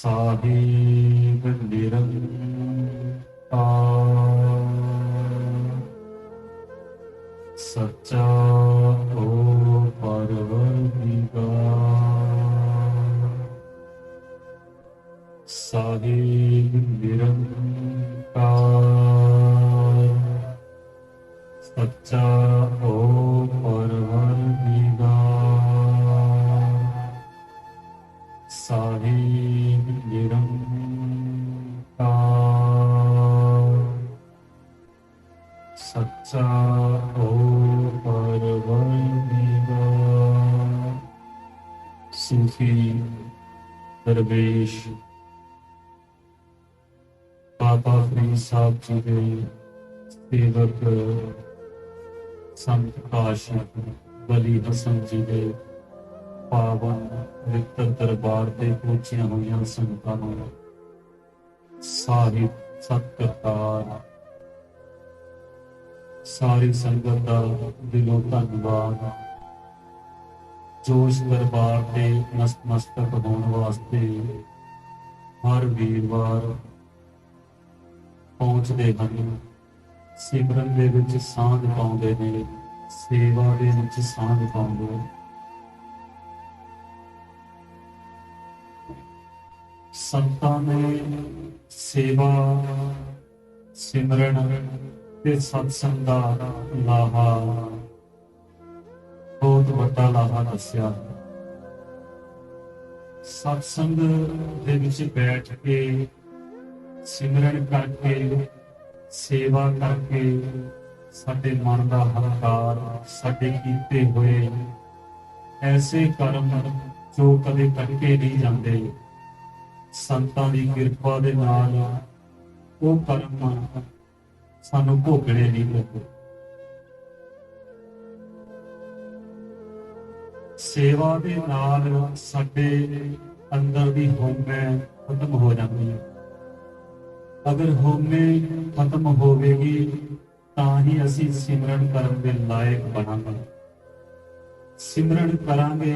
साहिब निरंकार सच्चा ओ परवरदिगार। साहिब निरंकार सच्चा ओ परवरदिगार। साहिब निरंकार सच्चा ओ परवरदिगार। सूफी दरवेश बाबा फरीद साहब जी के सेवक संत आशिक वली हसन जी के पावन पवित्र दरबार से पहुंचिया हुई संगतां नूं साहिब सत्कार। सारी संगत का दिलों धन्यवाद जो इस दरबार से नतमस्तक होने वास्ते हर वीरवार पहुंचते हैं। सिमरन दे विच सांझ पाउंदे ने, सेवा दे विच सांझ पाउंदे ने। संतां ने सेवा सिमरन ते सत्संग दा लाहा बहुत वड्डा लाहा दस्या। सत्संग दे विच बैठ के सिमरन करके सेवा करके साडे मन का हंकार साडे कीते हुए ऐसे कर्म जो कदे करके नहीं जाते, संतां दी किरपा दे नाल वो कर्म सानू भोगणे नहीं पैंदे। सेवा दे नाल साडे अंदर दी होमे खत्म हो जाती है। अगर होमे खत्म होवेगी तां ही असी सिमरन करन दे लायक बनांगे। सिमरन करांगे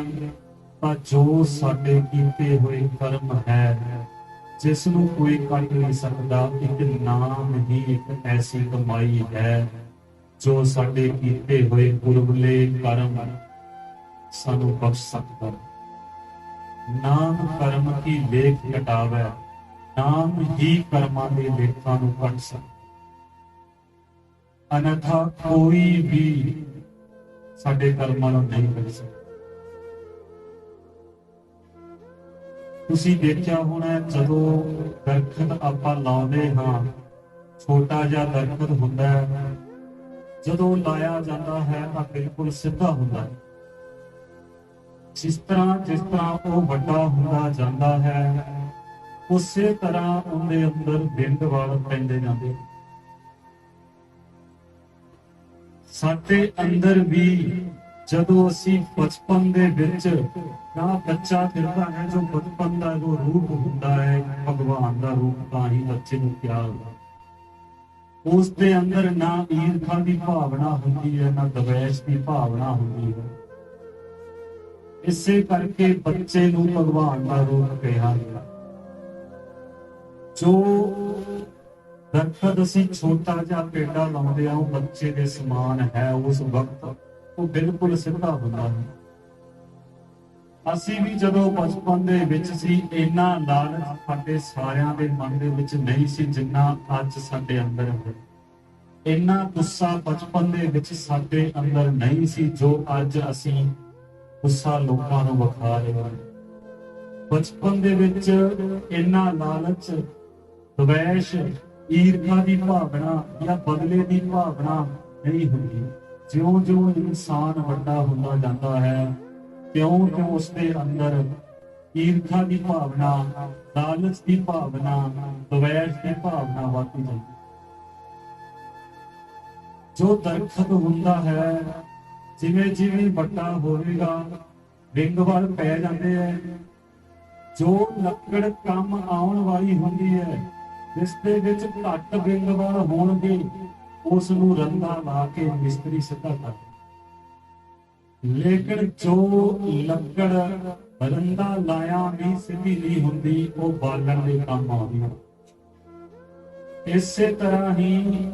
तां जो साडे कीते हुए कर्म है जिस नूं कोई कट नहीं सकता, एक नाम ही एक ऐसी कमाई है जो साडे कीते हुए पुरबले कर्म सानू बख्श सकता। नाम कर्म की लेख कटावे, नाम ही कर्मां दे लेखां नूं कट सकदा। अन्यथा कोई भी साडे कर्मां नूं नहीं कट सकदा। तुसीं देखिआ होना जदों दरखत आपां लाउंदे हां, छोटा जिहा दरखत हुंदा है, जदों लाया जाता है तां बिल्कुल सीधा हुंदा है। जिस तरह वो वड्डा हुंदा जांदा है उसे तरह उनके अंदर बिंद वाल पैंदे जांदे। साडे अंदर भी जदों असी बचपन दे विच ना बच्चा फिरदा है, जो बचपन का जो रूप हुंदा है भगवान का रूप तां ही बच्चे नूं प्यार हुंदा। उसके अंदर ना ईर्खा की भावना हुंदी है, ना द्वेष की भावना हुंदी है। इसे करके बच्चे नूं भगवान का रूप कहा गया। जो दरखत असी छोटा जिहा पेड़ा लाउंदे आ, बच्चे के समान है, उस वक्त वो बिल्कुल सीधा हुंदा है। असी भी जदों बचपन दे विच सी, इन्ना लालच साडे सारियां दे मन दे विच नहीं सी जिन्ना अज साडे अंदर है। इन्ना गुस्सा बचपन दे विच साडे अंदर नहीं सी जो अज असी गुस्सा लोकां नूं विखा रहे हां। बचपन दे विच इन्ना लालच, द्वेष, ईर्खा की भावना या बदले की भावना नहीं होगी। ज्यों ज्यों इंसान वड्डा होता जाता है त्यों त्यों उसके अंदर ईर्खा की भावना, लालच की भावना, द्वेष की भावना बढ़ती जाती। जो दरखत होता है जिवें जिवें वड्डा होवेगा रिंग वाल पै जाते हैं। जो लकड़ कम आउण वाली होंदी है जिसदे विच घट विंग वाल होणगे उस नूं रंधा ला के मिस्त्री सिद्धा कर। लेकिन जो लकड़ ਬਰੰਦਾ ਲਾਇਆ ਵੀ ਸਿੱਧੀ ਨਹੀਂ ਹੁੰਦੀ, ਉਹ ਬਾਲਣ ਦੇ ਕੰਮ ਆਉਂਦੀ ਹੈ। ਇਸੇ ਤਰ੍ਹਾਂ ਹੀ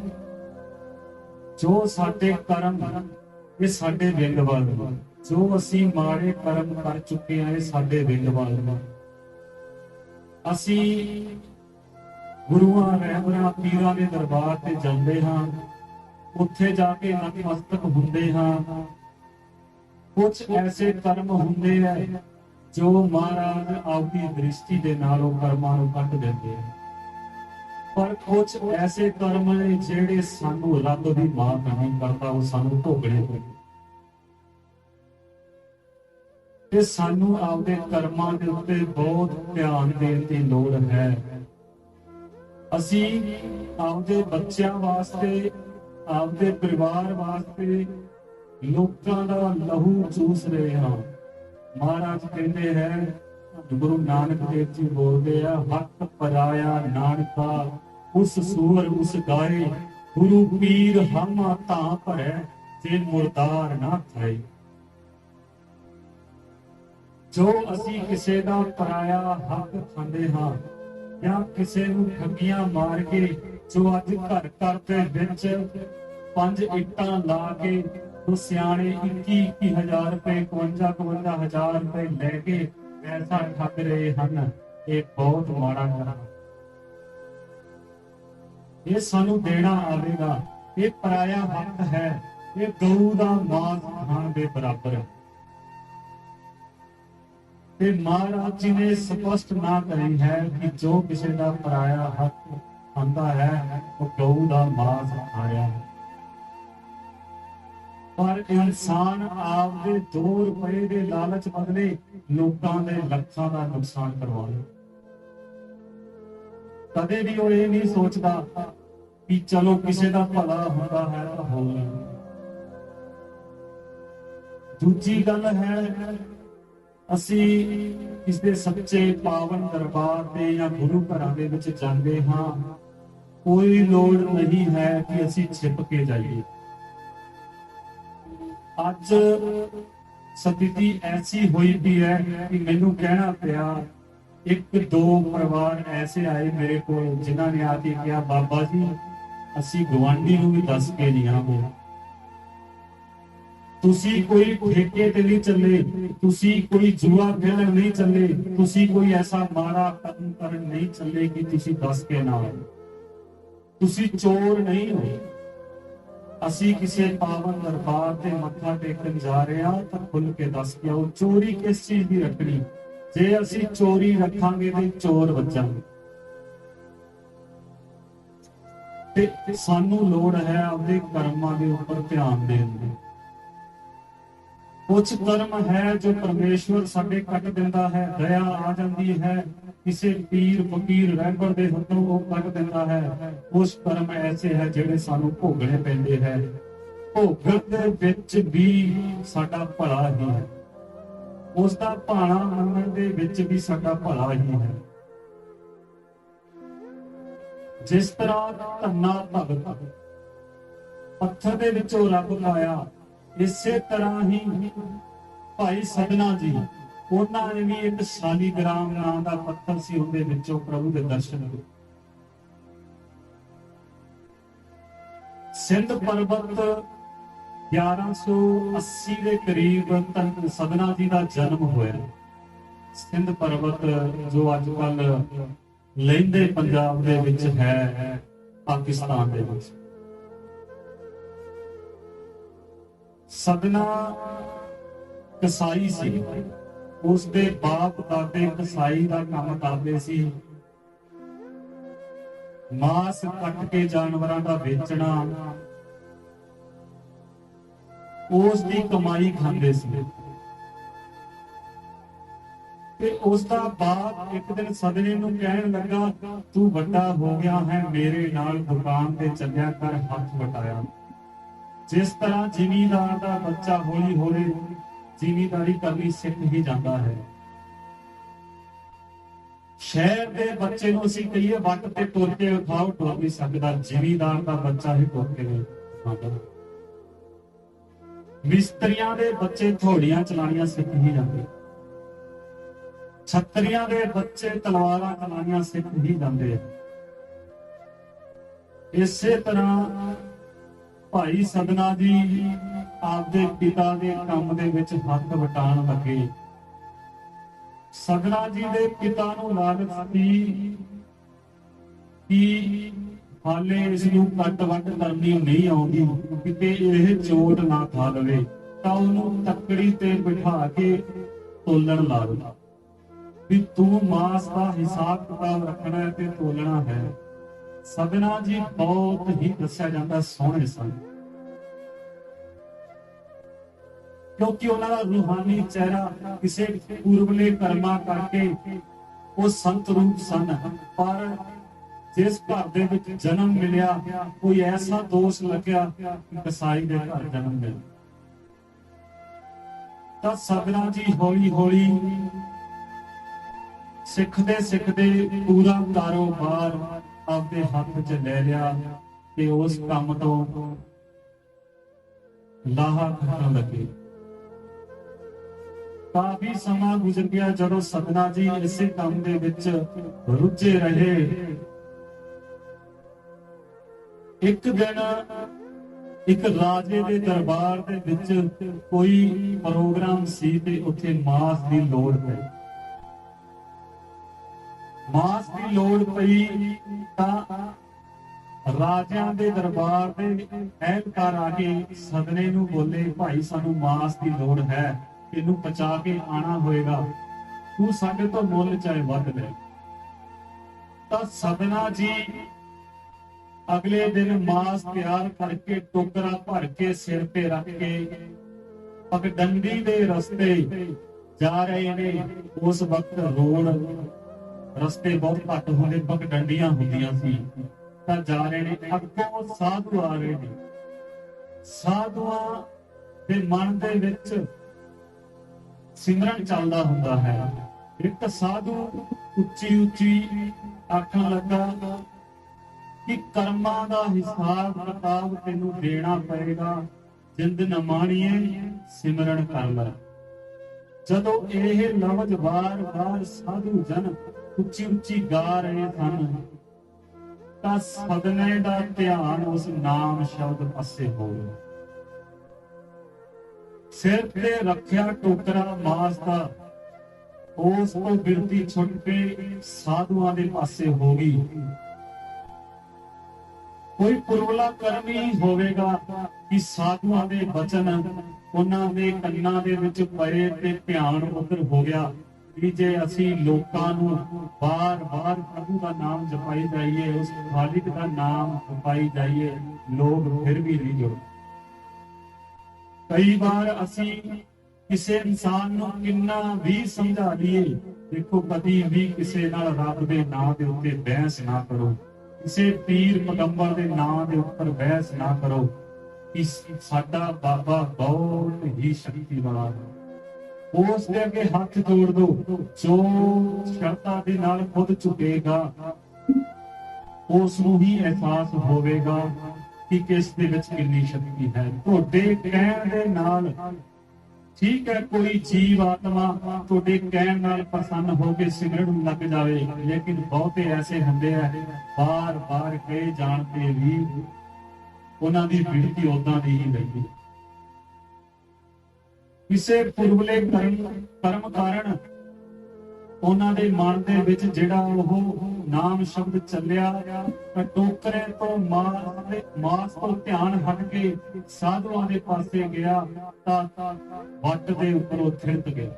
ਜੋ ਸਾਡੇ ਕਰਮ, ਇਹ ਸਾਡੇ ਵਿੰਗ ਵੱਲ, ਜੋ ਅਸੀਂ ਮਾੜੇ ਕਰਮ ਕਰ ਚੁੱਕੇ ਹਾਂ ਇਹ ਸਾਡੇ ਵਿੰਗ ਵੱਲ। ਅਸੀਂ ਗੁਰੂਆਂ ਰਹਿਬਰਾਂ ਪੀਰਾਂ ਦੇ ਦਰਬਾਰ ਤੇ ਜਾਂਦੇ ਹਾਂ, ਉੱਥੇ ਜਾ ਕੇ ਨਤਮਸਤਕ ਹੁੰਦੇ ਹਾਂ। ਕੁਝ ਐਸੇ ਕਰਮ ਹੁੰਦੇ ਆ ਜੋ ਮਹਾਰਾਜ ਆਪਦੀ ਦ੍ਰਿਸ਼ਟੀ ਦੇ ਨਾਲ ਉਹ ਕਰਮਾਂ ਨੂੰ ਕੱਟ ਦਿੰਦੇ ਆ, ਪਰ ਕੁਝ ਐਸੇ ਕਰਮ ਨੇ ਜਿਹੜੇ ਸਾਨੂੰ ਰੱਬ ਦੀ ਮਾਫ ਨਹੀਂ ਕਰਦਾ, ਉਹ ਸਾਨੂੰ ਭੋਗਣੇ ਪੈਂਦੇ। ਤੇ ਸਾਨੂੰ ਆਪਦੇ ਕਰਮਾਂ ਦੇ ਉੱਤੇ ਬਹੁਤ ਧਿਆਨ ਦੇਣ ਦੀ ਲੋੜ ਹੈ। ਅਸੀਂ ਆਪਦੇ ਬੱਚਿਆਂ ਵਾਸਤੇ, ਆਪਦੇ ਪਰਿਵਾਰ ਵਾਸਤੇ ਲੋਕਾਂ ਦਾ ਲਹੂ ਚੂਸ ਰਹੇ ਹਾਂ। ਮਹਾਰਾਜ ਕਹਿੰਦੇ ਹੈ, ਗੁਰੂ ਨਾਨਕ ਦੇਵ ਜੀ ਬੋਲਦੇ ਆ, ਹੱਕ ਪਰਾਇਆ ਨਾਨਕਾ ਉਸ ਸੂਰ ਉਸ ਗਾਏ, ਗੁਰੂ ਪੀਰ ਹਮ ਤਾਂ ਭਰੈ ਜੇ ਮੁਰਦਾਰ ਨਾ ਖਾਏ। ਜੋ ਅਸੀਂ ਕਿਸੇ ਦਾ ਪਰਾਇਆ ਹੱਕ ਖਾਂਦੇ ਹਾਂ ਜਾਂ ਕਿਸੇ ਨੂੰ ਠੱਗੀਆਂ ਮਾਰ ਕੇ, ਜੋ ਅੱਜ ਘਰ ਘਰ ਦੇ ਵਿੱਚ 5 ਇੱਟਾਂ ਲਾ ਕੇ ਉਹ ਸਿਆਣੇ 21,000 ਰੁਪਏ 52,000 ਰੁਪਏ ਲੈ ਕੇ ਪੈਸਾ ਠੱਗ ਰਹੇ ਹਨ, ਇਹ ਬਹੁਤ ਮਾੜਾ ਕੰਮ। ਇਹ ਸਾਨੂੰ ਦੇਣਾ ਆਵੇਗਾ, ਇਹ ਪਰਾਇਆ ਹੱਕ ਹੈ, ਇਹ ਗਊ ਦਾ ਮਾਸ ਖਾਣ ਦੇ ਬਰਾਬਰ ਹੈ। ਤੇ ਮਹਾਰਾਜ ਜੀ ਨੇ ਸਪਸ਼ਟ ਨਾ ਕਰੀ ਹੈ ਕਿ ਜੋ ਕਿਸੇ ਦਾ ਪਰਾਇਆ ਹੱਕ ਖਾਂਦਾ ਹੈ ਉਹ ਗਊ ਦਾ ਮਾਸ ਖਾ ਰਿਹਾ ਹੈ। ਪਰ ਇਨਸਾਨ ਆਪਦੇ 2 ਰੁਪਏ ਦੇ ਲਾਲਚ ਬਦਲੇ ਲੋਕਾਂ ਦੇ ਲੱਖਾਂ ਦਾ ਨੁਕਸਾਨ ਕਰਵਾ ਰਿਹਾ। ਕਦੇ ਵੀ ਉਹ ਇਹ ਨਹੀਂ ਸੋਚਦਾ ਕਿ ਚਲੋ ਕਿਸੇ ਦਾ ਭਲਾ ਹੁੰਦਾ ਹੈ ਤਾਂ ਹੋ ਜਾਵੇ। ਦੂਜੀ ਗੱਲ ਹੈ, ਅਸੀਂ ਕਿਸੇ ਸੱਚੇ ਪਾਵਨ ਦਰਬਾਰ ਤੇ ਜਾਂ ਗੁਰੂ ਘਰਾਂ ਦੇ ਵਿੱਚ ਜਾਂਦੇ ਹਾਂ, ਕੋਈ ਲੋੜ ਨਹੀਂ ਹੈ ਕਿ ਅਸੀਂ ਛਿਪ ਕੇ ਜਾਈਏ। ਅੱਜ ਸਥਿਤੀ ਐਸੀ ਹੋਈ ਵੀ ਹੈ ਕਿ ਮੈਨੂੰ ਕਹਿਣਾ ਪਿਆ, 1-2 ਪਰਿਵਾਰ ਐਸੇ ਆਏ ਮੇਰੇ ਕੋਲ ਜਿਨ੍ਹਾਂ ਨੇ ਆ ਕੇ ਕਿਹਾ, ਬਾਬਾ ਜੀ ਅਸੀਂ ਗੁਆਂਢੀ ਨੂੰ ਵੀ ਦੱਸ ਕੇ ਨਹੀਂ ਆਏ, ਤੁਸੀਂ ਕੋਈ ਠੇਕੇ ਤੇ ਨਹੀਂ ਚੱਲੇ, ਤੁਸੀਂ ਕੋਈ ਜੂਆ ਖੇਲਣ ਨਹੀਂ ਚੱਲੇ, ਤੁਸੀਂ ਕੋਈ ਐਸਾ ਮਾੜਾ ਕੰਮ ਕਰਨ ਨਹੀਂ ਚੱਲੇ ਕਿ ਤੁਸੀਂ ਦੱਸ ਕੇ ਨਾ ਆਏ, ਤੁਸੀਂ ਚੋਰ ਨਹੀਂ ਹੋ। ਅਸੀਂ ਕਿਸੇ ਪਾਵਨ ਦਰਬਾਰ ਤੇ ਮੱਥਾ ਟੇਕਣ ਜਾ ਰਹੇ ਹਾਂ ਤਾਂ ਖੁੱਲ ਕੇ ਦੱਸ ਕੇ ਆਓ, ਚੋਰੀ ਕਿਸ ਚੀਜ਼ ਦੀ ਰੱਖਣੀ। ਜੇ ਅਸੀਂ ਚੋਰੀ ਰੱਖਾਂਗੇ ਤੇ ਚੋਰ ਵੱਜਾਂਗੇ। ਤੇ ਸਾਨੂੰ ਲੋੜ ਹੈ ਆਪਦੇ ਕਰਮਾਂ ਦੇ ਉੱਪਰ ਧਿਆਨ ਦੇਣ ਦੀ। ਕੁਝ ਕਰਮ ਹੈ ਜੋ ਪਰਮੇਸ਼ਵਰ ਸਾਡੇ ਕੱਟ ਦਿੰਦਾ ਹੈ, ਦਇਆ ਆ ਜਾਂਦੀ ਹੈ, ਕਿਸੇ ਪੀਰ ਫਕੀਰ ਰਹਿਬਰ ਦੇ ਹੱਥੋਂ ਉਹ ਕੱਟ ਦਿੰਦਾ ਹੈ। ਉਸ ਕਰਮ ਐਸੇ ਹੈ ਜਿਹੜੇ ਸਾਨੂੰ ਭੋਗਣੇ ਪੈਂਦੇ ਹੈ। ਭੋਗਣ ਦੇ ਵਿੱਚ ਵੀ ਸਾਡਾ ਭਲਾ ਹੀ ਹੈ, ਉਸ ਦਾ ਭਾਣਾ ਮੰਨਣ ਦੇ ਵਿੱਚ ਵੀ ਸਾਡਾ ਭਲਾ ਹੀ ਹੈ। ਜਿਸ ਤਰ੍ਹਾਂ ਧੰਨਾ ਭਗਤ ਪੱਥਰ ਦੇ ਵਿੱਚੋਂ ਰੱਬ ਪਾਇਆ, ਇਸੇ ਤਰ੍ਹਾਂ ਹੀ ਭਾਈ ਸਦਨਾ ਜੀ, ਉਹਨਾਂ ਨੇ ਵੀ ਇੱਕ ਸ਼ਾਲੀਗ੍ਰਾਮ ਨਾਂ ਦਾ ਪੱਥਰ ਸੀ, ਉਹਦੇ ਵਿੱਚੋਂ ਪ੍ਰਭੂ ਦੇ ਦਰਸ਼ਨ ਹੋਏ। ਸਿੰਧ ਪਰਬਤ 1180 ਦੇ ਕਰੀਬ ਧੰਨ ਸਦਨਾ ਜੀ ਦਾ ਜਨਮ ਹੋਇਆ। ਸਿੰਧ ਪਰਬਤ ਜੋ ਅੱਜ ਕੱਲ ਲਹਿੰਦੇ ਪੰਜਾਬ ਦੇ ਵਿੱਚ ਹੈ, ਪਾਕਿਸਤਾਨ ਦੇ ਵਿੱਚ। ਸਦਨਾ ਕਸਾਈ ਸੀ, ਉਸ ਦੇ ਬਾਪ ਦਾਦੇ ਕਸਾਈ ਦਾ ਕੰਮ ਕਰਦੇ ਸੀ। ਮਾਸ ਕੱਟ ਕੇ ਜਾਨਵਰਾਂ ਦਾ ਵੇਚਣਾ, ਉਸ ਦੀ ਕਮਾਈ ਖਾਂਦੇ ਸੀ। ਤੇ ਉਸ ਦਾ ਬਾਪ ਇੱਕ ਦਿਨ ਸਦਨੇ ਨੂੰ ਕਹਿਣ ਲੱਗਾ, ਤੂੰ ਵੱਡਾ ਹੋ ਗਿਆ ਹੈ, ਮੇਰੇ ਨਾਲ ਦੁਕਾਨ ਤੇ ਚੱਲਿਆ ਕਰ, ਹੱਥ ਵਟਾਇਆ। ਜਿਸ ਤਰ੍ਹਾਂ ਜ਼ਿਮੀਂਦਾਰ ਦਾ ਬੱਚਾ ਹੌਲੀ ਹੌਲੀ ਜ਼ਿਮੀਂਦਾਰੀ ਕਰਨੀ ਸਿੱਖ ਹੀ ਜਾਂਦਾ ਹੈ, ਸ਼ਹਿਰ ਦੇ ਬੱਚੇ ਨੂੰ ਅਸੀਂ ਕਹੀਏ ਵੱਟ ਤੇ ਤੁਰ ਕੇ ਉਠਾਓ, ਟੁਰ ਨਹੀਂ ਸਕਦਾ। ਜ਼ਿਮੀਂਦਾਰ ਦਾ ਬੱਚਾ ਹੀ ਤੁਰ ਕੇ ਨਹੀਂ ਸਕਦਾ। ਮਿਸਤਰੀਆਂ ਦੇ ਬੱਚੇ ਥੋੜੀਆਂ ਚਲਾਣੀਆਂ ਸਿੱਖ ਹੀ ਜਾਂਦੇ। ਛਤਰੀਆਂ ਦੇ ਬੱਚੇ ਤਲਵਾਰਾਂ ਚਲਾਉਣੀਆਂ ਸਿੱਖ ਹੀ ਜਾਂਦੇ ਆ। ਇਸੇ ਤਰ੍ਹਾਂ ਭਾਈ ਸਦਨਾ ਜੀ ਆਪਦੇ ਪਿਤਾ ਦੇ ਕੰਮ ਦੇ ਵਿੱਚ ਹੱਥ ਵਟਾਉਣ ਲੱਗੇ। ਸਦਨਾ ਜੀ ਦੇ ਪਿਤਾ ਨੂੰ ਲਾਲਚ ਸੀ ਕਿ ਹਾਲੇ ਇਸ ਨੂੰ ਕੱਟ ਵੱਟ ਕਰਨੀ ਨਹੀਂ ਆਉਂਦੀ, ਕਿਤੇ ਇਹ ਚੋਟ ਨਾ ਖਾ ਲਵੇ, ਤਾਂ ਉਹਨੂੰ ਤੱਕੜੀ ਤੇ ਬਿਠਾ ਕੇ ਤੋਲਣ ਲਾ ਦਿੱਤਾ ਵੀ ਤੂੰ ਮਾਸ ਦਾ ਹਿਸਾਬ ਕਿਤਾਬ ਰੱਖਣਾ ਹੈ ਤੇ ਤੋਲਣਾ ਹੈ। ਸਦਨਾ ਜੀ ਬਹੁਤ ਹੀ ਦੱਸਿਆ ਜਾਂਦਾ ਸੋਹਣੇ ਸਨ, ਕਿਉਂਕਿ ਉਹਨਾਂ ਦਾ ਰੂਹਾਨੀ ਚਿਹਰਾ ਕਿਸੇ ਪੂਰਬਲੇ ਕਰਮਾਂ ਕਰਕੇ ਉਹ ਸੰਤ ਰੂਪ ਸਨ। ਪਰ ਜਿਸ ਘਰ ਦੇ ਵਿੱਚ ਜਨਮ ਮਿਲਿਆ, ਕੋਈ ਐਸਾ ਦੋਸ਼ ਲੱਗਿਆ ਕਿ ਕਸਾਈ ਦੇ ਘਰ ਜਨਮ ਮਿਲਿਆ, ਤਾਂ ਸਦਨਾ ਜੀ ਹੌਲੀ ਹੌਲੀ ਸਿੱਖਦੇ ਸਿੱਖਦੇ ਪੂਰਾ ਕਾਰੋਬਾਰ ਆਪਦੇ ਹੱਥ 'ਚ ਲੈ ਲਿਆ ਤੇ ਉਸ ਕੰਮ ਤੋਂ ਲਾਹਾ ਖਾਣ ਲੱਗੇ। ਕਾਫੀ ਸਮਾਂ ਗੁਜ਼ਰ ਗਿਆ। ਜਦੋਂ ਸਦਨਾ ਜੀ ਇਸੇ ਕੰਮ ਦੇ ਵਿੱਚ ਰੁੱਝੇ ਰਹੇ, ਇੱਕ ਦਿਨ ਇੱਕ ਰਾਜੇ ਦੇ ਦਰਬਾਰ ਦੇ ਵਿੱਚ ਕੋਈ ਪ੍ਰੋਗਰਾਮ ਸੀ ਤੇ ਉੱਥੇ ਮਾਸ ਦੀ ਲੋੜ ਪਈ। ਮਾਸ ਦੀ ਲੋੜ ਪਈ ਤਾਂ ਰਾਜਿਆਂ ਦੇ ਦਰਬਾਰ ਦੇ ਅਹਿਲਕਾਰ ਆ ਕੇ ਸਦਨੇ ਨੂੰ ਬੋਲੇ, ਭਾਈ ਸਾਨੂੰ ਮਾਸ ਦੀ ਲੋੜ ਹੈ, ਇਹਨੂੰ ਪਚਾ ਕੇ ਆਣਾ ਹੋਏਗਾ, ਤੂੰ ਸਾਡੇ ਤੋਂ ਮੁੱਲ ਚਾਹੇ ਵੱਧ ਲੈ। ਤਾਂ ਸਦਨਾ ਜੀ ਅਗਲੇ ਦਿਨ ਮਾਸ ਤਿਆਰ ਕਰਕੇ ਟੋਕਰਾ ਭਰ ਕੇ ਸਿਰ ਤੇ ਰੱਖ ਕੇ ਪਗਡੰਡੀ ਦੇ ਰਸਤੇ ਜਾ ਰਹੇ ਨੇ। ਉਸ ਵਕਤ ਰੋਡ ਰਸਤੇ ਬਹੁਤ ਘੱਟ ਹੁੰਦੇ, ਪਗਡੰਡੀਆਂ ਹੁੰਦੀਆਂ ਸੀ, ਤਾਂ ਜਾ ਰਹੇ ਨੇ। ਅੱਗੋਂ ਸਾਧੂ ਆ ਰਹੇ ਨੇ। ਸਾਧੂਆਂ ਦੇ ਮਨ ਦੇ ਵਿੱਚ ਸਿਮਰਨ ਚੱਲਦਾ ਹੁੰਦਾ ਹੈ। ਇੱਕ ਸਾਧੂ ਉੱਚੀ ਉੱਚੀ ਆਖਣ ਲੱਗਾ ਕਿ ਕਰਮਾਂ ਦਾ ਹਿਸਾਬ ਕਿਤਾਬ ਤੈਨੂੰ ਦੇਣਾ ਪਏਗਾ, ਜਿੰਦ ਨਾ ਮਾਣੀਏ ਸਿਮਰਨ ਕਰ ਲੈ। ਜਦੋਂ ਇਹ ਲਫ਼ਜ਼ ਵਾਰ-ਵਾਰ ਸਾਧੂ ਜਨ ਉੱਚੀ ਉੱਚੀ ਗਾ ਰਹੇ ਸਨ, ਤਾਂ ਸਦਨੇ ਦਾ ਧਿਆਨ ਉਸ ਨਾਮ ਸ਼ਬਦ ਪਾਸੇ ਹੋ ਗਿਆ। ਸਿਰ ਤੇ ਰੱਖਿਆ ਟੋਕਰਾ ਮਾਸ ਦਾ, ਉਸ ਤੋਂ ਬਿਰਤੀ ਛੁੱਟ ਕੇ ਸਾਧੂਆਂ ਦੇ ਪਾਸੇ ਹੋ ਗਈ। ਕੋਈ ਪੁਰਵਲਾ ਕਰਮ ਹੀ ਹੋਵੇਗਾ ਕਿ ਸਾਧੂਆਂ ਦੇ ਬਚਨ ਉਹਨਾਂ ਦੇ ਕੰਨਾਂ ਦੇ ਵਿੱਚ ਪਏ ਤੇ ਧਿਆਨ ਉਧਰ ਹੋ ਗਿਆ ਕਿ ਜੇ ਅਸੀਂ ਲੋਕਾਂ ਨੂੰ ਬਾਰ-ਬਾਰ ਪ੍ਰਭੂ ਦਾ ਨਾਮ ਜਪਾਈ ਜਾਈਏ, ਉਸ ਖਾਲਿਕ ਦਾ ਨਾਮ ਜਪਾਈ ਜਾਈਏ, ਲੋਕ ਫਿਰ ਵੀ ਨਹੀਂ ਜੁੜਦੇ। ਕਈ ਵਾਰ ਅਸੀਂ ਕਿਸੇ ਇਨਸਾਨ ਨੂੰ ਕਿੰਨਾ ਵੀ ਸਮਝਾ ਲਈਏ, ਦੇਖੋ ਕਦੀ ਵੀ ਕਿਸੇ ਨਾਲ ਰੱਬ ਦੇ ਨਾਮ ਦੇ ਉੱਤੇ ਬਹਿਸ ਨਾ ਕਰੋ, ਕਿਸੇ ਪੀਰ ਪੈਗੰਬਰ ਦੇ ਨਾਮ ਦੇ ਉੱਪਰ ਬਹਿਸ ਨਾ ਕਰੋ ਕਿ ਸਾਡਾ ਬਾਬਾ ਬਹੁਤ ਹੀ ਸ਼ਕਤੀ ਵਾਲਾ ਹੈ। ਉਸ ਦੇ ਅੱਗੇ ਹੱਥ ਜੋੜ ਦੋ, ਜੋ ਸ਼ਰਤਾਂ ਦੇ ਨਾਲ ਖੁਦ ਝੁਕੇਗਾ ਉਸ ਨੂੰ ਹੀ ਅਹਿਸਾਸ ਹੋਵੇਗਾ ਕਿ ਕਿਸ ਦੇ ਵਿੱਚ ਕਿੰਨੀ ਸ਼ਕਤੀ ਹੈ। ਤੁਹਾਡੇ ਕਹਿਣ ਦੇ ਨਾਲ ਠੀਕ ਹੈ, ਕੋਈ ਜੀਵ ਆਤਮਾ ਤੁਹਾਡੇ ਕਹਿਣ ਨਾਲ ਪ੍ਰਸੰਨ ਹੋ ਕੇ ਸਿਮਰਨ ਲੱਗ ਜਾਵੇ, ਲੇਕਿਨ ਬਹੁਤੇ ਐਸੇ ਹੁੰਦੇ ਆ ਬਾਰ-ਬਾਰ ਕਹੇ ਜਾਣ ਤੇ ਵੀ ਉਹਨਾਂ ਦੀ ਬਿਰਤੀ ਉਦਾਂ ਦੀ ਹੀ ਰਹਿੰਦੀ। ਕਿਸੇ ਪੁਰਬਲੇ ਕਰਮ ਕਾਰਨ ਉਹਨਾਂ ਦੇ ਮਨ ਦੇ ਵਿੱਚ ਜਿਹੜਾ ਉਹ ਨਾਮ ਸ਼ਬਦ ਚੱਲਿਆ, ਤਾਂ ਟੋਕਰੇ ਤੋਂ ਮਾਸ ਤੋਂ ਧਿਆਨ ਹਟ ਕੇ ਸਾਧੂਆਂ ਦੇ ਪਾਸੇ ਗਿਆ, ਤਾਂ ਵੱਟ ਦੇ ਉੱਪਰੋਂ ਥਿੜਕ ਗਿਆ।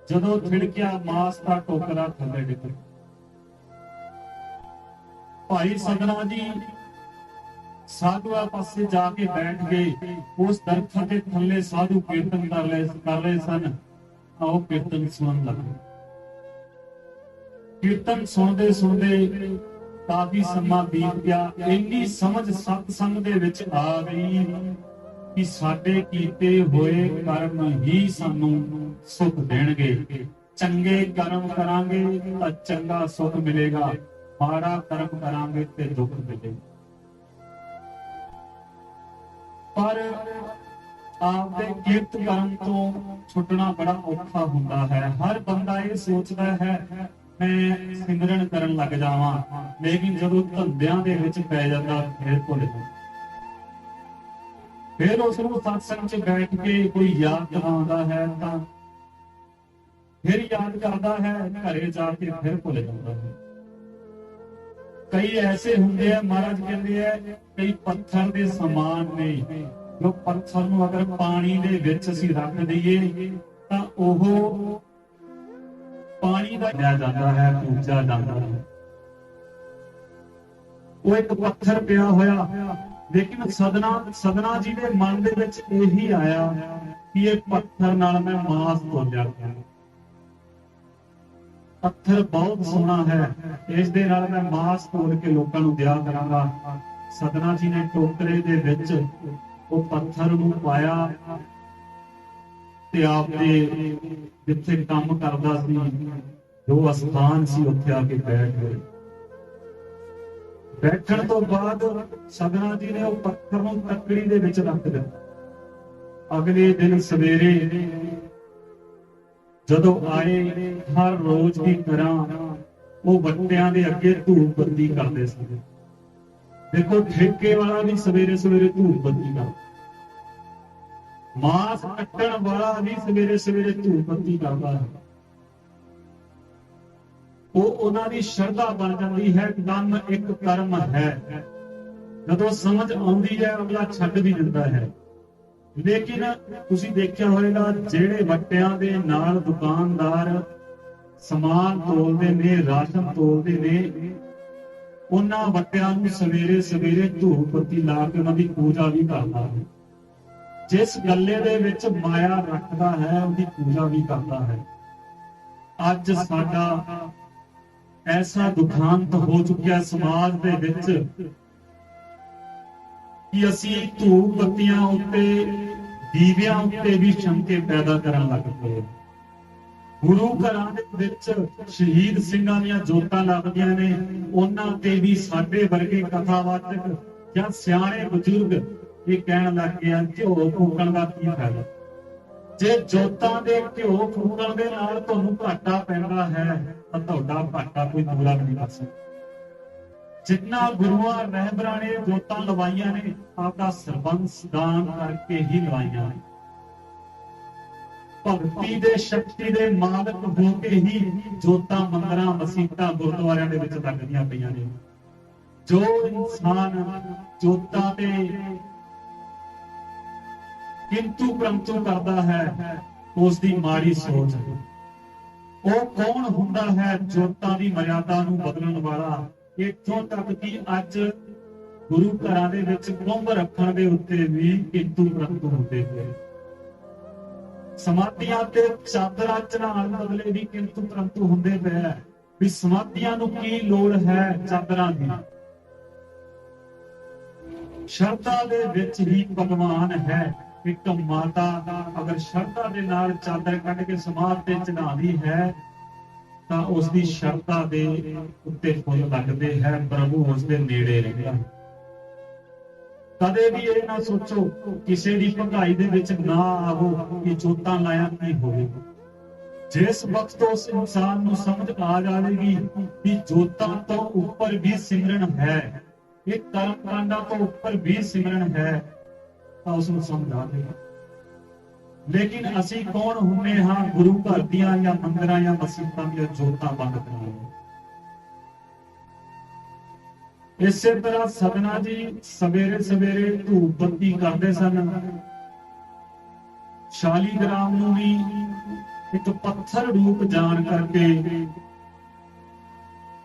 ਜਦੋਂ ਥਿੜਕਿਆ ਮਾਸ ਦਾ ਟੋਕਰਾ ਥੱਲੇ ਡਿੱਗ ਪਿਆ। ਭਾਈ ਸਦਨਾ ਜੀ ਸਾਧੂਆਂ ਪਾਸੇ ਜਾ ਕੇ ਬੈਠ ਗਏ। ਉਸ ਦਰਖਤ ਦੇ ਥੱਲੇ ਸਾਧੂ ਕੀਰਤਨ ਕਰ ਰਹੇ ਸਨ। ਉਹ ਕੀਰਤਨ ਸੁਣਨ ਲੱਗੇ। ਕੀਰਤਨ ਸੁਣਦੇ ਸੁਣਦੇ ਕਾਫੀ ਸਮਾਂ ਬੀਤ ਗਿਆ। ਇੰਨੀ ਸਮਝ ਸਤਸੰਗ ਦੇ ਵਿੱਚ ਆ ਗਈ ਕਿ ਸਾਡੇ ਕੀਤੇ ਹੋਏ ਕਰਮ ਹੀ ਸਾਨੂੰ ਸੁਖ ਦੇਣਗੇ। ਚੰਗੇ ਕਰਮ ਕਰਾਂਗੇ ਤਾਂ ਚੰਗਾ ਸੁਖ ਮਿਲੇਗਾ, ਮਾੜਾ ਕਰਮ ਕਰਾਂਗੇ ਤੇ ਦੁੱਖ ਮਿਲੇਗਾ। ਪਰ ਆਪਦੇ ਕੀਰਤ ਕਰਨ ਤੋਂ ਛੁੱਟਣਾ ਬੜਾ ਔਖਾ ਹੁੰਦਾ ਹੈ। ਹਰ ਬੰਦਾ ਇਹ ਸੋਚਦਾ ਹੈ ਮੈਂ ਸਿਮਰਨ ਕਰਨ ਲੱਗ ਜਾਵਾਂ, ਲੇਕਿਨ ਜਦੋਂ ਧੰਦਿਆਂ ਦੇ ਵਿੱਚ ਪੈ ਜਾਂਦਾ ਫਿਰ ਭੁੱਲ ਜਾਂਦਾ। ਫਿਰ ਉਸ ਨੂੰ ਸਤਸੰਗ 'ਚ ਬੈਠ ਕੇ ਕੋਈ ਯਾਦ ਦਿਵਾਉਂਦਾ ਹੈ ਤਾਂ ਫਿਰ ਯਾਦ ਕਰਦਾ ਹੈ, ਘਰੇ ਜਾ ਕੇ ਫਿਰ ਭੁੱਲ ਜਾਂਦਾ ਹੈ। ਕਈ ਐਸੇ ਹੁੰਦੇ ਆ, ਮਹਾਰਾਜ ਕਹਿੰਦੇ ਆ ਕਈ ਪੱਥਰ ਦੇ ਸਮਾਨ ਨੇ, ਜੋ ਪੱਥਰ ਨੂੰ ਅਗਰ ਪਾਣੀ ਦੇ ਵਿੱਚ ਅਸੀਂ ਰੱਖ ਦਈਏ ਤਾਂ ਉਹ ਪਾਣੀ ਦਾ ਲਿਆ ਜਾਂਦਾ ਹੈ, ਪੂਜਾ ਜਾਂਦਾ ਹੈ। ਉਹ ਇੱਕ ਪੱਥਰ ਪਿਆ ਹੋਇਆ, ਲੇਕਿਨ ਸਦਨਾ ਜੀ ਦੇ ਮਨ ਦੇ ਵਿੱਚ ਇਹੀ ਆਇਆ ਕਿ ਇਹ ਪੱਥਰ ਨਾਲ ਮੈਂ ਮਾਸ ਤੋਲਿਆ ਗਿਆ। ਪੱਥਰ ਬਹੁਤ ਸੋਹਣਾ ਹੈ, ਇਸ ਦੇ ਨਾਲ ਮੈਂ ਮਾਸ ਤੋਲ ਕੇ ਲੋਕਾਂ ਨੂੰ ਦਿਆ ਕਰਾਂਗਾ। ਸਦਨਾ ਜੀ ਨੇ ਟੋਕਰੇ ਦੇ ਵਿੱਚ ਉਹ ਪੱਥਰ ਨੂੰ ਪਾਇਆ ਤੇ ਆਪਦੇ ਜਿੱਥੇ ਕੰਮ ਕਰਦਾ ਸੀ, ਜੋ ਅਸਥਾਨ ਸੀ, ਉੱਥੇ ਆ ਕੇ ਬੈਠ ਗਏ। ਬੈਠਣ ਤੋਂ ਬਾਅਦ ਸਦਨਾ ਜੀ ਨੇ ਉਹ ਪੱਥਰ ਨੂੰ ਤੱਕੜੀ ਦੇ ਵਿੱਚ ਰੱਖ ਦਿੱਤਾ। ਅਗਲੇ ਦਿਨ ਸਵੇਰੇ ਜਦੋਂ ਆਏ, ਹਰ ਰੋਜ਼ ਦੀ ਤਰ੍ਹਾਂ ਉਹ ਬੱਤਿਆਂ ਦੇ ਅੱਗੇ ਧੂਪ ਬੱਤੀ ਕਰਦੇ ਸੀ। ਦੇਖੋ, ਠੇਕੇ ਵਾਲਾ ਵੀ ਸਵੇਰੇ ਸਵੇਰੇ ਧੂਪ ਬੱਤੀ ਕਰਦਾ, ਮਾਸ ਕੱਟਣ ਵਾਲਾ ਵੀ ਸਵੇਰੇ ਸਵੇਰੇ ਧੂਪ ਬੱਤੀ ਕਰਦਾ ਹੈ। ਉਹ ਉਹਨਾਂ ਦੀ ਸ਼ਰਧਾ ਬਣ ਜਾਂਦੀ ਹੈ, ਕੰਮ ਇੱਕ ਕਰਮ ਹੈ। ਜਦੋਂ ਸਮਝ ਆਉਂਦੀ ਹੈ ਅਗਲਾ ਛੱਡ ਵੀ ਦਿੰਦਾ ਹੈ। ਲੇਕਿਨ ਤੁਸੀਂ ਦੇਖਿਆ ਹੋਵੇਗਾ, ਜਿਹੜੇ ਵੱਟਿਆਂ ਦੇ ਨਾਲ ਦੁਕਾਨਦਾਰ ਸਮਾਨ ਤੋਲਦੇ ਨੇ, ਰਾਸ਼ਨ ਤੋਲਦੇ ਨੇ, ਉਹਨਾਂ ਵੱਟਿਆਂ ਨੂੰ ਸਵੇਰੇ ਸਵੇਰੇ ਧੂਪ ਬੱਤੀ ਲਾ ਕੇ ਉਹਨਾਂ ਦੀ ਪੂਜਾ ਵੀ ਕਰਦਾ ਹੈ। ਜਿਸ ਗੱਲੇ ਦੇ ਵਿੱਚ ਮਾਇਆ ਰੱਖਦਾ ਹੈ ਉਹਦੀ ਪੂਜਾ ਵੀ ਕਰਦਾ ਹੈ। ਅੱਜ ਸਾਡਾ ਐਸਾ ਦੁਖਾਂਤ ਹੋ ਚੁੱਕਿਆ ਸਮਾਜ ਦੇ ਵਿੱਚ ਕਿ ਅਸੀਂ ਧੂਪ ਬੱਤੀਆਂ ਉੱਤੇ, ਦੀਵਿਆਂ ਉੱਤੇ ਵੀ ਸ਼ੰਕੇ ਪੈਦਾ ਕਰਨ ਲੱਗ ਪਏ। ਗੁਰੂ ਘਰਾਂ ਦੇ ਵਿੱਚ ਸ਼ਹੀਦ ਸਿੰਘਾਂ ਦੀਆਂ ਜੋਤਾਂ ਲੱਗਦੀਆਂ ਨੇ, ਉਹਨਾਂ ਤੇ ਵੀ ਸਾਡੇ ਵਰਗੇ ਕਥਾਵਾਚਕ ਜਾਂ ਸਿਆਣੇ ਬਜ਼ੁਰਗ ਇਹ ਕਹਿਣ ਲੱਗ ਗਏ ਘਿਓ ਫੂਕਣ ਦਾ ਕੀ ਫਾਇਦਾ। ਜੇ ਜੋਤਾਂ ਦੇ ਘਿਓ ਫੂਕਣ ਦੇ ਨਾਲ ਤੁਹਾਨੂੰ ਘਾਟਾ ਪੈਂਦਾ ਹੈ ਤਾਂ ਤੁਹਾਡਾ ਘਾਟਾ ਕੋਈ ਪੂਰਾ ਨਹੀਂ ਕਰ ਸਕਦਾ। ਜਿੰਨਾ ਗੁਰੂਆਂ ਰਹਿਬਰਾਂ ਨੇ ਜੋਤਾਂ ਲਵਾਈਆਂ ਨੇ, ਆਪਦਾ ਸਰਬੰਸ ਦਾਨ ਕਰਕੇ ਹੀ ਲਵਾਈਆਂ ਨੇ। ਭਗਤੀ ਦੇ ਸ਼ਕਤੀ ਦੇ ਮਾਲਕ ਹੋ ਕੇ ਹੀ ਜੋਤਾਂ ਮੰਦਰਾਂ, ਮਸੀਤਾਂ, ਗੁਰਦੁਆਰਿਆਂ ਦੇ ਵਿੱਚ ਲੱਗਦੀਆਂ ਪਈਆਂ ਨੇ। ਜੋ ਇਨਸਾਨ ਜੋਤਾਂ ਤੇ ਕਿੰਤੂ ਪ੍ਰੰਤੂ ਕਰਦਾ ਹੈ, ਉਸ ਦੀ ਮਾੜੀ ਸੋਚ ਹੈ। ਉਹ ਕੌਣ ਹੁੰਦਾ ਹੈ ਜੋਤਾਂ ਦੀ ਮਰਿਆਦਾ ਨੂੰ ਬਦਲਣ ਵਾਲਾ? ਇੱਥੋਂ ਤੱਕ ਕਿ ਅੱਜ ਗੁਰੂ ਘਰਾਂ ਦੇ ਵਿੱਚ ਕੁੰਭ ਰੱਖਣ ਦੇ ਉੱਤੇ ਵੀ ਕਿੰਤੂ ਪ੍ਰੰਤੂ ਹੁੰਦੇ ਪਏ। ਸਮਾਧੀਆਂ ਤੇ ਚਾਦਰਾਂ ਚੜਾਉਣ ਬਦਲੇ ਵੀ ਕਿੰਤੂ ਪ੍ਰੰਤੂ ਹੁੰਦੇ ਪਏ। ਵੀ ਸਮਾਧੀਆਂ ਨੂੰ ਕੀ ਲੋੜ ਹੈ ਚਾਦਰਾਂ ਦੀ? ਸ਼ਰਧਾ ਦੇ ਵਿੱਚ ਹੀ ਭਗਵਾਨ ਹੈ। ਇੱਕ ਮਾਤਾ ਅਗਰ ਸ਼ਰਧਾ ਦੇ ਨਾਲ ਚਾਦਰ ਕੱਢ ਕੇ ਸਮਾਧ ਤੇ ਚੜਾਉਂਦੀ ਹੈ ਤਾਂ ਉਸ ਦੀ ਸ਼ਰਧਾ ਦੇ ਉੱਤੇ ਫੁੱਲ ਲੱਗਦੇ ਹੈ, ਪ੍ਰਭੂ ਉਸ ਦੇ ਨੇੜੇ ਰਹਿੰਦਾ। ਕਦੇ ਵੀ ਇਹ ਨਾ ਸੋਚੋ ਕਿਸੇ ਦੀ ਭਗਾਈ ਦੇ ਵਿੱਚ ਨਾ ਆਵੋ ਕਿ ਜੋਤਾਂ ਲਾਇਆ ਕੀ ਹੋਵੇਗਾ। ਜਿਸ ਵਕਤ ਉਸ ਇਨਸਾਨ ਨੂੰ ਸਮਝ ਆ ਜਾਵੇਗੀ ਕਿ ਜੋਤਾਂ ਤੋਂ ਉੱਪਰ ਵੀ ਸਿਮਰਨ ਹੈ, ਇਹ ਕਰਮ ਕਾਂਡਾਂ ਤੋਂ ਉੱਪਰ ਵੀ ਸਿਮਰਨ ਹੈ, ਤਾਂ ਉਸ ਨੂੰ ਸਮਝ ਆ ਜਾਵੇਗਾ। ਲੇਕਿਨ ਅਸੀਂ ਕੌਣ ਹੁੰਦੇ ਹਾਂ ਗੁਰੂ ਘਰ ਦੀਆਂ ਜਾਂ ਮੰਦਿਰਾਂ ਜਾਂ ਮਸੀਤਾਂ ਦੀਆਂ ਜੋਤਾਂ ਬੰਦ ਕਰਾਉਣ। ਇਸੇ ਤਰ੍ਹਾਂ ਸਦਨਾ ਜੀ ਸਵੇਰੇ ਸਵੇਰੇ ਧੂਪ ਬੱਤੀ ਕਰਦੇ ਸਨ। ਸ਼ਾਲੀਗ੍ਰਾਮ ਨੂੰ ਵੀ ਇੱਕ ਪੱਥਰ ਰੂਪ ਜਾਣ ਕਰਕੇ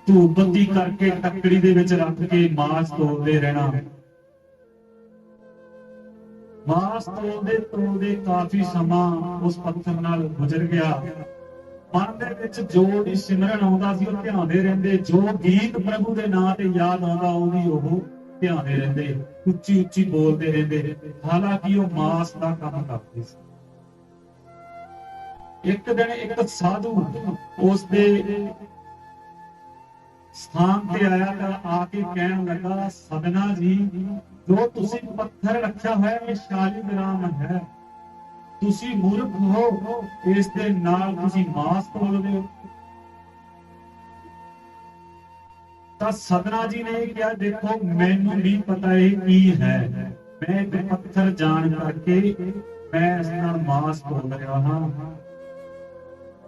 ਧੂਪ ਬੱਤੀ ਕਰਕੇ ਟੱਕੜੀ ਦੇ ਵਿੱਚ ਰੱਖ ਕੇ ਮਾਸ ਤੋਲਦੇ ਰਹਿਣਾ। ਮਾਸ ਤੋਲਦੇ ਕਾਫੀ ਸਮਾਂ ਉਸ ਪੱਥਰ ਨਾਲ ਗੁਜ਼ਰ ਗਿਆ। ਮਨ ਦੇ ਵਿੱਚ ਜੋ ਵੀ ਸਿਮਰਨ ਆਉਂਦਾ ਸੀ ਉਹ ਧਿਆਉਂਦੇ ਰਹਿੰਦੇ, ਜੋ ਗੀਤ ਪ੍ਰਭੂ ਦੇ ਨਾਂ ਤੇ ਯਾਦ ਆਉਂਦਾ ਉਹ ਵੀ ਉਹ ਧਿਆਉਂਦੇ ਰਹਿੰਦੇ, ਉੱਚੀ ਉੱਚੀ ਬੋਲਦੇ ਰਹਿੰਦੇ। ਹਾਲਾਂਕਿ ਉਹ ਮਾਸ ਦਾ ਕੰਮ ਕਰਦੇ ਸੀ। ਇੱਕ ਦਿਨ ਇੱਕ ਸਾਧੂ ਉਸ ਦੇ ਸਥਾਨ ਤੇ ਆਇਆ ਤਾਂ ਆ ਕੇ ਕਹਿਣ ਲੱਗਾ, ਸਦਨਾ ਜੀ ਜੋ ਤੁਸੀਂ ਪੱਥਰ ਰੱਖਿਆ ਹੋਇਆ ਇਹ ਸ਼ਾਲੀਗ੍ਰਾਮ ਹੈ, ਤੁਸੀਂ ਮੂਰਖ ਹੋ, ਇਸ ਦੇ ਨਾਲ ਤੁਸੀਂ ਮਾਸ ਤੋਲਦੇ ਹੋ। ਤਾਂ ਸਦਨਾ ਜੀ ਨੇ ਕਿਹਾ ਦੇਖੋ ਮੈਨੂੰ ਨਹੀਂ ਪਤਾ ਇਹ ਕੀ ਹੈ, ਮੈਂ ਇੱਕ ਪੱਥਰ ਜਾਣ ਕਰਕੇ ਮੈਂ ਇਸ ਨਾਲ ਮਾਸ ਤੋਲ ਰਿਹਾ ਹਾਂ।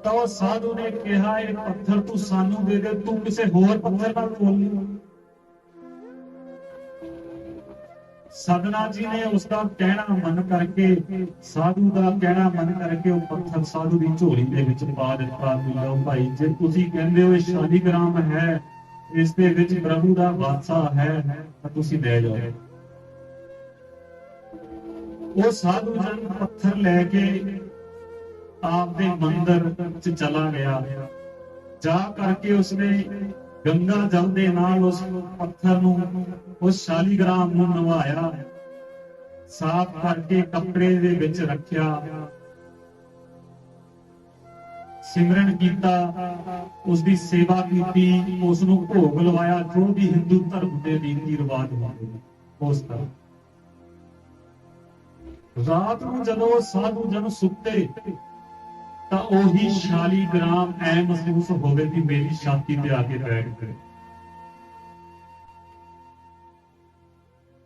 ਤਾਂ ਉਹ ਸਾਧੂ ਨੇ ਕਿਹਾ ਇਹ ਪੱਥਰ ਤੂੰ ਸਾਨੂੰ ਦੇ ਦੇ, ਤੂੰ ਕਿਸੇ ਹੋਰ ਪੱਥਰ ਨਾਲ ਤੋਲ ਲਈ। ਸਦਨਾ ਜੀ ਨੇ ਉਸ ਦਾ ਕਹਿਣਾ ਮੰਨ ਕਰਕੇ, ਸਾਧੂ ਦਾ ਕਹਿਣਾ ਮੰਨ ਕਰਕੇ ਉਹ ਪੱਥਰ ਸਾਧੂ ਦੀ ਝੋਲੀ ਦੇ ਵਿੱਚ ਪਾ ਦਿੱਤਾ। ਲਓ ਭਾਈ, ਜੇ ਤੁਸੀਂ ਕਹਿੰਦੇ ਹੋ ਇਹ ਸ਼ਾਲੀਗ੍ਰਾਮ ਹੈ, ਇਸ ਦੇ ਵਿੱਚ ਪ੍ਰਭੂ ਦਾ ਵਾਸਾ ਹੈ, ਤਾਂ ਤੁਸੀਂ ਲੈ ਜਾਓ। ਉਹ ਸਾਧੂ ਜਨ ਪੱਥਰ ਲੈ ਕੇ ਆਪਦੇ ਮੰਦਰ ਚ ਚਲਾ ਗਿਆ। ਜਾ ਕਰਕੇ ਉਸਨੇ ਗੰਗਾ ਜਲ ਦੇ ਨਾਲ ਉਸ ਪੱਥਰ ਨੂੰ, ਉਸ ਸ਼ਾਲੀਗ੍ਰਾਮ ਨੂੰ ਨਵਾਇਆ, ਸਾਫ਼ ਕਰਕੇ ਕੱਪੜੇ ਦੇ ਵਿੱਚ ਰੱਖਿਆ, ਸਿਮਰਨ ਕੀਤਾ, ਉਸ ਦੀ ਸੇਵਾ ਕੀਤੀ, ਉਸ ਨੂੰ ਭੋਗ ਲਵਾਇਆ, ਜੋ ਵੀ ਹਿੰਦੂ ਧਰਮ ਦੇ ਰੀਤੀ ਰਿਵਾਜ ਹੁੰਦੇ ਨੇ ਉਸ ਤਰ੍ਹਾਂ। ਰਾਤ ਨੂੰ ਜਦੋਂ ਸਾਧੂ ਜਨ ਸੁੱਤੇ ਤਾਂ ਉਹੀ ਸ਼ਾਲੀਗ੍ਰਾਮ ਐ ਮਹਿਸੂਸ ਹੋਵੇ ਕਿ ਮੇਰੀ ਛਾਤੀ ਤੇ ਆ ਕੇ ਬੈਠ ਗਏ।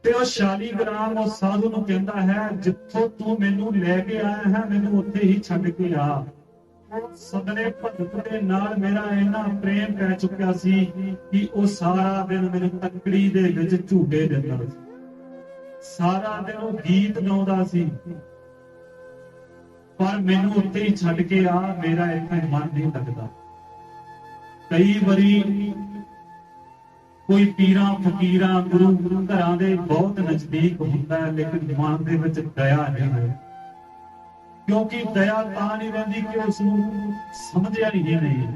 ਤੇ ਉਹ ਸ਼ਾਲੀਗ੍ਰਾਮ ਉਹ ਸਾਧੂ ਨੂੰ ਕਹਿੰਦਾ ਹੈ ਜਿੱਥੋਂ ਤੂੰ ਮੈਨੂੰ ਲੈ ਕੇ ਆਇਆ ਹੈ ਮੈਨੂੰ ਉੱਥੇ ਹੀ ਛੱਡ ਕੇ ਆ। ਸਦਨੇ ਭਗਤ ਦੇ ਨਾਲ ਮੇਰਾ ਇੰਨਾ ਪ੍ਰੇਮ ਪੈ ਚੁੱਕਿਆ ਸੀ ਕਿ ਉਹ ਸਾਰਾ ਦਿਨ ਮੈਨੂੰ ਤੱਕੜੀ ਦੇ ਵਿੱਚ ਝੂਟੇ ਦਿੰਦਾ ਸੀ, ਸਾਰਾ ਦਿਨ ਉਹ ਗੀਤ ਗਾਉਂਦਾ ਸੀ, ਪਰ ਮੈਨੂੰ ਉੱਥੇ ਹੀ ਛੱਡ ਕੇ ਆ, ਮੇਰਾ ਇੱਥੇ ਮਨ ਨਹੀਂ ਲੱਗਦਾ। ਕਈ ਵਾਰੀ ਕੋਈ ਪੀਰਾਂ ਫਕੀਰਾਂ ਗੁਰੂ ਘਰਾਂ ਦੇ ਬਹੁਤ ਨਜ਼ਦੀਕ ਹੁੰਦਾ ਹੈ, ਲੇਕਿਨ ਮਨ ਦੇ ਵਿੱਚ ਦਇਆ ਨਹੀਂ ਹੈ, ਕਿਉਂਕਿ ਦਇਆ ਤਾਂ ਨਹੀਂ ਰਹਿੰਦੀ ਕਿ ਉਸ ਨੂੰ ਸਮਝਿਆ ਹੀ ਨਹੀਂ।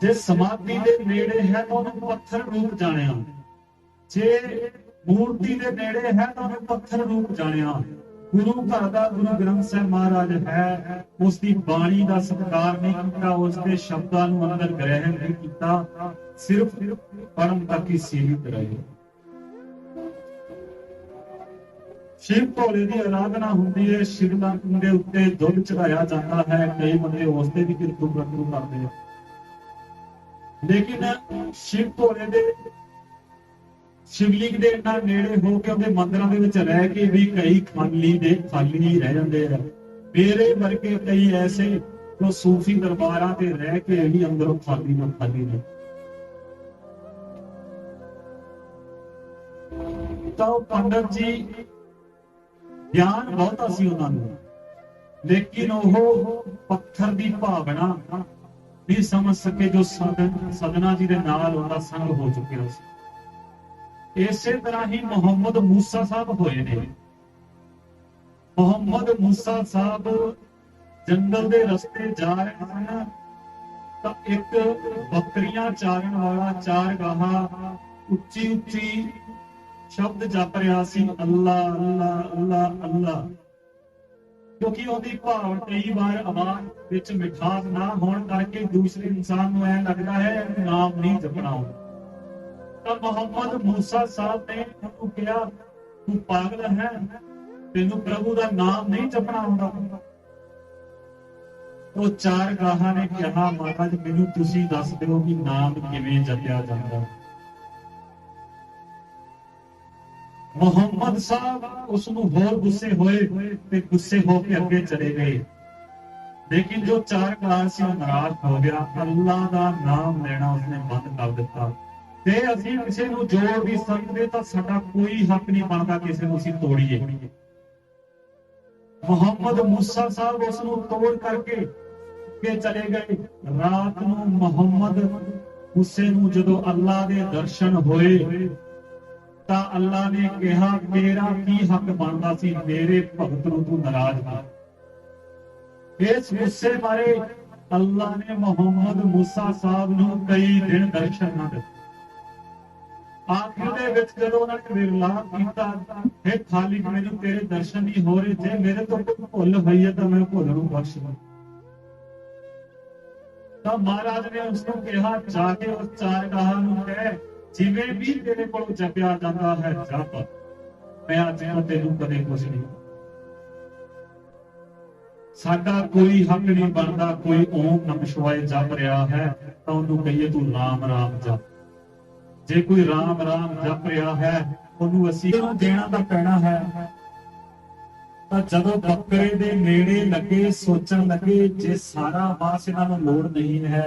ਜੇ ਸਮਾਧੀ ਦੇ ਨੇੜੇ ਹੈ ਤਾਂ ਉਹਨੂੰ ਪੱਥਰ ਰੂਪ ਜਾਣਿਆ, ਜੇ ਮੂਰਤੀ ਦੇ ਨੇੜੇ ਹੈ ਤਾਂ ਉਹਨੂੰ ਪੱਥਰ ਰੂਪ ਜਾਣਿਆ। ਗੁਰੂ ਘਰ ਦਾ ਗੁਰੂ ਗ੍ਰੰਥ ਸਾਹਿਬ ਮਹਾਰਾਜ ਹੈ, ਉਸ ਦੀ ਬਾਣੀ ਦਾ ਸਤਿਕਾਰ ਨਹੀਂ ਕੀਤਾ, ਉਸ ਦੇ ਸ਼ਬਦਾਂ ਨੂੰ ਅੰਦਰ ਗ੍ਰਹਿਣ ਨਹੀਂ ਕੀਤਾ, ਸਿਰਫ ਪੜ੍ਹਨ ਤੱਕ ਹੀ ਸੀਮਿਤ ਰਹੇ। ਸ਼ਿਵ ਭੋਲੇ ਦੀ ਆਰਾਧਨਾ ਹੁੰਦੀ ਹੈ, ਸ਼ਿਵਲਿੰਗ ਦੇ ਉੱਤੇ ਦੁੱਧ ਚੜਾਇਆ ਜਾਂਦਾ ਹੈ, ਕਈ ਬੰਦੇ ਉਸ ਤੇ ਵੀ ਕਿਰਤੂ ਪ੍ਰਤੂ ਕਰਦੇ ਆ, ਲੇਕਿਨ ਸ਼ਿਵ ਭੋਲੇ ਦੇ ਸ਼ਿਵਲਿੰਗ ਦੇ ਇੰਨਾ ਨੇੜੇ ਹੋ ਕੇ ਉਹਦੇ ਮੰਦਿਰਾਂ ਦੇ ਵਿੱਚ ਰਹਿ ਕੇ ਵੀ ਕਈ ਖਾਲੀ ਹੀ ਰਹਿ ਜਾਂਦੇ ਆ। ਮੇਰੇ ਵਰਗੇ ਕਈ ਐਸੇ ਜੋ ਸੂਫੀ ਦਰਬਾਰਾਂ ਤੇ ਰਹਿ ਕੇ ਵੀ ਅੰਦਰੋਂ ਖਾਲੀ ਨੇ। ਤਾਂ ਉਹ ਪੰਡਤ ਜੀ ਗਿਆਨ ਬਹੁਤਾ ਸੀ ਉਹਨਾਂ ਨੂੰ, ਲੇਕਿਨ ਉਹ ਪੱਥਰ ਦੀ ਭਾਵਨਾ ਨਹੀਂ ਸਮਝ ਸਕੇ ਜੋ ਸਦਨਾ ਜੀ ਦੇ ਨਾਲ ਉਹਦਾ ਸੰਗ ਹੋ ਚੁੱਕਿਆ ਸੀ। ਇਸੇ ਤਰ੍ਹਾਂ ਹੀ ਮੁਹੰਮਦ ਮੂਸਾ ਸਾਹਿਬ ਹੋਏ ਨੇ। ਮੁਹੰਮਦ ਮੂਸਾ ਸਾਹਿਬ ਜੰਗਲ ਦੇ ਰਸਤੇ ਜਾ ਰਹੇ ਹਨ ਤਾਂ ਇੱਕ ਬੱਕਰੀਆਂ ਚਾਰਨ ਵਾਲਾ ਚਾਰਗਾਹਾ ਉੱਚੀ ਉੱਚੀ ਸ਼ਬਦ ਜਪ ਰਿਹਾ ਸੀ, ਅੱਲਾ ਅੱਲਾ ਅੱਲਾ ਅੱਲਾ, ਕਿਉਂਕਿ ਉਹਦੀ ਭਾਵ ਕਈ ਵਾਰ ਆਵਾਜ਼ ਵਿੱਚ ਮਿਠਾਸ ਨਾ ਹੋਣ ਕਰਕੇ ਦੂਸਰੇ ਇਨਸਾਨ ਨੂੰ ਐ ਲੱਗਦਾ ਹੈ ਨਾਮ ਨਹੀਂ ਜਪਣਾ। ਤਾਂ ਮੁਹੰਮਦ ਮੂਸਾ ਸਾਹਿਬ ਨੇ ਉਹਨੂੰ ਕਿਹਾ ਤੂੰ ਪਾਗਲ ਹੈ, ਤੈਨੂੰ ਪ੍ਰਭੂ ਦਾ ਨਾਮ ਨਹੀਂ ਜਪਣਾ ਆਉਂਦਾ। ਉਹ ਚਾਰਗਾਹਾਂ ਨੇ ਕਿਹਾ ਮਹਾਰਾਜ ਮੈਨੂੰ ਤੁਸੀਂ ਦੱਸ ਦਿਓ ਕਿ ਨਾਮ ਕਿਵੇਂ ਜਪਿਆ ਜਾਂਦਾ। ਮੁਹੰਮਦ ਸਾਹਿਬ ਉਸ ਨੂੰ ਹੋਰ ਗੁੱਸੇ ਹੋਏ ਤੇ ਗੁੱਸੇ ਹੋ ਕੇ ਅੱਗੇ ਚਲੇ ਗਏ, ਲੇਕਿਨ ਜੋ ਚਾਰਗਾਹ ਸੀ ਉਹ ਨਾਰਾਜ਼ ਹੋ ਗਿਆ। ਅੱਲਾ ਦਾ ਨਾਮ ਲੈਣਾ ਉਸਨੇ ਬੰਦ ਕਰ ਦਿੱਤਾ। ਤੇ ਅਸੀਂ ਕਿਸੇ ਨੂੰ ਜੋੜ ਵੀ ਸਕਦੇ ਤਾਂ ਸਾਡਾ ਕੋਈ ਹੱਕ ਨਹੀਂ ਬਣਦਾ ਕਿਸੇ ਨੂੰ ਅਸੀਂ ਤੋੜੀਏ। ਮੁਹੰਮਦ ਮੂਸਾ ਸਾਹਿਬ ਉਸ ਨੂੰ ਤੋੜ ਕਰਕੇ ਅੱਗੇ ਚਲੇ ਗਏ। ਰਾਤ ਨੂੰ ਮੁਹੰਮਦ ਮੂਸੇ ਨੂੰ ਜਦੋਂ ਅੱਲਾ ਦੇ ਦਰਸ਼ਨ ਹੋਏ ਤਾਂ ਅੱਲਾ ਨੇ ਕਿਹਾ ਤੇਰਾ ਕੀ ਹੱਕ ਬਣਦਾ ਸੀ, ਮੇਰੇ ਭਗਤ ਨੂੰ ਤੂੰ ਨਾਰਾਜ਼ ਕਰ। ਇਸ ਗੁੱਸੇ ਬਾਰੇ ਅੱਲਾ ਨੇ ਮੁਹੰਮਦ ਮੂਸਾ ਸਾਹਿਬ ਨੂੰ ਕਈ ਦਿਨ ਦਰਸ਼ਨ ਨਾ ਦਿੱਤੇ। ਆਖਿਰ ਦੇ ਵਿੱਚ ਜਦੋਂ ਉਹਨਾਂ ਨੇ ਵਿਰਲਾਪ ਕੀਤਾ, हे ਖਾਲਿਕ ਮੈਨੂੰ ਤੇਰੇ ਦਰਸ਼ਨ ਨਹੀਂ ਹੋ ਰਹੇ, ਜੇ ਮੇਰੇ ਤੋਂ ਭੁੱਲ ਹੋਈ ਹੈ ਤਾਂ ਮੈਂ ਭੁੱਲ ਨੂੰ ਬਖਸ਼ ਦੇ। ਤਾਂ ਮਹਾਰਾਜ ਨੇ ਉਸ ਨੂੰ ਕਿਹਾ ਜਾ ਕੇ ਉਸ ਚਾਰਗਾਹਾਂ ਨੂੰ ਕਹਿ ਜਿਵੇਂ ਵੀ ਤੇਰੇ ਕੋਲ ਜਪਿਆ ਜਾਂਦਾ ਹੈ ਜਪ, ਮੈਂ ਅੱਜ ਤੈਨੂੰ ਕਦੇ ਕੁਛ ਨਹੀਂ। ਸਾਡਾ ਕੋਈ ਹੱਕ ਨਹੀਂ ਬਣਦਾ। ਕੋਈ ਓਮ ਨਮः ਸ਼ਿਵਾਏ ਜਪ ਰਿਹਾ ਹੈ ਤਾਂ ਉਹਨੂੰ ਕਹੀਏ ਤੂੰ ਰਾਮ ਰਾਮ ਜਪ। ਜੇ ਕੋਈ ਰਾਮ ਰਾਮ ਜਪ ਰਿਹਾ ਹੈ ਉਹਨੂੰ ਅਸੀਂ ਇਹਨੂੰ ਦੇਣਾ ਤਾਂ ਪੈਣਾ ਹੈ। ਤਾਂ ਜਦੋਂ ਬੱਕਰੇ ਦੇ ਨੇੜੇ ਲੱਗੇ ਸੋਚਣ ਲੱਗੇ ਜੇ ਸਾਰਾ ਮਾਸ ਇਹਨਾਂ ਨੂੰ ਲੋੜ ਨਹੀਂ ਹੈ,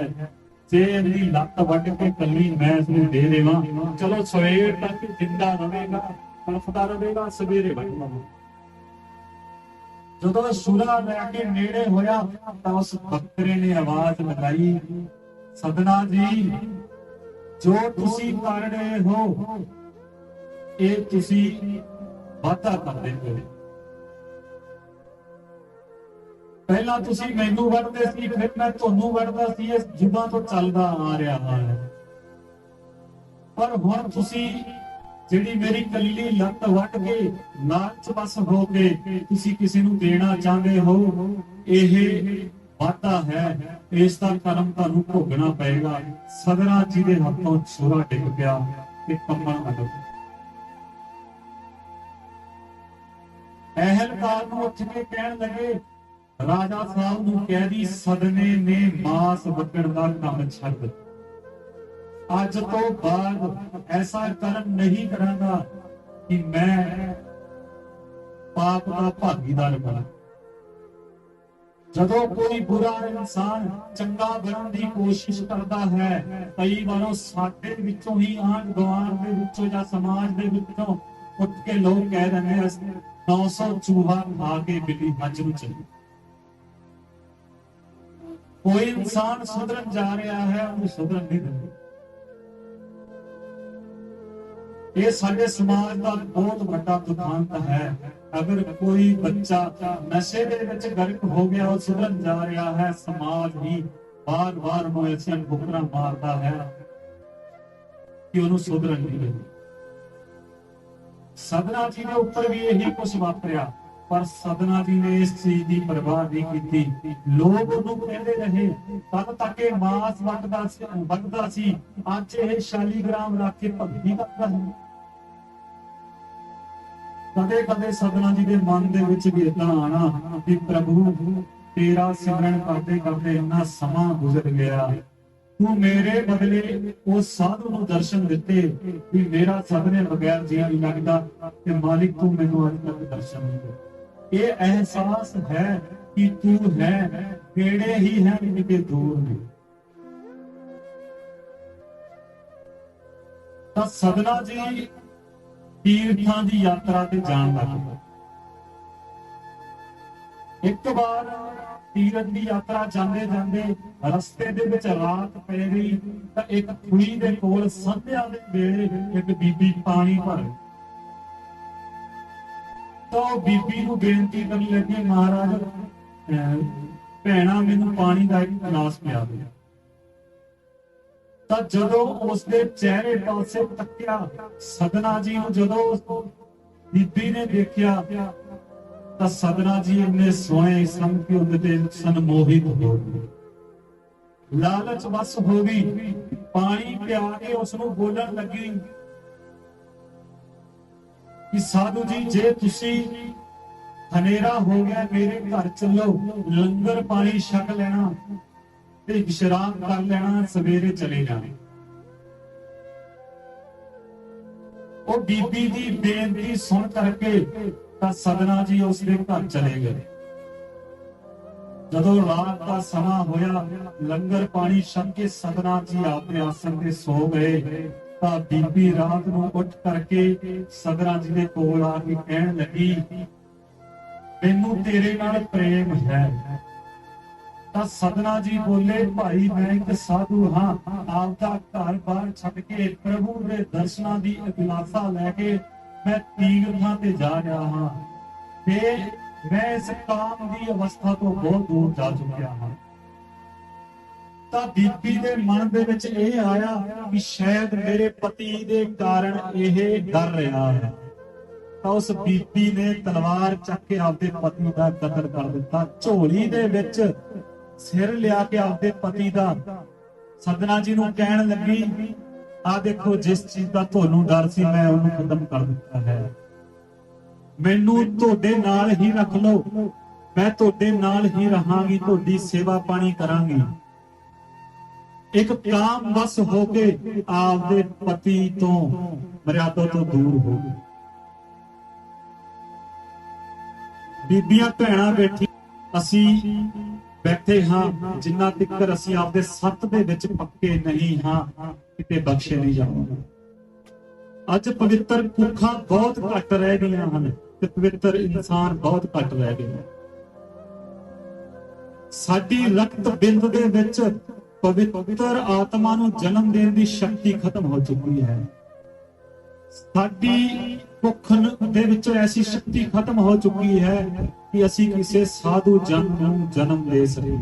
ਜੇ ਇਹਦੀ ਲੱਤ ਵੱਢ ਕੇ ਕੱਲੀ ਮੈਂ ਇਸਨੂੰ ਦੇ ਦੇਵਾਂ, ਚਲੋ ਸਵੇਰ ਤੱਕ ਜਿੰਦਾ ਰਹੇਗਾ, ਤੜਫਦਾ ਰਹੇਗਾ, ਸਵੇਰੇ ਵੱਢ ਲਵਾਂ। ਜਦੋਂ ਸੂਰਾ ਲੈ ਕੇ ਨੇੜੇ ਹੋਇਆ ਤਾਂ ਉਸ ਬੱਕਰੇ ਨੇ ਆਵਾਜ਼ ਲਗਾਈ, ਸਦਨਾ ਜੀ ਜੋ ਤੁਸੀਂ ਕਰ ਰਹੇ ਹੋ ਇਹ ਤੁਸੀਂ ਵਾਧਾ ਕਰਦੇ ਹੋ। ਪਹਿਲਾਂ ਤੁਸੀਂ ਮੈਨੂੰ ਵੜਦੇ ਸੀ, ਫਿਰ ਮੈਂ ਤੁਹਾਨੂੰ ਵੜਦਾ ਸੀ। ਇਸ ਜੁਗਾਂ ਤੋਂ ਚੱਲਦਾ ਆ ਰਿਹਾ ਹੈ। ਪਰ ਹੁਣ ਤੁਸੀਂ ਜਿਹੜੀ ਮੇਰੀ ਕੱਲੀ ਲੱਤ ਵੱਟ ਕੇ ਲਾਲਚ ਵਸ ਹੋ ਕੇ ਤੁਸੀਂ ਕਿਸੇ ਨੂੰ ਦੇਣਾ ਚਾਹੁੰਦੇ ਹੋ, ਇਹ ਵਾਧਾ ਹੈ। ਇਸ ਦਾ ਕਰਮ ਤੁਹਾਨੂੰ ਭੋਗਣਾ ਪਏਗਾ। ਸਦਨਾ ਜੀ ਦੇ ਹੱਥੋਂ ਛੁਰਾ ਡਿੱਗ ਪਿਆ ਤੇ ਕੰਬਣ ਲੱਗ ਪਿਆ। ਅਹਿਲਕਾਰ ਨੂੰ ਉੱਠ ਕੇ ਕਹਿਣ ਲੱਗੇ, ਰਾਜਾ ਸਾਹਿਬ ਨੂੰ ਕਹਿ ਦੀ ਸਦਨੇ ਨੇ ਮਾਸ ਵੱਢਣ ਦਾ ਕੰਮ ਛੱਡ ਦਿੱਤਾ। ਅੱਜ ਤੋਂ ਬਾਅਦ ਐਸਾ ਕਰਮ ਨਹੀਂ ਕਰਾਂਗਾ ਕਿ ਮੈਂ ਪਾਪ ਦਾ ਭਾਗੀਦਾਰ ਬਣਾ। ਜਦੋਂ ਕੋਈ ਬੁਰਾ ਇਨਸਾਨ ਚੰਗਾ ਬਣਨ ਦੀ ਕੋਸ਼ਿਸ਼ ਕਰਦਾ ਹੈ, ਕਈ ਵਾਰ ਸਾਡੇ ਵਿੱਚੋਂ ਹੀ ਆਂਢ ਗੁਆਂਢ ਦੇ ਵਿੱਚੋਂ ਜਾਂ ਸਮਾਜ ਦੇ ਵਿੱਚੋਂ ਉੱਠ ਕੇ ਲੋਕ ਕਹਿ ਦਿੰਦੇ ਆ 900 ਚੂਹਾ ਖਾ ਕੇ ਬਿੱਲੀ ਹੱਜ ਨੂੰ ਚਲੀ। ਕੋਈ ਇਨਸਾਨ ਸੁਧਰਨ ਜਾ ਰਿਹਾ ਹੈ, ਉਹਨੂੰ ਸੁਧਰਨ ਨਹੀਂ ਦਿੰਦੇ। ਇਹ ਸਾਡੇ ਸਮਾਜ ਦਾ ਬਹੁਤ ਵੱਡਾ ਦੁਖਾਂਤ ਹੈ। ਅਗਰ ਕੋਈ ਬੱਚਾ ਨਸ਼ੇ ਦੇ ਵਿੱਚ ਗਰਕ ਹੋ ਗਿਆ, ਉਹ ਸੁਧਰਨ ਜਾ ਰਿਹਾ ਹੈ, ਸਮਾਜ ਹੀ ਬਾਰ-ਬਾਰ ਨੂੰ ਐਸੀਆਂ ਠੋਕਰਾਂ ਮਾਰਦਾ ਹੈ ਕਿ ਉਹਨੂੰ ਸੁਧਰਨ ਨਹੀਂ ਦਿੰਦੇ। ਸਦਨਾ ਜੀ ਦੇ ਉੱਪਰ ਵੀ ਇਹੀ ਕੁਝ ਵਾਪਰਿਆ, ਪਰ ਸਦਨਾ ਜੀ ਨੇ ਇਸ ਚੀਜ਼ ਦੀ ਪਰਵਾਹ ਨਹੀਂ ਕੀਤੀ। ਲੋਕ ਉਹਨੂੰ ਕਹਿੰਦੇ ਰਹੇ, ਤਦ ਤੱਕ ਇਹ ਮਾਸ ਵੱਟਦਾ ਸੀ, ਅੱਜ ਇਹ ਸ਼ਾਲੀਗ੍ਰਾਮ ਰੱਖ ਕੇ ਭਗਤੀ ਕਰਦਾ ਹੈ। ਕਦੇ ਕਦੇ ਸਦਨਾ ਜੀ ਦੇ ਮਨ ਦੇ ਵਿੱਚ ਵੀ ਇਦਾਂ ਆਣਾ ਕਿ ਪ੍ਰਭੂ ਤੇਰਾ ਸਿਮਰਨ ਕਰਦੇ ਕਰਦੇ ਇੰਨਾ ਸਮਾਂ ਗੁਜ਼ਰ ਗਿਆ, ਤੂੰ ਮੇਰੇ ਬਦਲੇ ਉਸ ਸਾਧੂ ਨੂੰ ਦਰਸ਼ਨ ਦਿੱਤੇ ਵੀ ਮੇਰਾ ਸਦਨੇ ਬਗੈਰ ਜੀ ਨਹੀਂ ਲੱਗਦਾ, ਤੇ ਮਾਲਿਕ ਤੂੰ ਮੈਨੂੰ ਅੱਜ ਤੱਕ ਦਰਸ਼ਨ ਨਹੀਂ ਦਿੱਤੇ। ਇਹ ਅਹਿਸਾਸ ਹੈ ਕਿ ਤੂੰ ਹੈ, ਕਿਹੜੇ ਹੀ ਹੈ ਕਿਤੇ ਦੂਰ ਨਹੀਂ। ਤਾਂ ਸਦਨਾ ਜੀ ਤੀਰਥਾਂ ਦੀ ਯਾਤਰਾ ਤੇ ਜਾਣ ਲੱਗ ਪਏ। ਇੱਕ ਵਾਰ ਤੀਰਥ ਦੀ ਯਾਤਰਾ ਜਾਂਦੇ ਜਾਂਦੇ ਰਸਤੇ ਦੇ ਵਿੱਚ ਰਾਤ ਪੈ ਗਈ, ਤਾਂ ਇੱਕ ਖੂਹੀ ਦੇ ਕੋਲ ਸੰਧਿਆ ਦੇ ਵੇਲੇ ਇੱਕ ਬੀਬੀ ਪਾਣੀ ਭਰ। ਤਾਂ ਬੀਬੀ ਨੂੰ ਬੇਨਤੀ ਕਰਨ ਲੱਗੀ, ਮਹਾਰਾਜ ਭੈਣਾ ਮੈਨੂੰ ਪਾਣੀ ਦਾ ਇੱਕ ਗਲਾਸ ਪਿਆ ਦੇ। ਤਾਂ ਜਦੋਂ ਉਸਦੇ ਚਿਹਰੇ ਪਾਸੇ ਤੱਕਿਆ, ਸਦਨਾ ਜੀ ਨੂੰ ਜਦੋਂ ਬੀਬੀ ਨੇ ਦੇਖਿਆ ਤਾਂ ਸਦਨਾ ਜੀ ਇੰਨੇ ਸੋਹਣੇ ਸਨ ਕਿ ਉਹਦੇ ਤੇ ਸੰਮੋਹਿਤ ਹੋ ਗਏ, ਲਾਲਚ ਵਸ ਹੋ ਗਈ। ਪਾਣੀ ਪਿਆ ਕੇ ਉਸ ਨੂੰ ਬੋਲਣ ਲੱਗੀ ਕਿ ਸਾਧੂ ਜੀ ਜੇ ਤੁਸੀਂ ਹਨੇਰਾ ਹੋ ਗਿਆ ਮੇਰੇ ਘਰ ਚੱਲੋ, ਲੰਗਰ ਪਾਣੀ ਛਕ ਲੈਣਾ ਤੇ ਵਿਸ਼ਰਾਮ ਕਰ ਲੈਣਾ, ਸਵੇਰੇ ਚਲੇ ਜਾਣਾ। ਉਹ ਬੀਬੀ ਦੀ ਬੇਨਤੀ ਸੁਣ ਕਰਕੇ ਤਾਂ ਸਦਨਾ ਜੀ ਉਸਦੇ ਘਰ ਚਲੇ ਗਏ। ਜਦੋਂ ਰਾਤ ਦਾ ਸਮਾਂ ਹੋਇਆ, ਲੰਗਰ ਪਾਣੀ ਛਕ ਕੇ ਸਦਨਾ ਜੀ ਆਪਣੇ ਆਸਣ ਤੇ ਸੋ ਗਏ। ਤਾਂ ਬੀਬੀ ਰਾਤ ਨੂੰ ਉੱਠ ਕਰਕੇ ਸਦਨਾ ਜੀ ਦੇ ਕੋਲ ਆ ਕੇ ਕਹਿਣ ਲੱਗੀ, ਮੈਨੂੰ ਤੇਰੇ ਨਾਲ ਪ੍ਰੇਮ ਹੈ। ਤਾਂ ਸਦਨਾ ਜੀ ਬੋਲੇ, ਭਾਈ ਮੈਂ ਇੱਕ ਸਾਧੂ ਹਾਂ, ਆਪਦਾ ਘਰ-ਬਾਰ ਛੱਡ ਕੇ ਪ੍ਰਭੂ ਦੇ ਦਰਸ਼ਨਾਂ ਦੀ ਅਭਿਲਾਸ਼ਾ ਲੈ ਕੇ ਮੈਂ ਤੀਰਥਾਂ ਤੇ ਜਾ ਰਿਹਾ ਹਾਂ, ਤੇ ਮੈਂ ਇਸ ਕਾਮ ਦੀ ਅਵਸਥਾ ਤੋਂ ਬਹੁਤ ਦੂਰ ਜਾ ਚੁੱਕਿਆ ਹਾਂ। ਤਾਂ ਬੀਬੀ ਦੇ ਮਨ ਦੇ ਵਿੱਚ ਇਹ ਆਇਆ ਕਿ ਸ਼ਾਇਦ ਮੇਰੇ ਪਤੀ ਦੇ ਕਾਰਨ ਇਹ ਡਰ ਰਿਹਾ ਹੈ। ਤਾਂ ਉਸ ਬੀਬੀ ਨੇ ਤਲਵਾਰ ਚੱਕ ਕੇ ਆਪਦੇ ਪਤੀ ਦਾ ਕਤਲ ਕਰ ਦਿੱਤਾ। ਝੋਲੀ ਦੇ ਵਿੱਚ ਸਿਰ ਲਿਆ ਕੇ ਆਪਦੇ ਪਤੀ ਦਾ ਸਦਨਾ ਜੀ ਨੂੰ ਕਹਿਣ ਲੱਗੀ, ਆ ਦੇਖੋ ਜਿਸ ਚੀਜ਼ ਦਾ ਤੁਹਾਨੂੰ ਡਰ ਸੀ ਮੈਂ ਉਹਨੂੰ ਖਤਮ ਕਰ ਦਿੱਤਾ ਹੈ, ਮੈਨੂੰ ਤੁਹਾਡੇ ਨਾਲ ਹੀ ਰੱਖ ਲਓ। मैं तुहाडे नाल ही रहांगी, तुहाडी सेवा पानी करांगी। एक काम बस होके आपदे पति तो मर्यादा तो दूर हो गई। बीबियां भैणां बैठी ਅਸੀਂ ਬੈਠੇ ਹਾਂ, ਜਿੰਨਾ ਤੱਕ ਅਸੀਂ ਆਪਦੇ ਸੱਤ ਦੇ ਵਿੱਚ ਪੱਕੇ ਨਹੀਂ ਹਾਂ ਕਿਤੇ ਬਖਸ਼ੇ ਨਹੀਂ ਜਾਵਾਂਗੇ। ਅੱਜ ਪਵਿੱਤਰ ਕੁੱਖਾਂ ਬਹੁਤ ਘੱਟ ਰਹਿ ਗਈਆਂ ਹਨ ਤੇ ਪਵਿੱਤਰ ਇਨਸਾਨ ਬਹੁਤ ਘੱਟ ਰਹਿ ਗਏ ਹਨ। ਸਾਡੀ ਰਕਤ ਬਿੰਦ ਦੇ ਵਿੱਚ ਪਵਿੱਤਰ ਆਤਮਾ ਨੂੰ ਜਨਮ ਦੇਣ ਦੀ ਸ਼ਕਤੀ ਖਤਮ ਹੋ ਚੁੱਕੀ ਹੈ। ਸਾਡੀ ਭੁੱਖ ਦੇ ਵਿੱਚੋਂ ਐਸੀ ਸ਼ਕਤੀ ਖਤਮ ਹੋ ਚੁੱਕੀ ਹੈ ਕਿ ਅਸੀਂ ਕਿਸੇ ਸਾਧੂ ਜਨ ਨੂੰ ਜਨਮ ਦੇ ਸਕੀਏ।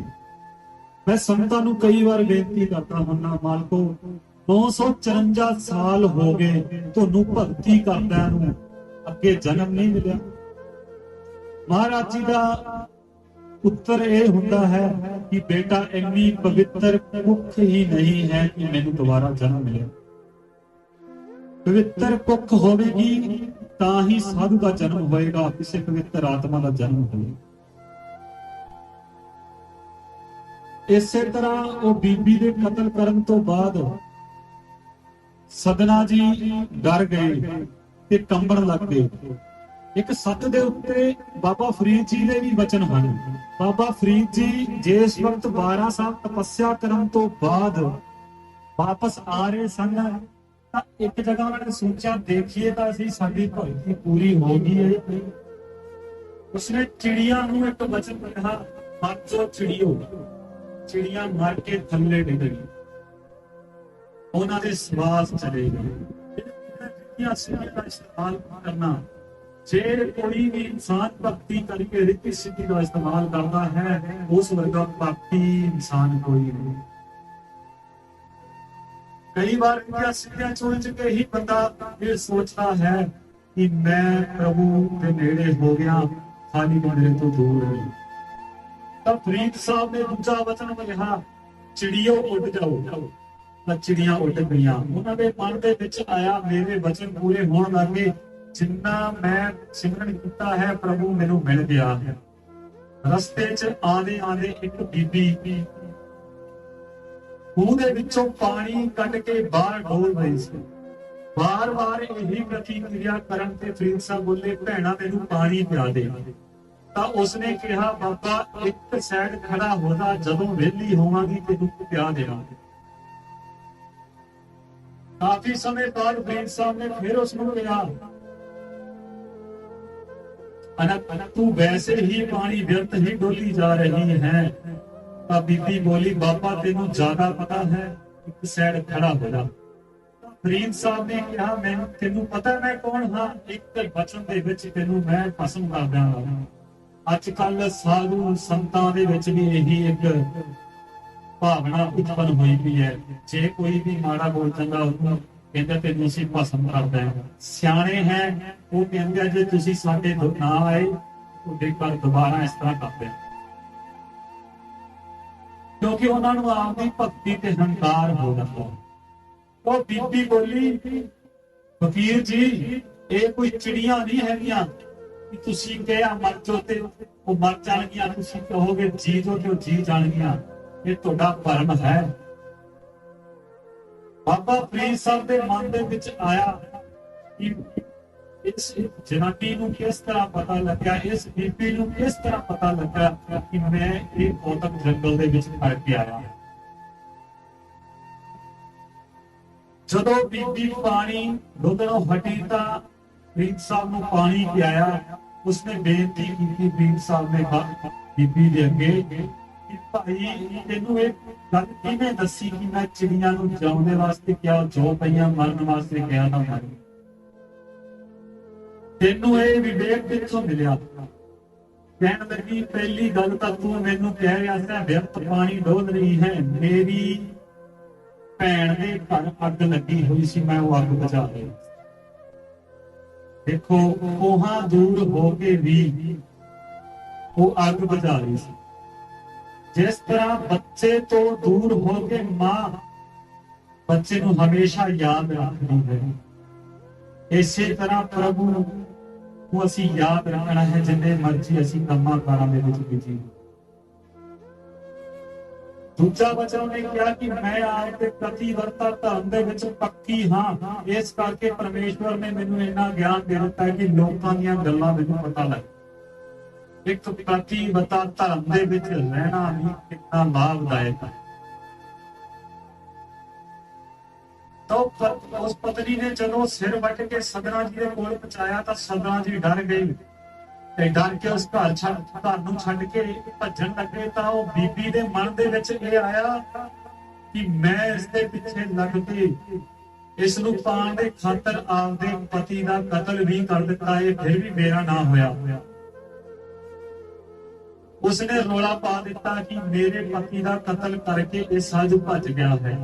ਮੈਂ ਸੰਤਾਂ ਨੂੰ ਕਈ ਵਾਰ ਬੇਨਤੀ ਕਰਦਾ ਹੁੰਦਾ, ਮਾਲਕੋ 954 ਸਾਲ ਹੋ ਗਏ ਤੁਹਾਨੂੰ ਭਗਤੀ ਕਰਦਿਆਂ ਨੂੰ, ਅੱਗੇ ਜਨਮ ਨਹੀਂ ਮਿਲਿਆ। ਮਹਾਰਾਜ ਜੀ ਦਾ ਉੱਤਰ ਇਹ ਹੁੰਦਾ ਹੈ ਕਿ ਬੇਟਾ ਇੰਨੀ ਪਵਿੱਤਰ ਕੁੱਖ ਹੀ ਨਹੀਂ ਹੈ ਕਿ ਮੈਨੂੰ ਦੁਬਾਰਾ ਜਨਮ ਮਿਲੇ। ਪਵਿੱਤਰ ਕੁੱਖ ਹੋਵੇਗੀ ਤਾਂ ਹੀ ਸਾਧੂ ਦਾ ਜਨਮ ਹੋਏਗਾ, ਕਿਸੇ ਪਵਿੱਤਰ ਆਤਮਾ ਦਾ ਜਨਮ ਹੋਵੇਗਾ। ਇਸੇ ਤਰ੍ਹਾਂ ਉਹ ਬੀਬੀ ਦੇ ਕਤਲ ਕਰਨ ਤੋਂ ਬਾਅਦ ਸਦਨਾ ਜੀ ਡਰ ਗਏ ਤੇ ਕੰਬਣ ਲੱਗ ਗਏ। ਇੱਕ ਸੱਤ ਦੇ ਉੱਤੇ ਬਾਬਾ ਫਰੀਦ ਜੀ ਦੇ ਵੀ ਵਚਨ ਹਨ। ਬਾਬਾ ਫਰੀਦ ਜੀ ਜਿਸ ਵਕਤ 12 ਸਾਲ ਤਪੱਸਿਆ ਕਰਨ ਤੋਂ ਬਾਅਦ ਵਾਪਸ ਆ ਰਹੇ ਸਨ ਤਾਂ ਇੱਕ ਜਗ੍ਹਾ ਉਹਨਾਂ ਨੇ ਸੋਚਿਆ, ਦੇਖੀਏ ਤਾਂ ਅਸੀਂ ਸਾਡੀ ਭਗਤੀ ਪੂਰੀ ਹੋ ਗਈ ਹੈ। ਉਸਨੇ ਚਿੜੀਆਂ ਨੂੰ ਇੱਕ ਵਚਨ ਕਿਹਾ, ਮਰ ਜਾਓ ਚਿੜੀਓ। ਚਿੜੀਆਂ ਮਰ ਕੇ ਥੱਲੇ ਡਿੱਗ ਗਈਆਂ, ਉਹਨਾਂ ਦੇ ਸਵਾਸ ਚਲੇ ਗਏ। ਦਾ ਇਸਤੇਮਾਲ ਕਰਨਾ, ਜੇ ਕੋਈ ਵੀ ਇਨਸਾਨ ਭਗਤੀ ਕਰਕੇ ਰਿੱਧੀ ਸਿੱਧੀ ਦਾ ਇਸਤੇਮਾਲ ਕਰਦਾ ਹੈ, ਉਸ ਵਰਗਾ ਭਗਤੀ ਇਨਸਾਨ ਕੋਈ ਨਹੀਂ। कई बार सिद्धियां चुन के ही बंदा ये सोचता है कि मैं प्रभु के नेड़े हो गया, खाली मेरे तो दूर है। तब फरीद साहब ने दूजा वचन कहा, चिड़ियों उड़ जाओ। चिड़ियां उड़ गईयां। उन्होंने मन दे विच आया, मेरे वचन पूरे होण लगे, जिन्ना मैं सिमरन किया है प्रभु मैनू मिल गया है। रस्ते च आंदे आंदे एक बीबी ਖੂਹ ਦੇ ਵਿੱਚੋਂ ਪਾਣੀ ਕੱਢ ਕੇ ਬਾਹਰ ਡੋਲ ਰਹੀ ਸੀ। ਬਾਰ-ਬਾਰ ਇਹੀ ਪ੍ਰਤੀਕਿਰਿਆ ਕਰਨ ਤੇ ਫਰੀਦ ਸਾਹਿਬ ਬੋਲੇ, ਭੈਣਾ ਮੈਨੂੰ ਪਾਣੀ ਪਿਆ ਦੇ। ਤਾਂ ਉਸਨੇ ਕਿਹਾ, ਬਾਬਾ ਇੱਕ ਸਾਈਡ ਖੜਾ ਹੋ ਜਾ, ਜਦੋਂ ਵਿਹਲੀ ਹੋਵਾਂਗੀ ਤੈਨੂੰ ਪਿਆ ਦੇਵਾਂਗੇ। ਕਾਫੀ ਸਮੇਂ ਬਾਅਦ ਫਰੀਦ ਸਾਹਿਬ ਨੇ ਫਿਰ ਉਸਨੂੰ ਕਿਹਾ, ਅਨਕ ਤੂੰ ਵੈਸੇ ਹੀ ਪਾਣੀ ਵਿਅਰਥ ਹੀ ਡੋਲੀ ਜਾ ਰਹੀ ਹੈ। ਤਾਂ ਬੀਬੀ ਬੋਲੀ, ਬਾਬਾ ਤੈਨੂੰ ਜ਼ਿਆਦਾ ਪਤਾ ਹੈ, ਇੱਕ ਸਾਈਡ ਖੜਾ ਹੋ ਜਾ। ਫਰੀਦ ਸਾਹਿਬ ਨੇ ਕਿਹਾ, ਮੈਨੂੰ ਤੈਨੂੰ ਪਤਾ ਮੈਂ ਕੌਣ ਹਾਂ, ਇੱਕ ਵਚਨ ਦੇ ਵਿੱਚ ਤੈਨੂੰ ਮੈਂ ਭਸਮ ਕਰ ਦਿਆਂਗਾ। ਅੱਜ ਕੱਲ ਸਾਧੂ ਸੰਤਾਂ ਦੇ ਵਿੱਚ ਵੀ ਇਹੀ ਇੱਕ ਭਾਵਨਾ ਉਤਪੰਨ ਹੋਈ ਪਈ ਹੈ, ਜੇ ਕੋਈ ਵੀ ਮਾੜਾ ਬੋਲ ਜਾਂਦਾ ਉਹਨੂੰ ਕਹਿੰਦਾ ਤੈਨੂੰ ਅਸੀਂ ਭਸਮ ਕਰ ਦਿਆਂਗੇ। ਸਿਆਣੇ ਹੈ ਉਹ ਕਹਿੰਦੇ ਜੇ ਤੁਸੀਂ ਸਾਡੇ ਨਾ ਆਏ ਤੁਹਾਡੇ ਘਰ ਦੁਬਾਰਾ ਇਸ ਤਰ੍ਹਾਂ ਕਰਦੇ, ਕਿਉਂਕਿ ਉਹਨਾਂ ਨੂੰ ਆਪਦੀ ਭਗਤੀ ਤੇ ਹੰਕਾਰ ਹੋ ਜਾਂਦਾ। ਉਹ ਬੀਬੀ ਬੋਲੀ, ਫਕੀਰ ਜੀ ਇਹ ਕੋਈ ਚਿੜੀਆਂ ਨਹੀਂ ਹੈਗੀਆਂ ਕਿ ਤੁਸੀਂ ਕਿਹਾ ਮਰ ਜਾਓ ਤੇ ਉਹ ਮਰ ਜਾਣਗੀਆਂ, ਤੁਸੀਂ ਕਹੋਗੇ ਜੀ ਜੋ ਤੇ ਉਹ ਜੀ ਜਾਣਗੀਆਂ। ਇਹ ਤੁਹਾਡਾ ਭਰਮ ਹੈ। ਬਾਬਾ ਫਰੀਦ ਸਾਹਿਬ ਦੇ ਮਨ ਦੇ ਵਿੱਚ ਆਇਆ ਕਿ ਇਸ ਜਨਾਨੀ ਨੂੰ ਕਿਸ ਤਰ੍ਹਾਂ ਪਤਾ ਲੱਗਿਆ, ਇਸ ਬੀਬੀ ਨੂੰ ਕਿਸ ਤਰ੍ਹਾਂ ਪਤਾ ਲੱਗਾ ਕਿ ਮੈਂ ਇਹ ਭੌਤਿਕ ਜੰਗਲ ਦੇ ਵਿੱਚ ਫੜ ਕੇ ਆਇਆ। ਜਦੋਂ ਬੀਬੀ ਪਾਣੀ ਡੋਲਣੋਂ ਹਟੀ ਤਾਂ ਫਰੀਦ ਸਾਹਿਬ ਨੂੰ ਪਾਣੀ ਪਿਆਇਆ। ਉਸਨੇ ਬੇਨਤੀ ਕੀਤੀ ਫਰੀਦ ਸਾਹਿਬ ਨੇ ਬੀਬੀ ਦੇ ਅੱਗੇ ਕਿ ਭਾਈ ਤੈਨੂੰ ਇਹ ਗੱਲ ਕਿਹਨੇ ਦੱਸੀ ਕਿ ਮੈਂ ਚਿੜੀਆਂ ਨੂੰ ਜਿਉਣ ਦੇ ਵਾਸਤੇ ਕਿਹਾ, ਜੋ ਪਈਆਂ ਮਰਨ ਵਾਸਤੇ ਕਿਹਾ ਤਾਂ ਮਰ ਗਈ। ਤੈਨੂੰ ਇਹ ਵਿਵੇਕ ਕਿੱਥੋਂ ਮਿਲਿਆ? ਕਹਿਣ ਲੱਗੀ, ਪਹਿਲੀ ਗੱਲ ਤਾਂ ਤੂੰ ਮੈਨੂੰ ਕਹਿ ਰਿਹਾ ਸੀ ਵਿਅਰਥ ਪਾਣੀ ਡੋਲ ਰਹੀ ਹੈ। ਮੇਰੀ ਭੈਣ ਦੇ ਘਰ ਅੱਗ ਲੱਗੀ ਹੋਈ ਸੀ, ਮੈਂ ਉਹ ਅੱਗ ਬੁਝਾ ਲਈ। ਦੇਖੋ ਕੋਹਾਂ ਦੂਰ ਹੋ ਕੇ ਵੀ ਉਹ ਅੱਗ ਬੁਝਾ ਰਹੀ ਸੀ। ਜਿਸ ਤਰ੍ਹਾਂ ਬੱਚੇ ਤੋਂ ਦੂਰ ਹੋ ਕੇ ਮਾਂ ਬੱਚੇ ਨੂੰ ਹਮੇਸ਼ਾ ਯਾਦ ਰੱਖਦੀ ਹੈ, ਇਸੇ ਤਰ੍ਹਾਂ ਪ੍ਰਭੂ ਉਹ ਅਸੀਂ ਯਾਦ ਰੱਖਣਾ ਹੈ ਜਿੰਨੇ ਮਰਜ਼ੀ ਅਸੀਂ ਕੰਮਾਂ ਕਾਰਾਂ ਦੇ ਵਿੱਚ ਬਿਜੀ। ਦੂਜਾ ਵਚਨ ਉਹਨੇ ਕਿਹਾ ਕਿ ਮੈਂ ਆਪ ਦੇ ਪ੍ਰਤੀਵਰਤਾ ਧਰਮ ਦੇ ਵਿੱਚ ਪੱਕੀ ਹਾਂ। ਇਸ ਕਰਕੇ ਪਰਮੇਸ਼ਵਰ ਨੇ ਮੈਨੂੰ ਇੰਨਾ ਗਿਆਨ ਦੇ ਦਿੱਤਾ ਕਿ ਲੋਕਾਂ ਦੀਆਂ ਗੱਲਾਂ ਮੈਨੂੰ ਪਤਾ ਲੱਗ। ਇੱਕ ਪ੍ਰਤੀਵਰਤਾ ਧਰਮ ਦੇ ਵਿੱਚ ਰਹਿਣਾ ਵੀ ਕਿੰਨਾ ਲਾਭਦਾਇਕ ਹੈ। ਤਾਂ ਉਸ ਪਤਨੀ ਨੇ ਜਦੋਂ ਸਿਰ ਵੱਟ ਕੇ ਸਦਨਾ ਜੀ ਦੇ ਕੋਲ ਪਹੁੰਚਾਇਆ ਤਾਂ ਸਦਨਾ ਜੀ ਡਰ ਗਈ ਤੇ ਡਰ ਕੇ ਉਸ ਘਰ ਨੂੰ ਛੱਡ ਕੇ ਭੱਜਣ ਲੱਗੇ। ਤਾਂ ਉਹ ਬੀਬੀ ਦੇ ਮਨ ਦੇ ਵਿੱਚ ਇਹ ਆਇਆ ਕਿ ਮੈਂ ਇਸ ਦੇ ਪਿੱਛੇ ਲੱਗ ਕੇ ਇਸ ਨੂੰ ਪਾਉਣ ਦੇ ਖਾਤਰ ਆਪਦੇ ਪਤੀ ਦਾ ਕਤਲ ਵੀ ਕਰ ਦਿੱਤਾ, ਇਹ ਫਿਰ ਵੀ ਮੇਰਾ ਨਾ ਹੋਇਆ। ਉਸਨੇ ਰੌਲਾ ਪਾ ਦਿੱਤਾ ਕਿ ਮੇਰੇ ਪਤੀ ਦਾ ਕਤਲ ਕਰਕੇ ਇਹ ਸੱਜ ਭੱਜ ਗਿਆ ਹੈ।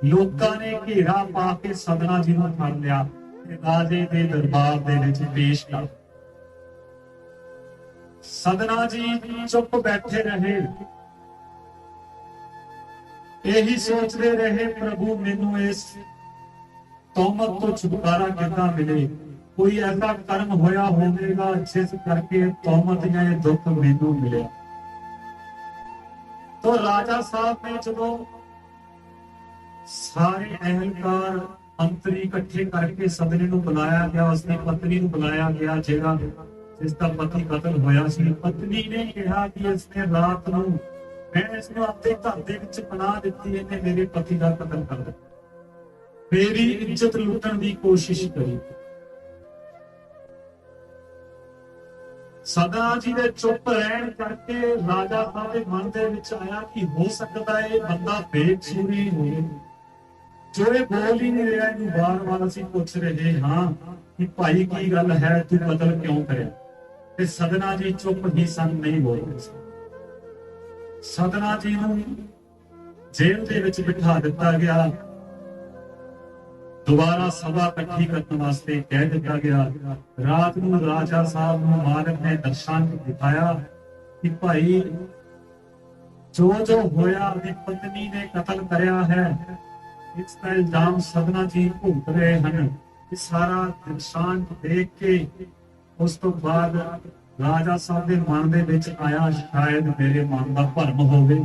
ਲੋਕਾਂ ਨੇ ਘੇਰਾ ਪਾ ਕੇ ਸਦਨਾ ਜੀ ਨੂੰ ਫੜ ਲਿਆ ਤੇ ਰਾਜੇ ਦੇ ਦਰਬਾਰ ਦੇ ਵਿੱਚ ਪੇਸ਼ ਕਰ। ਸਦਨਾ ਜੀ ਚੁੱਪ ਬੈਠੇ ਰਹੇ, ਇਹੀ ਸੋਚਦੇ ਰਹੇ ਪ੍ਰਭੂ ਮੈਨੂੰ ਇਸ ਤੌਮਤ ਤੋਂ ਛੁਟਕਾਰਾ ਕਿੱਦਾਂ ਮਿਲੇ। ਕੋਈ ਐਸਾ ਕਰਮ ਹੋਇਆ ਹੋਵੇਗਾ ਜਿਸ ਕਰਕੇ ਤੌਮਤ ਜਾਂ ਇਹ ਦੁੱਖ ਮੈਨੂੰ ਮਿਲਿਆ। तो राजा साहब ने जो सारे अहलकार मंत्री इकट्ठे करके सदने को बुलाया गया, उसकी पत्नी को बुलाया गया जेड़ा जिसका पति कतल होया सी। पत्नी ने कहा कि इसने रात को मैं इसको अपने घर दे विच बना दित्ती, इन्हें मेरे पति का कतल कर दित्ता, मेरी इज्जत लुटण की कोशिश करी। सदा जी दे चुप रहन करके राजा साहब दे मन दे विच आया कि हो सकता है बंदा बेकसूरी हो, जो ये बोल ही नहीं रहा, इन्हू बार-बार असीं पुछ रहे हां कि भाई की गल है, तू कतल क्यों करे। ते सदना जी चुप ही सन, नहीं बोल रहे। सदना जी नूं जेल दे विच बिठा दिता गया, दोबारा सभा इकट्ठी करने वास्ते कह दिता गया। रात को राजा साहब को मालिक ने दर्शन दिखाया कि भाई जो जो होया अपनी पत्नी ने कतल करया है, इसका इल्जाम सदना जी भुगत रहे हैं। सारा दर्शन देख के उस तो बाद राजा साहब के मन दे विच आया शायद मेरे मन का भरम होवे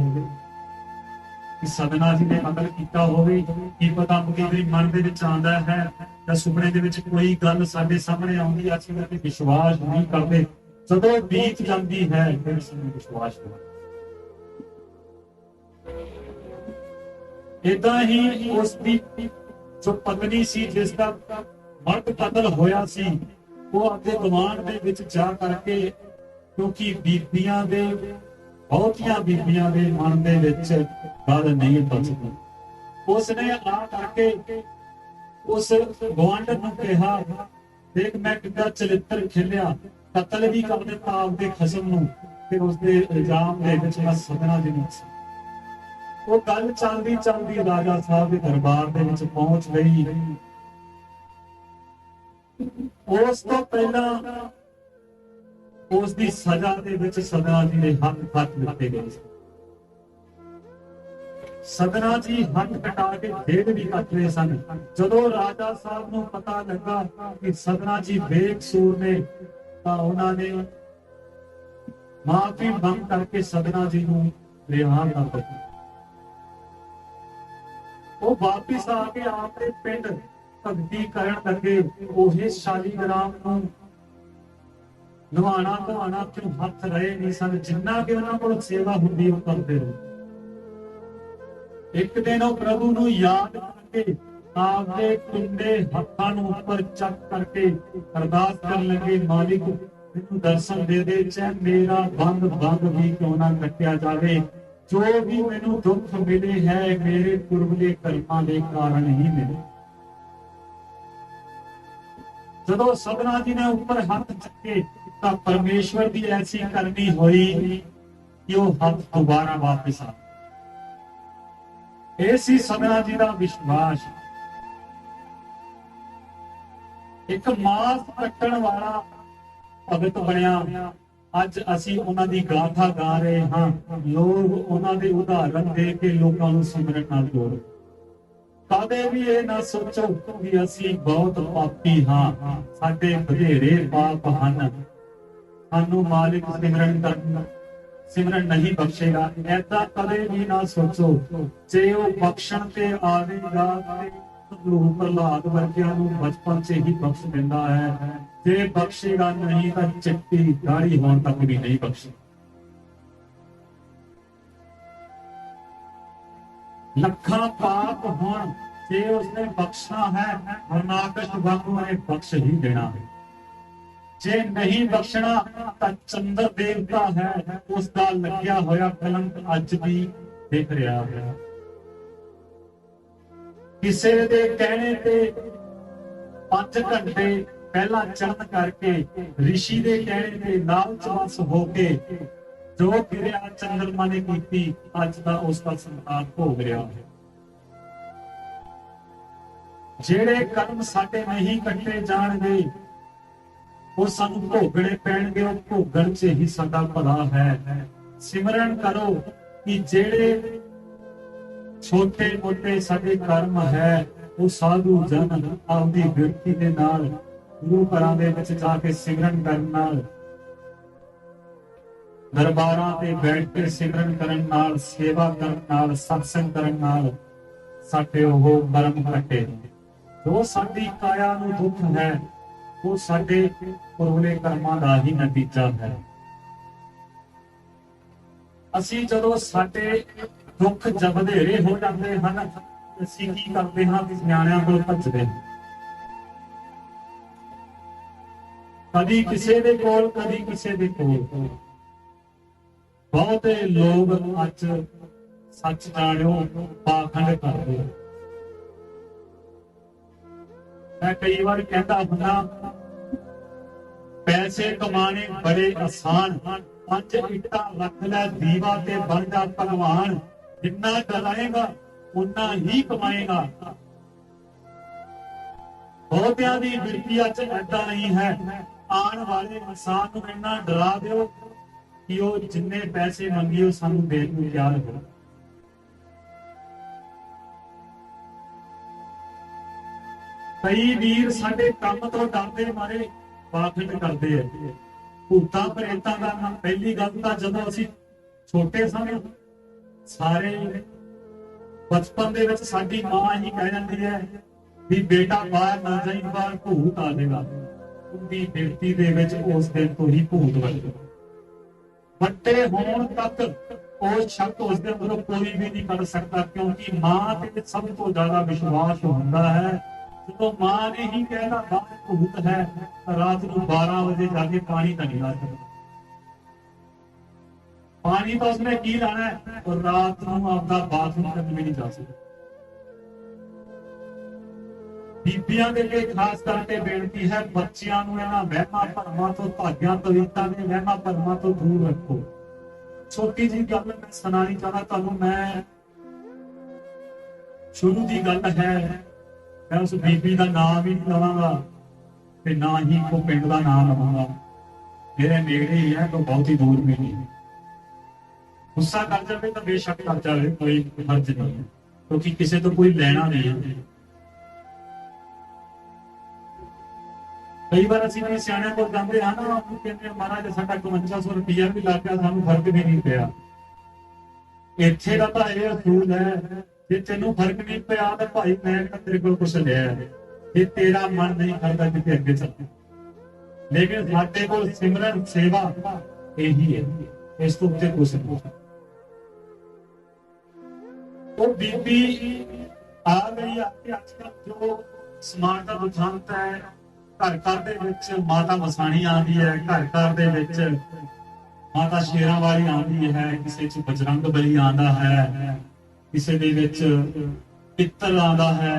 कि सदना जी ने कतल किया होवे। की पता कई मन दे विच आंदा है या सुपने दे विच कोई गल साडे सामने आउंदी, असीं उस ते विश्वास नहीं करते, जदों बीत जांदी है फिर असीं विश्वास करते। इदां ही उसकी जो पत्नी सी जिसका मर्द कतल होया सी, वो अपने दीवान दे विच जा करके, क्योंकि बीबियां दे बहुतियां बीबियां दे मन दे विच गल नहीं पचदी, उसने आ करके उस गवांढण नूं कहा, देख मैं कितना चरित्र खिलिया, कतल भी कर दिता आपदे खसम नूं। फिर उसके इल्जाम दे विच मैं सदना जी नूं वो गल चलदी चलदी राजा साहब के दरबार दे विच पहुंच गई। उस तो पहला उसकी सजा दे विच सदना जी ने हथ कट दिते गए। सदना जी हथ कटा के जेल भी कट रहे सन। जदों राजा साहब नूं पता लगा कि सदना जी बेकसूर ने, तां उन्हां ने माफी मंग करके सदना जी नूं रिहा कर दिता। वो वापिस आके आपने पिंड भगती करन लगे। ओही शालीग्राम नूं नवाना धवाना क्यों हथ रहे नहीं सन, जिन्ना कि उन्हां कोल सेवा हुंदी वो करदे रहे। एक दिन वो प्रभु नूं याद करके आपदे टुंडे हत्थां नूं उपर चक करके अरदास करन लगे, मालिक मैनूं दर्शन दे दे, चाहे मेरा बंद बंद भी क्यों ना कटिया जावे, जो भी मैनूं दुख मिले है मेरे पुरबले कर्मां दे कारण ही मिले। जदों सदना जी ने ऊपर हाथ चके तां परमेश्वर की ऐसी करनी हुई कि वो हाथ दोबारा वापस आ। ऐसी सदना जी का विश्वास। एक मांस कट्टण वाला भगत बनया, अज असीं उन्हां दी गाथा गा रहे हां। लोग उन्हां दे उदाहरण दे के लोकां नूं सिमरन नाल जोड़। ਕਦੇ ਵੀ ਇਹ ਨਾ ਸੋਚੋ ਕਿ ਅਸੀਂ ਬਹੁਤ ਪਾਪੀ ਹਾਂ, ਸਾਡੇ ਵਧੇਰੇ ਪਾਪ ਹਨ, ਸਾਨੂੰ ਮਾਲਿਕ ਸਿਮਰਨ ਨਹੀਂ ਬਖਸ਼ੇਗਾ। ਐਦਾਂ ਕਦੇ ਵੀ ਨਾ ਸੋਚੋ। ਜੇ ਉਹ ਬਖਸ਼ਣ ਤੇ ਆਵੇਗਾ ਤੇ ਪ੍ਰਹਲਾਦ ਵਰਗਿਆਂ ਨੂੰ ਬਚਪਨ 'ਚ ਹੀ ਬਖਸ਼ ਦਿੰਦਾ ਹੈ, ਜੇ ਬਖਸ਼ੇਗਾ ਨਹੀਂ ਤਾਂ ਚਿੱਟੀ ਦਾੜੀ ਹੋਣ ਤੱਕ ਵੀ ਨਹੀਂ ਬਖਸ਼ੇ। ਲੱਖਾਂ ਪਾਪ ਹੋਣ, ਜੇ ਉਸਨੇ ਬਖਸ਼ਣਾ ਹੈ ਹਰਨਾਕਸ਼ ਵਾਂਗੂ ਨੇ ਬਖਸ਼ ਹੀ ਦੇਣਾ ਹੈ। ਜੇ ਨਹੀਂ ਬਖਸ਼ਣਾ ਤਾਂ ਚੰਦਰ ਦੇਵਤਾ ਹੈ, ਉਸ ਦਾ ਲੱਗਿਆ ਹੋਇਆ ਕਲੰਕ ਅੱਜ ਵੀ ਦਿਖ ਰਿਹਾ ਹੈ। ਕਿਸੇ ਦੇ ਕਹਿਣੇ ਤੇ 5 ਘੰਟੇ ਪਹਿਲਾਂ ਚੜ੍ਹਨ ਕਰਕੇ, ਰਿਸ਼ੀ ਦੇ ਕਹਿਣੇ ਤੇ ਲਾਲਚਵਸ ਹੋ ਕੇ ਜੋ ਕਿਰਿਆ ਚੰਦਰਮਾ ਨੇ ਕੀਤੀ, ਅੱਜ ਦਾ ਉਸ ਦਾ ਸੰਤਾਪ ਭੋਗ ਰਿਹਾ ਹੈ। ਜਿਹੜੇ ਕਰਮ ਸਾਡੇ ਨਹੀਂ ਕੱਟੇ ਜਾਣਗੇ ਉਹ ਸਾਨੂੰ ਭੋਗਣੇ ਪੈਣਗੇ, ਉਹ ਭੋਗਣ 'ਚ ਹੀ ਸਾਡਾ ਭਲਾ ਹੈ। ਸਿਮਰਨ ਕਰੋ ਕਿ ਜਿਹੜੇ ਛੋਟੇ ਮੋਟੇ ਸਾਡੇ ਕਰਮ ਹੈ ਉਹ ਸਾਧੂ ਜਨ ਆਪਦੀ ਬਿਰਤੀ ਦੇ ਨਾਲ ਗੁਰੂ ਘਰਾਂ ਦੇ ਵਿੱਚ ਜਾ ਕੇ ਸਿਮਰਨ ਕਰਨ ਨਾਲ, ਦਰਬਾਰਾਂ ਤੇ ਬੈਠ ਕੇ ਸਿਮਰਨ ਕਰਨ ਨਾਲ, ਸੇਵਾ ਕਰਨ ਨਾਲ, ਸਤਸੰਗ ਕਰਨ ਨਾਲ ਸਾਡੇ ਉਹ ਕਰਮ ਕੱਟੇ। ਜੋ ਸਾਡੀ ਕਾਇਆ ਨੂੰ ਦੁੱਖ ਹੈ ਉਹ ਸਾਡੇ ਪੁਰਲੇ ਕਰਮਾਂ ਦਾ ਹੀ ਨਤੀਜਾ ਹੈ। ਅਸੀਂ ਜਦੋਂ ਸਾਡੇ ਦੁੱਖ ਜਦ ਵਧੇਰੇ ਹੋ ਜਾਂਦੇ ਹਨ, ਅਸੀਂ ਕੀ ਕਰਦੇ ਹਾਂ? ਨਿਆਣਿਆਂ ਕੋਲ ਭੱਜਦੇ ਹਾਂ, ਕਦੀ ਕਿਸੇ ਦੇ ਕੋਲ, ਕਦੀ ਕਿਸੇ ਦੇ ਕੋਲ। ਬਹੁਤੇ ਲੋਕ ਅੱਜ ਸੱਚ ਜਾਣਿਓ ਪਾਖੰਡ ਕਰਦੇ। मैं कई बार कहता हूं, पैसे कमाने बड़े आसान, 5 इट्टा रख ले दीवा ते बन जा भगवान, जितना डराएगा उतना ही कमाएगा। बहुतियां दी बिरती अच ऐदा नहीं है। आने वाले इंसान को इन्ना डरा दो कि वो जिन्ने पैसे मंगिए सानू देने को तैयार हो। कई वीर साडे काम तो डरदे मारे पाखंड करते हैं। भूतां प्रेतां दा नाम पहली गल तां जदों असीं छोटे सन, सारे बचपन दे विच साडी मां ही कह जांदी है भी बेटा बाहर ना जाई, बाहर भूत आ जाएगा। उनकी बिरती दे विच उस दिन तो ही भूत वरते। ਵੱਡੇ होण तक ਉਹ ਸ਼ਬਦ ਉਸ ਦੇ ਅੰਦਰੋਂ ਕੋਈ ਵੀ ਨਹੀਂ ਕਰ ਸਕਦਾ, क्योंकि मां ਤੇ ਸਭ ਤੋਂ ਜ਼ਿਆਦਾ ਵਿਸ਼ਵਾਸ ਹੁੰਦਾ ਹੈ। ਜਦੋਂ ਮਾਂ ਨੇ ਹੀ ਕਹਿਣਾ ਬਾਹਰ ਭੂਤ ਹੈ, ਰਾਤ ਨੂੰ 12 ਵਜੇ ਜਾ ਕੇ ਪਾਣੀ ਤਾਂ ਨਹੀਂ ਲਾ ਸਕਦਾ। ਪਾਣੀ ਤਾਂ ਉਸਨੇ ਕੀ ਲਾਣਾ ਹੈ, और ਰਾਤ ਨੂੰ ਆਪਦਾ ਬਾਥਰੂਮ ਤੱਕ ਵੀ ਨਹੀਂ ਜਾ ਸਕਦਾ। ਬੀਬੀਆਂ ਦੇ ਲਈ ਖਾਸ ਕਰਕੇ ਬੇਨਤੀ ਹੈ, ਬੱਚਿਆਂ ਨੂੰ ਇਹਨਾਂ ਵਹਿਮਾਂ ਭਰਮਾਂ ਤੋਂ, ਭਾਗਿਆਂ ਤਵੀਤਾਂ ਦੇ ਵਹਿਮਾਂ ਭਰਮਾਂ ਤੋਂ ਦੂਰ ਰੱਖੋ। ਛੋਟੀ ਜੀ ਗੱਲ ਮੈਂ ਸੁਣਾਣੀ ਚਾਹੁੰਦਾ ਤੁਹਾਨੂੰ। ਮੈਂ ਸ਼ੁਰੂ ਦੀ ਗੱਲ ਹੈ, मैं उस बीबी का नाम ही नहीं लवांगा ते ना ही को पिंड का नाम लवांगा। मेरे नेड़े ही है, तो बहुत ही दूर में नहीं। गुस्सा कर जाए तो बेशक कर जाए, कोई हर्ज नहीं है, क्योंकि किसी तो कोई लेना नहीं है। कई बार असीं अपने सियाणियां कोल जांदे हां ना, ਉਹਨੂੰ ਕਹਿੰਦੇ ਮਹਾਰਾਜ ਸਾਡਾ 5500 ਰੁਪਈਆ ਵੀ ਲੱਗ ਗਿਆ, ਸਾਨੂੰ ਫਰਕ ਵੀ ਨਹੀਂ ਪਿਆ। ਇੱਥੇ ਦਾ ਤਾਂ ਇਹ ਅਸੂਲ ਹੈ, ਜੇ ਤੈਨੂੰ ਫਰਕ ਨਹੀਂ ਪਿਆ ਤਾਂ ਭਾਈ ਮੈਂ ਤੇਰੇ ਕੋਲ ਕੁਛ ਲਿਆ, ਜੇ ਤੇਰਾ ਮਨ ਨਹੀਂ ਕਰਦਾ ਕਿਤੇ ਅੱਗੇ ਚੱਲ। ਲੇਕਿਨ ਸਾਡੇ ਕੋਲ ਸਿਮਰਨ ਸੇਵਾ ਇਹੀ ਹੈ, ਇਸ ਤੋਂ ਉੱਤੇ ਕੁਛ ਨਹੀਂ। ਉਹ ਬੀਬੀ ਆ ਗਈ ਆ ਕਿ ਅੱਜ ਕੱਲ੍ਹ ਜੋ ਸਮਾਜ ਦਾ ਰੁਝਾਨ ਹੈ, ਘਰ ਘਰ ਦੇ ਵਿੱਚ ਮਾਤਾ ਵਸਾਣੀ ਆਉਂਦੀ ਹੈ, ਘਰ ਘਰ ਦੇ ਵਿੱਚ ਮਾਤਾ ਸ਼ੇਰਾਂ ਵਾਲੀ ਆਉਂਦੀ ਹੈ, ਕਿਸੇ 'ਚ ਬਜਰੰਗ ਬਲੀ ਆਉਂਦਾ ਹੈ, ਕਿਸੇ ਦੇ ਵਿੱਚ ਪਿੱਤਲ ਆਉਂਦਾ ਹੈ,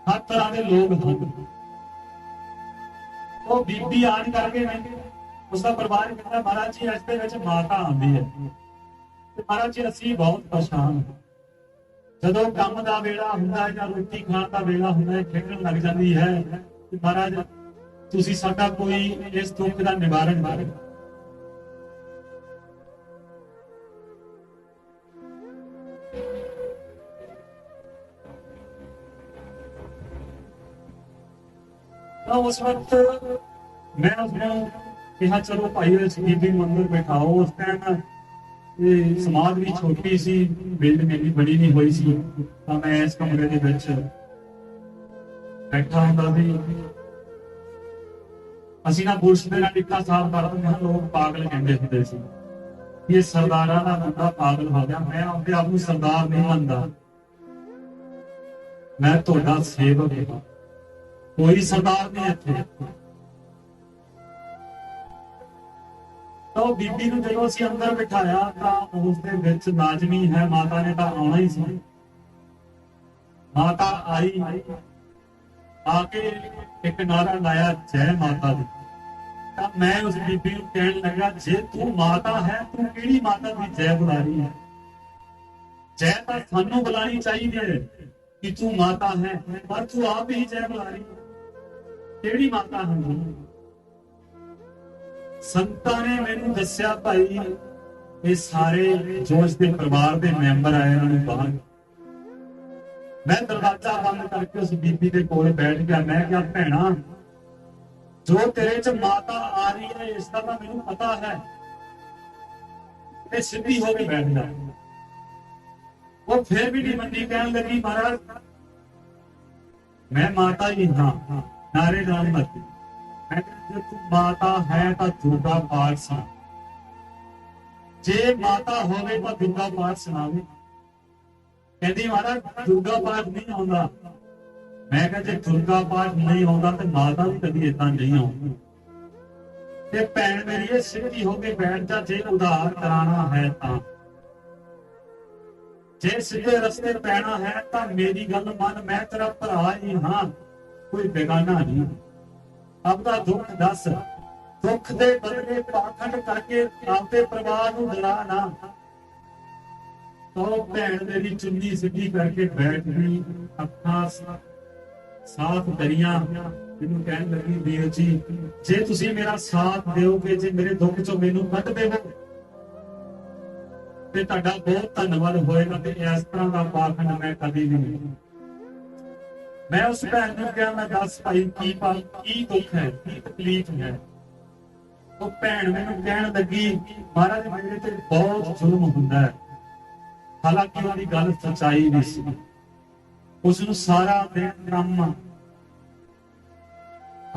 ਹਰ ਤਰ੍ਹਾਂ ਦੇ ਲੋਕ ਹਨ। ਉਹ ਬੀਬੀ ਆਣ ਕਰਕੇ ਉਸਦਾ ਪਰਿਵਾਰ ਕਹਿੰਦਾ ਮਹਾਰਾਜ ਜੀ ਇਸ ਦੇ ਵਿੱਚ ਮਾਤਾ ਆਉਂਦੀ ਹੈ ਤੇ ਮਹਾਰਾਜ ਜੀ ਅਸੀਂ ਬਹੁਤ ਪਰੇਸ਼ਾਨ ਹਾਂ। ਜਦੋਂ ਕੰਮ ਦਾ ਵੇਲਾ ਹੁੰਦਾ ਜਾਂ ਰੋਟੀ ਖਾਣ ਦਾ ਵੇਲਾ ਹੁੰਦਾ, ਖੇਡਣ ਲੱਗ ਜਾਂਦੀ ਹੈ ਕਿ ਮਹਾਰਾਜ ਤੁਸੀਂ ਸਾਡਾ ਕੋਈ ਇਸ ਦੁੱਖ ਦਾ ਨਿਵਾਰਨ ਕਰੋ। ਤਾਂ ਉਸ ਵਕਤ ਮੈਂ ਉਸਨੂੰ ਕਿਹਾ ਚਲੋ ਭਾਈ ਇਸ ਬੀਬੀ ਨੂੰ ਅੰਦਰ ਬਿਠਾਓ। ਉਸ ਟਾਈਮ ਇਹ ਸਮਾਜ ਵੀ ਛੋਟੀ ਸੀ, ਬਿੱਲ ਮੇਰੀ ਬੜੀ ਨਹੀਂ ਹੋਈ ਸੀ, ਤਾਂ ਮੈਂ ਇਸ ਕਮਰੇ ਦੇ ਵਿੱਚ ਬੈਠਾ ਹੁੰਦਾ ਸੀ। ਅਸੀਂ ਨਾ ਪੁਲਿਸ ਦੇ ਨਾਲ ਟਿੱਕਾ ਸਾਫ਼ ਕਰਦੇ ਹਾਂ, ਲੋਕ ਪਾਗਲ ਕਹਿੰਦੇ ਹੁੰਦੇ ਸੀ ਇਹ ਸਰਦਾਰਾਂ ਦਾ ਮੁੰਡਾ ਪਾਗਲ ਹੋ ਗਿਆ। ਮੈਂ ਆਪਣੇ ਆਪ ਨੂੰ ਸਰਦਾਰ ਨਹੀਂ ਮੰਨਦਾ, ਮੈਂ ਤੁਹਾਡਾ ਸੇਵਕ ਹਾਂ, ਕੋਈ ਸਰਦਾਰ ਨਹੀਂ ਇੱਥੇ। ਤਾਂ ਬੀਬੀ ਨੂੰ ਜਦੋਂ ਅਸੀਂ ਅੰਦਰ ਬਿਠਾਇਆ ਤਾਂ ਉਸ ਦੇ ਵਿੱਚ ਲਾਜ਼ਮੀ ਹੈ ਮਾਤਾ ਨੇ ਤਾਂ ਆਉਣਾ ਹੀ ਸੀ। ਮਾਤਾ ਆਈ, ਆ ਕੇ ਇੱਕ ਨਾਰਾ ਲਾਇਆ ਜੈ ਮਾਤਾ ਦੀ। ਤਾਂ ਮੈਂ ਉਸ ਬੀਬੀ ਨੂੰ ਕਹਿਣ ਲੱਗਾ ਜੇ ਤੂੰ ਮਾਤਾ ਹੈ ਤੂੰ ਕਿਹੜੀ ਮਾਤਾ ਦੀ ਜੈ ਬੁਲਾ ਰਹੀ ਹੈ? ਜੈ ਤਾਂ ਸਾਨੂੰ ਬੁਲਾਣੀ ਚਾਹੀਦੀ ਹੈ ਕਿ ਤੂੰ ਮਾਤਾ ਹੈ, ਪਰ ਤੂੰ ਆਪ ਹੀ ਜੈ ਬੁਲਾ ਰਹੀ ਹੈ, ਕਿਹੜੀ ਮਾਤਾ ਹੈ? ਸੰਤਾਂ ਨੇ ਮੈਨੂੰ ਦੱਸਿਆ ਭਾਈ ਇਹ ਸਾਰੇ ਜੋ ਇਸ ਦੇ ਪਰਿਵਾਰ ਦੇ ਮੈਂਬਰ ਆਏ ਉਹਨਾਂ ਨੂੰ ਬਾਹਰ। ਮੈਂ ਦਰਵਾਜ਼ਾ ਬੰਦ ਕਰਕੇ ਉਸ ਬੀਬੀ ਦੇ ਕੋਲ ਬੈਠ ਗਿਆ। ਮੈਂ ਕਿਹਾ ਭੈਣਾ ਜੋ ਤੇਰੇ ਚ ਮਾਤਾ ਆ ਰਹੀ ਹੈ ਇਸ ਦਾ ਤਾਂ ਮੈਨੂੰ ਪਤਾ ਹੈ, ਤੇ ਸਿੱਧੀ ਹੋ ਕੇ ਬੈਠ ਜਾ। ਉਹ ਫਿਰ ਵੀ ਨਹੀਂ ਮੰਨੀ, ਕਹਿਣ ਲੱਗੀ ਮਹਾਰਾਜ ਮੈਂ ਮਾਤਾ ਹੀ ਹਾਂ, ਨਾਰੇ ਨਾਲ ਮਤ। ਮੈਂ ਕਿਹਾ ਜੇ ਤੂੰ ਮਾਤਾ ਹੈ ਤਾਂ ਦੁਰਗਾ ਪਾਠ ਸੁਣਾ, ਜੇ ਮਾਤਾ ਹੋਵੇ ਤਾਂ ਦੁਰਗਾ ਪਾਠ ਸੁਣਾਵੇ। ਕਹਿੰਦੀ ਮਹਾਰਾਜ ਦੁਰਗਾ ਪਾਠ ਨਹੀਂ ਆਉਂਦਾ। ਮੈਂ ਕਿਹਾ ਜੇ ਦੁਰਗਾ ਪਾਠ ਨਹੀਂ ਆਉਂਦਾ ਤੇ ਮਾਤਾ ਵੀ ਕਦੀ ਏਦਾਂ ਨਹੀਂ ਆਉਂਦੀ। ਤੇ ਭੈਣ ਮੇਰੀ ਇਹ ਸਿੱਧੀ ਹੋ ਕੇ ਬੈਠ ਜਾ, ਜੇ ਉਧਾਰ ਕਰਾਣਾ ਹੈ ਤਾਂ, ਜੇ ਸਿੱਧੇ ਰਸਤੇ ਪੈਣਾ ਹੈ ਤਾਂ ਮੇਰੀ ਗੱਲ ਮੰਨ, ਮੈਂ ਤੇਰਾ ਭਰਾ ਹੀ ਹਾਂ, ਕੋਈ ਬੇਗਾਨਾ ਨਹੀਂ। ਆਪਦਾ ਦੁੱਖ ਦੱਸ, ਦੁੱਖ ਦੇ ਬਦਲੇ ਪਾਖੰਡ ਕਰਕੇ ਆਪਦੇ ਪਰਿਵਾਰ ਨੂੰ ਡਰਾ ਨਾ। ਤਾਂ ਭੈਣ ਮੇਰੀ ਚੁੰਨੀ ਸਿੱਧੀ ਕਰਕੇ ਬੈਠ ਗਈ, ਅੱਖਾਂ ਸਾਫ਼ ਕਰੀਆਂ, ਮੈਨੂੰ ਕਹਿਣ ਲੱਗੀ ਵੀਰ ਜੀ ਜੇ ਤੁਸੀਂ ਮੇਰਾ ਸਾਥ ਦਿਓਗੇ, ਜੇ ਮੇਰੇ ਦੁੱਖ ਚੋਂ ਮੈਨੂੰ ਕੱਢ ਦੇਵੋ ਤੇ ਤੁਹਾਡਾ ਬਹੁਤ ਧੰਨਵਾਦ ਹੋਏਗਾ, ਤੇ ਇਸ ਤਰ੍ਹਾਂ ਦਾ ਪਾਖੰਡ ਮੈਂ ਕਦੀ ਵੀ ਨਹੀਂ। ਮੈਂ ਉਸ ਭੈਣ ਨੂੰ ਕਿਹਾ ਮੈਂ ਦੱਸ ਭਾਈ ਕੀ ਦੁੱਖ ਹੈ, ਕੀ ਤਕਲੀਫ ਹੈ? ਉਹ ਭੈਣ ਮੈਨੂੰ ਕਹਿਣ ਲੱਗੀ ਮਹਾਰਾਜ ਮੇਰੇ ਤੇ ਬਹੁਤ ਜ਼ੁਲਮ ਹੁੰਦਾ ਹੈ। ਹਾਲਾਂਕਿ ਉਹਦੀ ਗੱਲ ਸੱਚਾਈ ਨਹੀਂ ਸੀ, ਉਸ ਨੂੰ ਸਾਰਾ ਦਿਨ ਕੰਮ,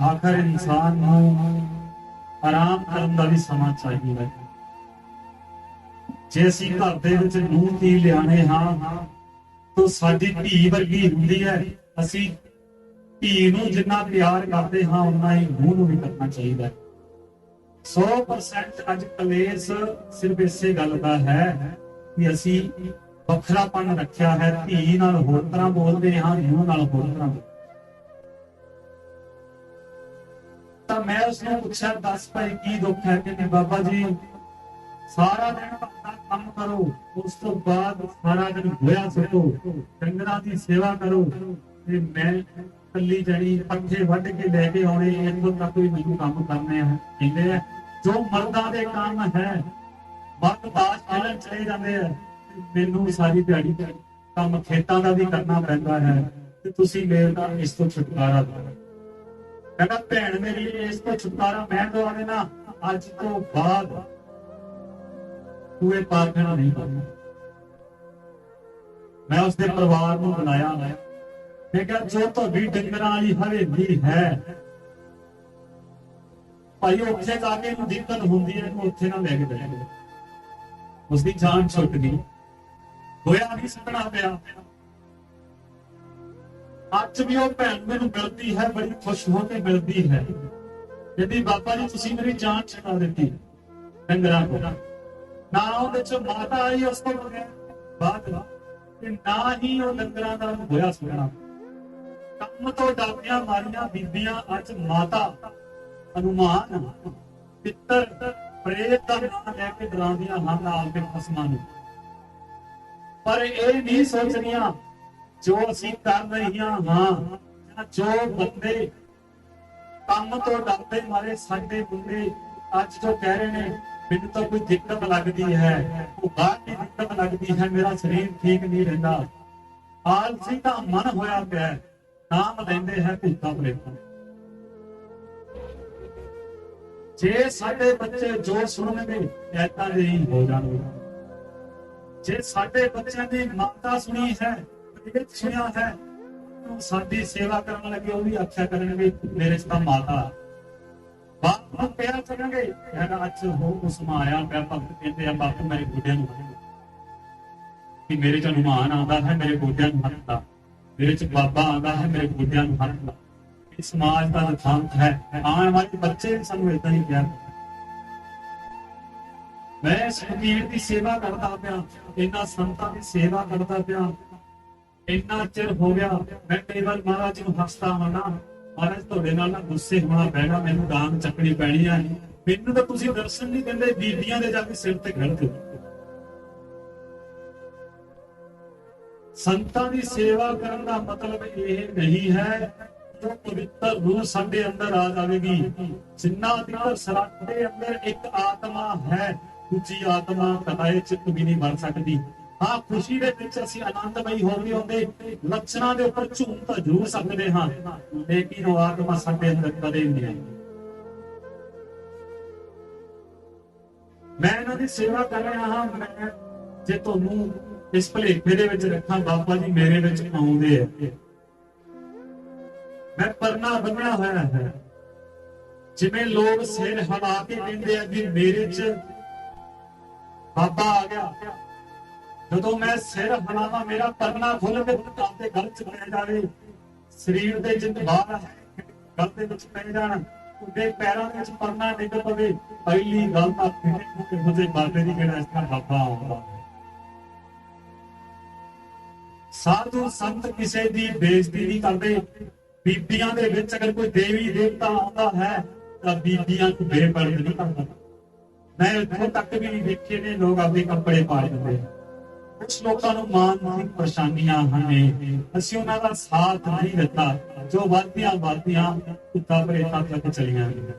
ਆਖਰ ਇਨਸਾਨ ਨੂੰ ਆਰਾਮ ਕਰਨ ਦਾ ਵੀ ਸਮਾਂ ਚਾਹੀਦਾ ਹੈ। ਜੇ ਅਸੀਂ ਘਰ ਦੇ ਵਿੱਚ ਨੂੰਹ ਧੀ ਲਿਆਣੇ ਹਾਂ ਤਾਂ ਸਾਡੀ ਧੀ ਵਰਗੀ ਹੁੰਦੀ ਹੈ। ਅਸੀਂ ਧੀ ਨੂੰ ਜਿੰਨਾ ਪਿਆਰ ਕਰਦੇ ਹਾਂ ਉਨਾ ਹੀ ਨੂੰਹ ਨੂੰ ਵੀ ਕਰਨਾ ਚਾਹੀਦਾ। 100% ਅੱਜ ਕਲੇਸ਼ ਸਿਰਫ ਇਸੇ ਗੱਲ ਦਾ ਹੈ ਕਿ ਅਸੀਂ ਵੱਖਰਾਪਣ ਰੱਖਿਆ ਹੈ, ਧੀ ਨਾਲ ਹੋਰ ਤਰ੍ਹਾਂ ਬੋਲਦੇ ਹਾਂ, ਨੂੰਹ ਨਾਲ ਹੋਰ ਤਰ੍ਹਾਂ। ਤਾਂ ਮੈਂ ਉਸਨੂੰ ਪੁੱਛਿਆ ਦੱਸ ਭਾਈ ਕੀ ਦੁੱਖ ਹੈ? ਕਹਿੰਦੇ ਬਾਬਾ ਜੀ ਸਾਰਾ ਦਿਨ ਆਪਣਾ ਕੰਮ ਕਰੋ, ਉਸ ਤੋਂ ਬਾਅਦ ਸਾਰਾ ਦਿਨ ਗੋਇਆ ਸੁੱਟੋ, ਡੰਗਰਾਂ ਦੀ ਸੇਵਾ ਕਰੋ, ਤੇ ਮੈਂ ਕੱਲੀ ਜਣੀ ਪੱਠੇ ਵੱਢ ਕੇ ਲੈ ਕੇ ਆਉਣੇ, ਇੱਥੋਂ ਤੱਕ ਵੀ ਮੈਨੂੰ ਕੰਮ ਕਰਨੇ ਆ। ਕਹਿੰਦੇ ਆ ਜੋ ਮਰਦਾਂ ਦੇ ਕੰਮ ਹੈ ਵੱਧ ਬਾਸ ਖੇਲਣ ਚਲੇ ਜਾਂਦੇ ਆ, ਮੈਨੂੰ ਸਾਰੀ ਦਿਹਾੜੀ ਕੰਮ ਖੇਤਾਂ ਦਾ ਵੀ ਕਰਨਾ ਪੈਂਦਾ ਹੈ, ਤੇ ਤੁਸੀਂ ਮੇਰਾ ਇਸ ਤੋਂ ਛੁਟਕਾਰਾ ਦਿਓ। ਕਹਿੰਦਾ ਭੈਣ ਮੇਰੀ ਇਸ ਤੋਂ ਛੁਟਕਾਰਾ ਮੈਂ ਦਵਾ ਦੇਣਾ, ਅੱਜ ਤੋਂ ਬਾਅਦ ਤੂੰ ਇਹ ਪਾਖੰਡ ਨਹੀਂ ਕਰਨਾ। ਮੈਂ ਉਸਦੇ ਪਰਿਵਾਰ ਨੂੰ ਬੁਲਾਇਆ, ਮੈਂ ਕਿਹਾ ਜੋ ਤੁਹਾਡੀ ਡੰਗਰਾਂ ਵਾਲੀ ਹਵੇਲੀ ਹੈ ਭਾਈ ਉੱਥੇ ਜਾ ਕੇ ਇਹਨੂੰ ਦਿੱਕਤ ਹੁੰਦੀ ਹੈ, ਇਹਨੂੰ ਉੱਥੇ ਨਾ ਲੈ ਕੇ ਜਾਓ। ਉਸਦੀ ਜਾਨ ਛੁੱਟ ਗਈ, ਹੋਇਆ ਨਹੀਂ ਸੁਣਨਾ ਪਿਆ। ਅੱਜ ਵੀ ਉਹ ਭੈਣ ਮੈਨੂੰ ਮਿਲਦੀ ਹੈ, ਬੜੀ ਖੁਸ਼ ਹੋ ਕੇ ਮਿਲਦੀ ਹੈ, ਕਹਿੰਦੀ ਬਾਬਾ ਜੀ ਤੁਸੀਂ ਮੇਰੀ ਜਾਨ ਛੁਡਾ ਦਿੱਤੀ ਡੰਗਰਾਂ ਕੋਲ। ਨਾ ਉਹਦੇ ਚ ਮਾਤਾ ਆਈ ਉਸ ਤੋਂ ਬਾਅਦ, ਤੇ ਨਾ ਹੀ ਉਹ ਡੰਗਰਾਂ ਦਾ ਹੋਇਆ ਸੁਣਨਾ। ਕੰਮ ਤੋਂ ਡਰਦੀਆਂ ਮਾਰੀਆਂ ਬੀਬੀਆਂ ਅੱਜ ਮਾਤਾ, ਹਨੂਮਾਨ, ਪਿੱਤਰ, ਪ੍ਰੇਤ ਦਾ ਨਾਮ ਲੈ ਕੇ ਡਰਾਉਂਦੀਆਂ ਹਨ ਆਪਦੇ ਖਸਮਾਂ ਨੂੰ। ਪਰ ਇਹ ਨਹੀਂ ਸੋਚਦੀਆਂ ਜੋ ਅਸੀਂ ਕਰ ਰਹੀਆਂ ਹਾਂ, ਜੋ ਬੰਦੇ ਕੰਮ ਤੋਂ ਡਰਦੇ ਮਾਰੇ ਸਾਡੇ ਮੁੰਡੇ ਅੱਜ ਜੋ ਕਹਿ ਰਹੇ ਨੇ ਮੈਨੂੰ ਤਾਂ ਕੋਈ ਦਿੱਕਤ ਲੱਗਦੀ ਹੈ, ਉਹ ਬਾਹਰ ਦੀ ਦਿੱਕਤ ਲੱਗਦੀ ਹੈ, ਮੇਰਾ ਸਰੀਰ ਠੀਕ ਨਹੀਂ ਰਹਿੰਦਾ, ਆਲਸੀ ਦਾ ਮਨ ਹੋਇਆ ਪਿਆ, ਨਾਮ ਲੈਂਦੇ ਹੈ ਭੂਤਾਂ ਪ੍ਰੇਤਾਂ। जे साडे बच्चे जो सुनणगे ऐदां दे ही हो जाणगे। जे साडे बच्चों की माता सुनी है, प्रेरित सुनिया है, तो साडी सेवा करन लगे वो भी आख्या करनगे मेरे च तां माता। बाप नूं प्यार करनगे, कहना अच्छा हो उसमें आया पिया भगत कहते हैं बापू मेरे गोडियां नूं हथ कि मेरे च हनुमान आंदा है मेरे गोडियां नूं हथ ला, मेरे च बाबा आंदा है मेरे गोडियां नूं हथ ला। इस समाज का दुखांत है, आने वाले बच्चे भी सानूं इदां ही प्यार करन। मैं इस फकीर की सेवा करता पिया, इन्हां संतां की सेवा करता पिया, इन्ना चिर हो गया। मैं कई बार महाराज नूं हसदा हां ना, महाराज तुहाडे नाल ना गुस्से होना पैना, मैनूं डांग चकनी पैनी है, मैनूं तां तुसीं दर्शन नहीं दिंदे, बीबियां दे जाके सिर ते गलत। संतां की सेवा करन दा मतलब यह नहीं है जो पवित्र रूह साडे अंदर आ जाएगी। जिन्ना तक साडे अंदर एक आत्मा है, दूजी आत्मा कदाए चित्त भी नहीं बन सकती। हाँ, खुशी दे विच असीं आनंदमई होंदे होंदे लक्षणां दे उपर झूम तां जरूर सकदे हां, लेकिन वो आत्मा साडे अंदर कदे नहीं आई। मैं इन्हां दी सेवा कर रहा हां, मैं जे तुहानूं इस भुलेखे दे विच रखां बाबा जी मेरे विच आउंदे है, मैं परना बन्निया होया है, जिवें लोग सिर हिला के कहंदे आ कि मेरे च बाबा आ गया। जदों मैं सिर हिलावां मेरा परना खुल के आपदे गल च पै जावे, शरीर दे जिंद बाहर है गल दे विच पै जाण, उहदे पैरां दे विच परना डिग पवे, पहली गल तां मुझे बाबे दी किहड़ा इस तरह बाबा आउंदा। साधु संत किसी की बेइज्जती नहीं करते। बीबियां दे विच अगर कोई देवी देवता आउंदा है तां बीबियां को बेपरद नहीं करता। मैं इत्थों तक भी देखे ने लोग अपने कपड़े पा लेंदे, कुछ लोगों को मानसिक परेशानियां हैं, असीं उन्हां दा साथ नहीं दिता, जो वादियां कुत्ता परेता तक चलियां गईयां।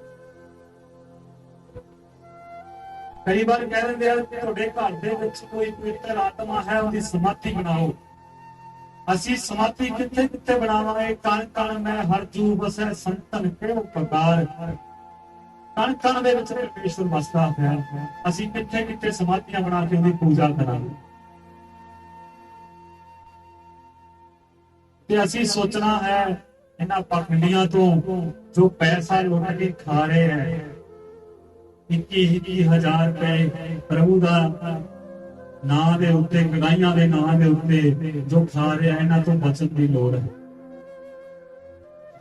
कई बार कह दिंदे आ तुहाडे घर दे विच कोई पवित्र आत्मा है, उहदी समाधि बनाओ। असी समाधि किथे किथे बनावांगे, कण कण में हर जू बसै संतन केहो प्रकार, कण कण दे विच परमेश्वर वसदा है। असी किथे किथे समाधियां बना के उहदी पूजा करांगे ते असी सोचना है इन्हां पाखंडियां तो जो पैसा लुट के खा रहे हैं, 21,000 रुपए प्रभु दा नां दे उत्ते, गड़ाइयां दे नां दे उत्ते जो खा रहे हैं, इन्हां तो बचन की लोड़ है।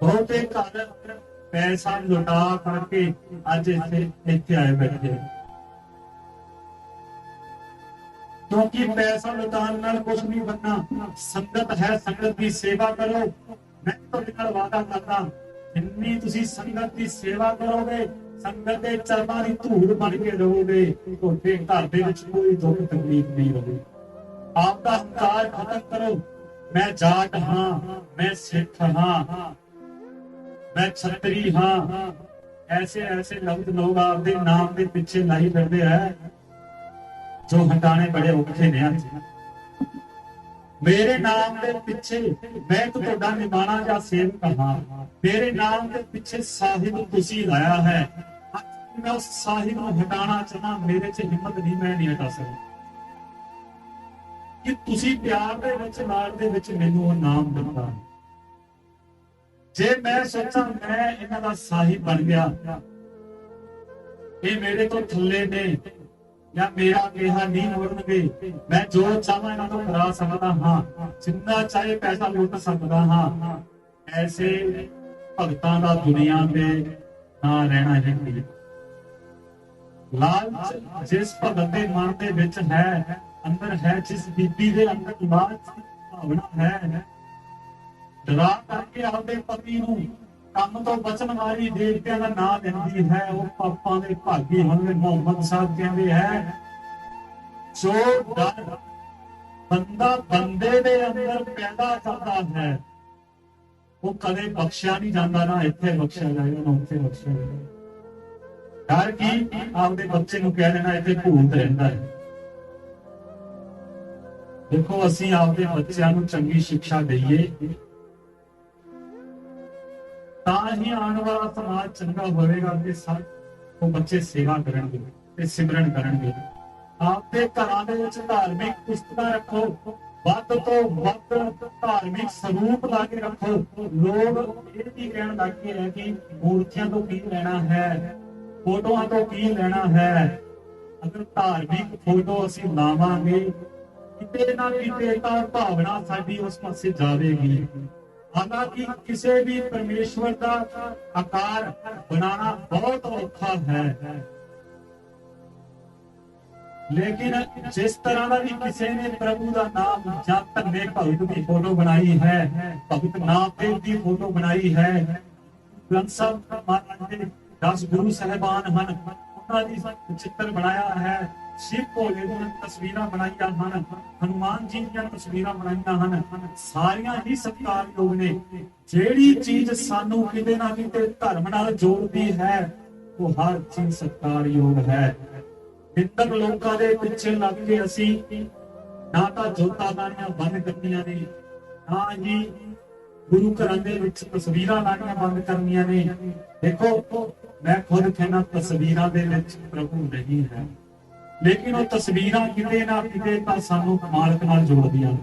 बहुते घर पैसा लुटा करके अज इत्थे आए बैठे, क्योंकि पैसा लुटाने नाल कुछ नहीं बनना। संगत है, संगत की सेवा करो। मैं तुहाडे नाल वादा करदा, जिन्नी तुसीं संगत की सेवा करोगे, संगत के चरणां दी धूड़ बन के रहोगे, तुहाडे घर दे विच कोई दुख तकलीफ नहीं होगी। आपका हंकार खत्म करो। मैं जाट हाँ, मैं सिख हाँ, मैं छतरी हाँ, ऐसे ऐसे लफ्ज लोग आपके नाम के पीछे लाई फिरते हैं, जो हटाने बड़े औखे ने। मेरे नाम के पीछे मैं तो तुहाडा निमाणा जा सेवक हाँ, मेरे नाम के पीछे साहिब तुसी लाया है, मैं उस साहिब को हटाना चाहना, मेरे च हिम्मत नहीं, मैं नहीं हटा सकता कि तुसी प्यार दे विच लाड़ दे विच मैनूं वो नाम दिता। जे मैं सोचा मैं इन्हां दा साहिब बन गया, ये मेरे तो थल्ले ने या मेरा कहा नहीं मोड़नगे, मैं जो चाहां इन्हां तो करा सकदा हाँ, जिन्ना चाहे पैसा लुट सकदा हाँ। ऐसे भगतां दा दुनिया में ना रहना चाहिए। लालच जिस भगत दे मन दे विच है, अंदर है, जिस बीबी दे अंदर लालच की भावना है, डरा करके आपके पति नूं काम तो बचन वाली देवतियां का नाम लेंदी है, वो पापां दे भागी होंदे। मोहम्मद साहब कहते हैं, जो डर बंदा बंदे दे अंदर पैदा करता है, वो कदे बख्शिया नहीं जाता, ना इत्थे बख्शिया जाएगा ना उत्थे बख्शिया जाएगा। डर की आपके बच्चे नूं कह देना इत्थे भूत रहिंदा है। देखो असीं आपके बच्चों नूं चंगी शिक्षा दईए तां ही आने वाला समाज चंगा होवेगा। ਉਹ ਬੱਚੇ ਸੇਵਾ ਕਰਨਗੇ ਤੇ ਸਿਮਰਨ ਕਰਨਗੇ। ਆਪਦੇ ਘਰਾਂ ਦੇ ਵਿੱਚ ਧਾਰਮਿਕ ਪੁਸਤਕਾਂ ਰੱਖੋ, ਵੱਧ ਤੋਂ ਵੱਧ ਧਾਰਮਿਕ ਸਰੂਪ ਲਾ ਕੇ ਰੱਖੋ। ਲੋਕ ਇਹ ਵੀ ਕਹਿਣ ਲੱਗ ਗਏ ਹੈ ਕਿ ਮੂਰਤੀਆਂ ਤੋਂ ਕੀ ਲੈਣਾ ਹੈ, ਫੋਟੋਆਂ ਤੋਂ ਕੀ ਲੈਣਾ ਹੈ। ਅਗਰ ਧਾਰਮਿਕ ਫੋਟੋ ਅਸੀਂ ਲਾਵਾਂਗੇ, ਕਿਤੇ ਨਾ ਕਿਤੇ ਤਾਂ ਭਾਵਨਾ ਸਾਡੀ ਉਸ ਪਾਸੇ ਜਾਵੇਗੀ। ਹਾਲਾਂਕਿ ਕਿਸੇ ਵੀ ਪਰਮੇਸ਼ਵਰ ਦਾ ਆਕਾਰ ਬਣਾਉਣਾ ਬਹੁਤ ਔਖਾ ਹੈ, ਲੇਕਿਨ ਜਿਸ ਤਰ੍ਹਾਂ ਦਾ ਵੀ ਕਿਸੇ ਨੇ ਪ੍ਰਭੂ ਦਾ ਨਾਮ ਜਾਂ ਧੰਨੇ ਭਗਤ ਦੀ ਫੋਟੋ ਬਣਾਈ ਹੈ, ਭਗਤ ਨਾਮਦੇਵ ਦੀ ਫੋਟੋ ਬਣਾਈ ਹੈ, ਗ੍ਰੰਥ ਸਾਹਿਬ ਮਹਾਰਾਜ ਦੇ 10 ਗੁਰੂ ਸਾਹਿਬਾਨ ਹਨ, ਉਹਨਾਂ ਦੀ ਚਿੱਤਰ ਬਣਾਇਆ ਹੈ, ਸ਼ਿਵ ਭੋਲੇ ਦੀਆਂ ਤਸਵੀਰਾਂ ਬਣਾਈਆਂ ਹਨ, ਹਨੂਮਾਨ ਜੀ ਦੀਆਂ ਤਸਵੀਰਾਂ ਬਣਾਈਆਂ ਹਨ, ਸਾਰੀਆਂ ਹੀ ਸਤਿਕਾਰਯੋਗ ਨੇ। ਜਿਹੜੀ ਚੀਜ਼ ਸਾਨੂੰ ਕਿਤੇ ਨਾ ਕਿਤੇ ਧਰਮ ਨਾਲ ਜੋੜਦੀ ਹੈ, ਉਹ ਹਰ ਚੀਜ਼ ਸਤਿਕਾਰਯੋਗ ਹੈ। ਨਿੰਦਕ ਲੋਕਾਂ ਦੇ ਪਿੱਛੇ ਲੱਗ ਕੇ ਅਸੀਂ ਨਾ ਤਾਂ ਜੋਤਾਂ ਬਾਣੀਆਂ ਬੰਦ ਕਰਨੀਆਂ ਨੇ, ਨਾ ਹੀ ਗੁਰੂ ਘਰਾਂ ਦੇ ਵਿੱਚ ਤਸਵੀਰਾਂ ਲਾਣੀਆਂ ਬੰਦ ਕਰਨੀਆਂ ਨੇ। ਦੇਖੋ, ਮੈਂ ਖੁਦ ਕਹਿੰਦਾ ਤਸਵੀਰਾਂ ਦੇ ਵਿੱਚ ਪ੍ਰਭੂ ਨਹੀਂ ਹੈ, ਲੇਕਿਨ ਉਹ ਤਸਵੀਰਾਂ ਕਿਤੇ ਨਾ ਕਿਤੇ ਤਾਂ ਸਾਨੂੰ ਮਾਲਕ ਨਾਲ ਜੋੜਦੀਆਂ ਨੇ।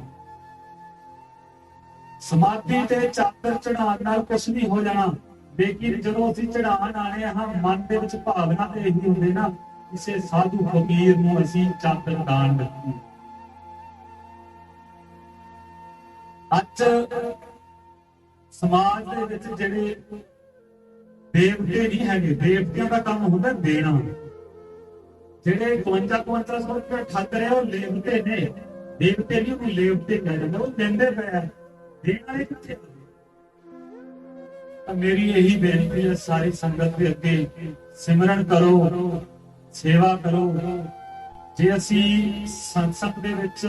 ਸਮਾਧੀ ਤੇ ਚਾਦਰ ਚੜਾਉਣ ਨਾਲ ਕੁਛ ਨਹੀਂ ਹੋ ਜਾਣਾ, ਲੇਕਿਨ ਜਦੋਂ ਅਸੀਂ ਚੜਾਉਣ ਆਣੇ ਹਾਂ, ਮਨ ਦੇ ਵਿੱਚ ਭਾਵਨਾ ਤੇ ਇਹੀ ਹੁੰਦੇ ਨਾ, ਕਿਸੇ ਸਾਧੂ ਫਕੀਰ ਨੂੰ ਅਸੀਂ ਚਾਦਰ ਦਾਨ ਦਿੱਤੀ। ਅੱਜ ਸਮਾਜ ਦੇ ਵਿੱਚ ਜਿਹੜੇ ਦੇਵਤੇ ਨਹੀਂ ਹੈਗੇ, ਦੇਵਤਿਆਂ ਦਾ ਕੰਮ ਹੁੰਦਾ ਦੇਣਾ। ਜਿਹੜੇ 52 ਰੁਪਏ ਠੱਗ ਰਹੇ ਉਹ ਲੇਵਤੇ ਨੇ, ਦੇਵਤੇ ਨਹੀਂ, ਉਹ ਲੇਵਤੇ ਕਹਿ ਜਾਂਦੇ, ਉਹ ਦਿੰਦੇ ਪਏ, ਦੇਣ ਵਾਲੇ ਕਿੱਥੇ? ਤਾਂ ਮੇਰੀ ਇਹੀ ਬੇਨਤੀ ਹੈ ਸਾਰੀ ਸੰਗਤ ਦੇ ਅੱਗੇ, ਸਿਮਰਨ ਕਰੋ, ਸੇਵਾ ਕਰੋ। ਜੇ ਅਸੀਂ ਸੰਸਦ ਦੇ ਵਿੱਚ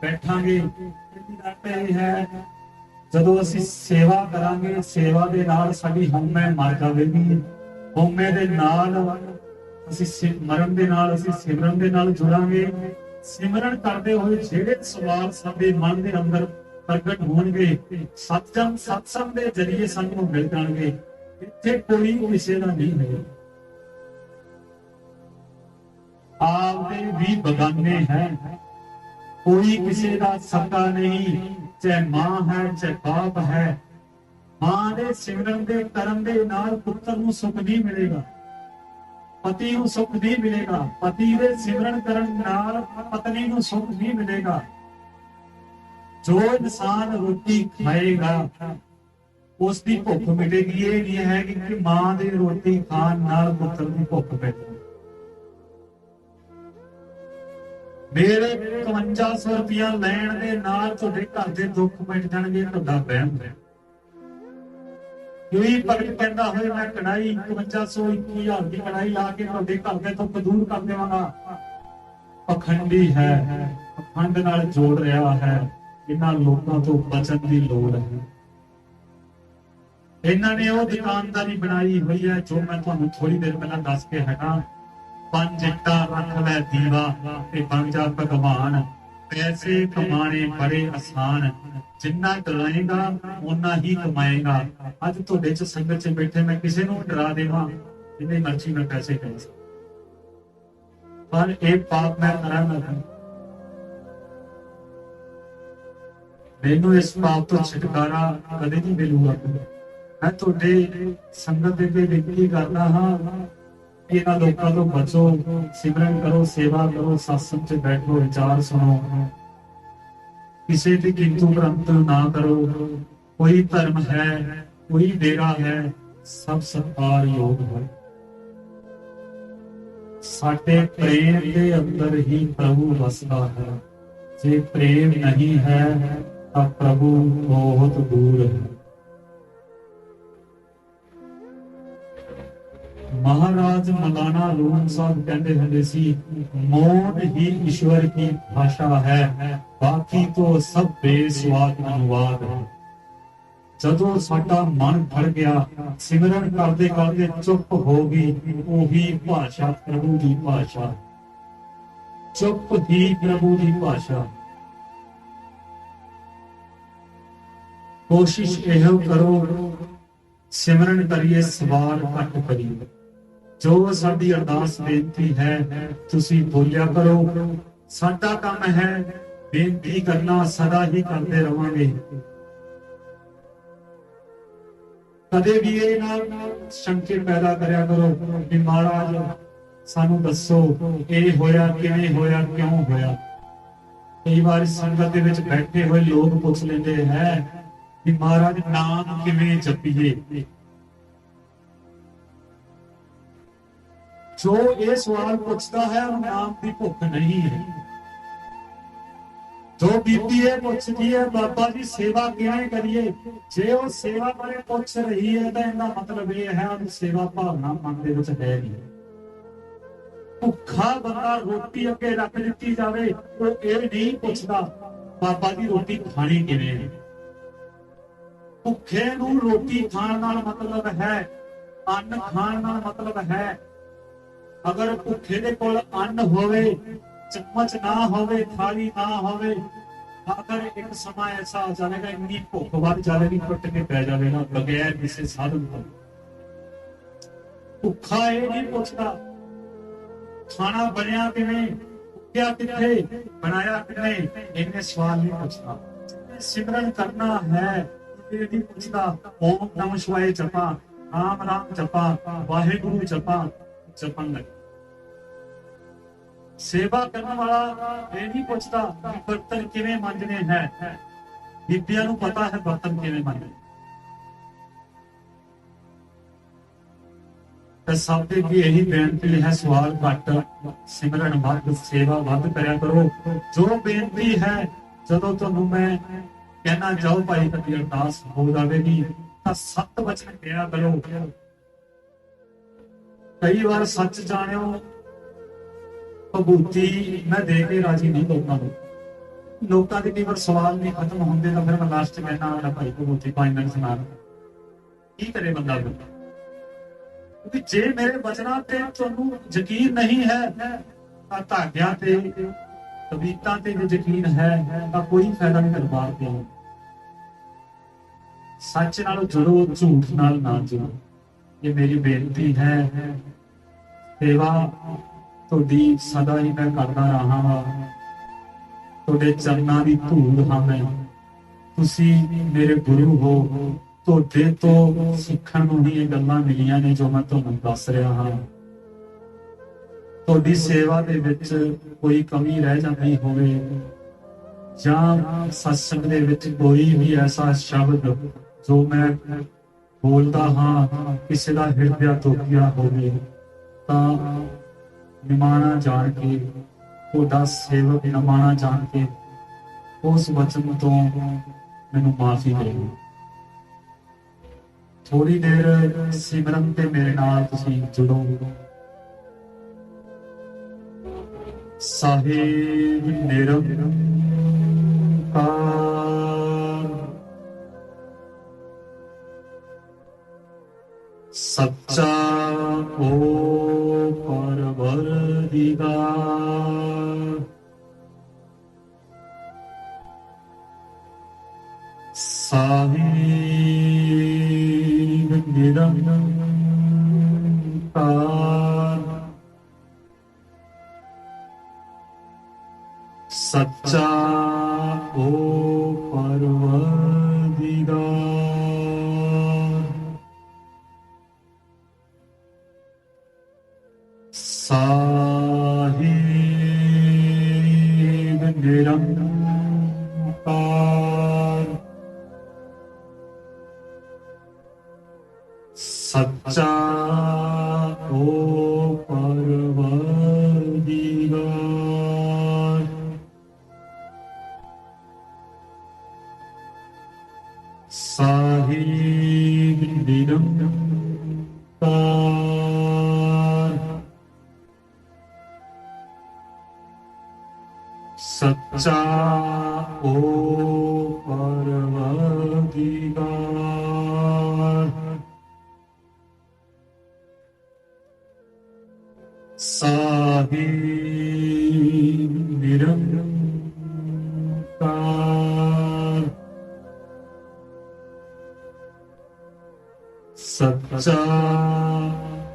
ਬੈਠਾਂਗੇ, ਇਹਦੀ ਗੱਲ ਇਹ ਹੈ, ਜਦੋਂ ਅਸੀਂ ਸੇਵਾ ਕਰਾਂਗੇ, ਸੇਵਾ ਦੇ ਨਾਲ ਸਾਡੀ ਹਉਮੈ ਮਰ ਜਾਵੇਗੀ। ਹਉਮੈ ਦੇ ਨਾਲ ਅਸੀਂ ਮਰਨ ਦੇ ਨਾਲ ਅਸੀਂ ਸਿਮਰਨ ਦੇ ਨਾਲ ਜੁੜਾਂਗੇ। ਸਿਮਰਨ ਕਰਦੇ ਹੋਏ ਜਿਹੜੇ ਸਵਾਲ ਸਾਡੇ ਮਨ ਦੇ ਅੰਦਰ ਪ੍ਰਗਟ ਹੋਣਗੇ, ਸਤਸੰਗ ਦੇ ਜ਼ਰੀਏ ਸਾਨੂੰ ਮਿਲ ਜਾਣਗੇ। ਇੱਥੇ ਕੋਈ ਕਿਸੇ ਦਾ ਨਹੀਂ ਹੈ, ਆਪਦੇ ਵੀ ਬਗਾਨੇ ਹੈ, ਕੋਈ ਕਿਸੇ ਦਾ ਸਕਾ ਨਹੀਂ, ਚਾਹੇ ਮਾਂ ਹੈ ਚਾਹੇ ਬਾਪ ਹੈ। ਮਾਂ ਦੇ ਸਿਮਰਨ ਦੇ ਕਰਨ ਦੇ ਨਾਲ ਪੁੱਤਰ ਨੂੰ ਸੁਖ ਨਹੀਂ ਮਿਲੇਗਾ, ਪਤੀ ਨੂੰ ਸੁਖ ਨਹੀਂ ਮਿਲੇਗਾ, ਪਤੀ ਦੇ ਸਿਮਰਨ ਕਰਨ ਨਾਲ ਪਤਨੀ ਨੂੰ ਸੁਖ ਨਹੀਂ ਮਿਲੇਗਾ। ਜੋ ਇਨਸਾਨ ਰੋਟੀ ਖਾਏਗਾ ਉਸ ਦੀ ਭੁੱਖ ਮਿਟੇਗੀ। ਇਹ ਨਹੀਂ ਹੈ ਕਿ ਮਾਂ ਦੀ ਰੋਟੀ ਖਾਣ ਨਾਲ ਪੁੱਤਰ ਦੀ ਭੁੱਖ ਮਿਟੇਗੀ। ਮੇਰੇ 5500 ਰੁਪਇਆ ਲੈਣ ਦੇ ਨਾਲ ਤੁਹਾਡੇ ਘਰ ਦੇ ਦੁੱਖ ਮਿਟ ਜਾਣਗੇ, ਤੁਹਾਡਾ ਵਹਿਮ ਹੈ। ਕੋਈ ਭਗਤ ਕਹਿੰਦਾ ਹੋਏ ਮੈਂ ਕਢਾਈ 5500 21000 ਦੀ ਕਢਾਈ ਲਾ ਕੇ ਤੁਹਾਡੇ ਘਰ ਦੇ ਦੁੱਖ ਦੂਰ ਕਰ ਦੇਵਾਂਗਾ, ਪਖੰਡੀ ਹੈ, ਪਖੰਡ ਨਾਲ ਜੋੜ ਰਿਹਾ ਹੈ। ਇਹਨਾਂ ਲੋਕਾਂ ਤੋਂ ਬਚਣ ਦੀ ਲੋੜ ਹੈ। ਇਹਨਾਂ ਨੇ ਉਹ ਦੁਕਾਨਦਾਰੀ ਬਣਾਈ ਹੋਈ ਹੈ ਜੋ ਮੈਂ ਤੁਹਾਨੂੰ ਥੋੜੀ ਦੇਰ ਪਹਿਲਾਂ ਦੱਸ ਕੇ ਹਟਾ। 5 ਇੱਟਾਂ ਰੱਖ ਲੈ ਦੀਵਾ ਤੇ ਬਣ ਜਾ ਭਗਵਾਨ। ਪੈਸੇ ਕਮਾਣੇ ਬੜੇ ਆਸਾਨ, ਜਿੰਨਾ ਡਰਾਏਗਾ ਓਨਾ ਹੀ ਕਮਾਏਗਾ। ਅੱਜ ਤੁਹਾਡੇ ਚ ਸੰਗਤ ਚ ਬੈਠੇ ਮੈਂ ਕਿਸੇ ਨੂੰ ਡਰਾ ਦੇਵਾਂ, ਜਿੰਨੀ ਮਰਜ਼ੀ ਮੈਂ ਪੈਸੇ ਕਮਾ ਸਕਦਾ, ਪਰ ਇਹ ਪਾਪ ਮੈਂ ਕਰਾਂਗਾ। ਮੈਨੂੰ ਇਸ ਪਾਪ ਤੋਂ ਛੁਟਕਾਰਾ ਕਦੇ ਨਹੀਂ ਮਿਲੂਗਾ। ਮੈਂ ਤੁਹਾਡੇ ਸੰਗਤ ਦੇ ਅੱਗੇ ਬੇਨਤੀ ਕਰਦਾ ਹਾਂ, ਇਹਨਾਂ ਲੋਕਾਂ ਤੋਂ ਬਚੋ, ਸਿਮਰਨ ਕਰੋ, ਸੇਵਾ ਕਰੋ, ਸਤਸੰਗ ਚ ਬੈਠੋ, ਵਿਚਾਰ ਸੁਣੋ, ਕਿਸੇ ਦੀ ਕਿੰਤੂ ਪ੍ਰੰਤੂ ਨਾ ਕਰੋ। ਕੋਈ ਧਰਮ ਹੈ, ਕੋਈ ਡੇਰਾ ਹੈ, ਸਭ ਸਤਿਕਾਰਯੋਗ ਹੈ। ਸਾਡੇ ਪ੍ਰੇਮ ਦੇ ਅੰਦਰ ਹੀ ਪ੍ਰਭੂ ਵਸਦਾ ਹੈ। ਜੇ ਪ੍ਰੇਮ ਨਹੀਂ ਹੈ ਤਾਂ ਪ੍ਰਭੂ ਬਹੁਤ ਦੂਰ ਹੈ। ਮਹਾਰਾਜ ਮੌਲਾਨਾ ਰੂਮ ਸਾਹਿਬ ਕਹਿੰਦੇ ਹੁੰਦੇ ਸੀ, ਮੌਨ ਹੀ ਈਸ਼ਵਰ ਕੀ ਭਾਸ਼ਾ ਹੈ, ਬਾਕੀ ਤੋਂ ਸਭ ਬੇਸਵਾਦ ਅਨੁਵਾਦ ਹੈ। ਜਦੋਂ ਸਾਡਾ ਮਨ ਭਰ ਗਿਆ, ਸਿਮਰਨ ਕਰਦੇ ਕਰਦੇ ਚੁੱਪ ਹੋ ਗਈ, ਉਹੀ ਭਾਸ਼ਾ ਪ੍ਰਭੂ ਦੀ ਭਾਸ਼ਾ, ਚੁੱਪ ਹੀ ਪ੍ਰਭੂ ਦੀ ਭਾਸ਼ਾ। ਕੋਸ਼ਿਸ਼ ਇਹੋ ਕਰੋ, ਸਿਮਰਨ ਕਰੀਏ, ਸਵਾਲ ਘੱਟ ਕਰੀਏ। जो साडी अरदास बेनती है तुसी बोलिया करो। साडा काम है बेनती करना, सदा ही करते रहांगे। कदे भी ये ना शंके पैदा करया करो कि महाराज सानू दसो ये होया किवें होया, क्यों होया। कई बार संगत दे विच बैठे हुए लोग पूछ लेंदे हैं कि महाराज नाम किवें जपीए। जो ये सवाल पूछता है वो नाम की भुख नहीं है। जो बीबी है पूछती है बाबा जी सेवा किवें करिए, जे वो सेवा बारे पूछ रही है तो इनका मतलब ये है कि सेवा भावना मन दे विच है नहीं। भुखा बंदा रोटी अगे रख दी जाए वो ये नहीं पूछता बाबा जी रोटी खानी किवें है। भुखे नूं रोटी खाण नाल मतलब है, अन्न खाण नाल मतलब है। अगर भुखे दे कोल अन्न होवे, चम्मच ना होवे, थाली ना होवे, अगर एक समय ऐसा आ जाएगा इतनी भुख बढ़ जाएगी टुट के पै जाएगा बगैर किसी साधन तो। भुखा ये नहीं पूछता खाना बनया किवें, क्या किथे बनाया किवें, इन्हें सवाल नहीं पूछता। सिमरन करना है ये नहीं पूछता ओम नमः शिवाय जपा, राम राम जपा, वाहेगुरु जपा, जपन लगे। सेवा करने वाला ये नहीं पूछता कि बर्तन किवें मांजने हैं। बीबियां नूं पता है बर्तन किवें मांजने। सब की यही बेनती है, सवाल घट सिमरन वध सेवा वध करया करो। जो बेनती है जदों तुहानूं मैं कहना जाओ भाई कदी अरदास हो जाएगी तो सत वचन कहा करो। कई बार सच जानियो भभूति मैं दे के राजी नहीं लोगों के कई बार सवाल नहीं खत्म होंगे तो फिर मैं लास्ट कहना भाई भभूति 5 मिनट सुना की करे बंदा। क्योंकि जे मेरे वचना ते तुहानूं यकीन नहीं है धाग्या ते कविता ते जो यकीन है तो कोई फायदा नहीं दरबार के। सच नाल जुड़ो, झूठ नाल ना जुड़ो। ये मेरी बेनती है। सेवा तुहाडी सदा ही मैं करदा रहा वा। तुहाडे चरनां दी धूड़ हां मैं। तुसी मेरे गुरु हो। तुहाडे तो सिੱਖਣ ਨੂੰ ही ये गल्लां मिलियां ने जो मैं तुहानूं दस रहा हाँ। तुहाडी सेवा दे विच कोई कमी रह जाती होवे जां सत्संग दे विच कोई भी ऐसा शब्द जो मैं बोलदा हाँ किसी का हिरदे टोकिया होवे तां निमाणा जान के तुहाडा सेवक निमाणा जान के उस वचन तो मैनूं माफी दे। थोड़ी देर सिमरन ते मेरे नाल तुसीं जुड़ो। साहिब निरंकार सच्चा ओ परवरदिगार साहिब निरंकार सच्चा ओ परवरदिगार साहिब निरंकार सच्चा ओ परवरदिगार साहिब निरंकार सच्चा ओ परवरदिगार साहिब निरंकार सच्चा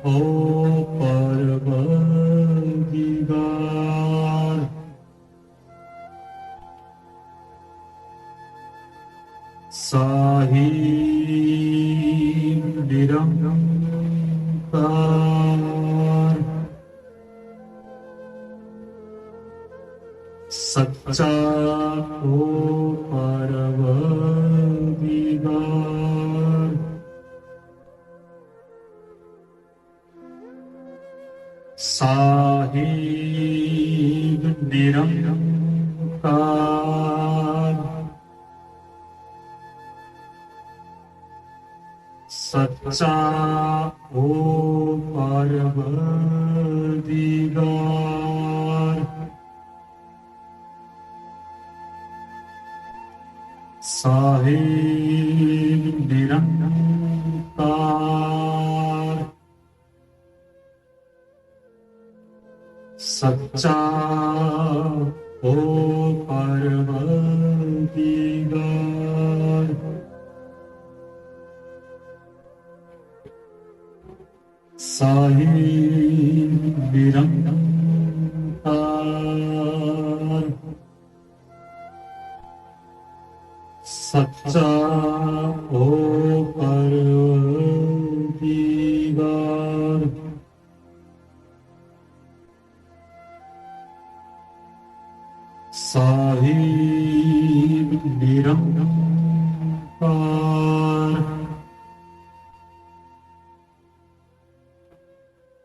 ਓ ਪਰਵਰਦੀਗਾਰ ਸਾਹਿਬ ਨਿਰੰਕਾਰ ਸੱਚਾ ਓ ਪਰਵਰਦੀਗਾਰ ਸਾਹਿਬ ਨਿਰੰਕਾਰ ਸੱਚਾ ਓ ਪਰਵਰਦੀਗਾਰ ਸਾਹਿਬ ਨਿਰੰਕਾਰ ਸੱਚਾ ਓ ਪਰਵਰਦੀਗਾਰ ਸਾਹਿਬ ਨਿਰੰਕਾਰ ਸੱਚਾ ਓ ਪਰਵਰਦੀਗਾਰ ਸਾਹਿਬ ਨਿਰੰਕਾਰ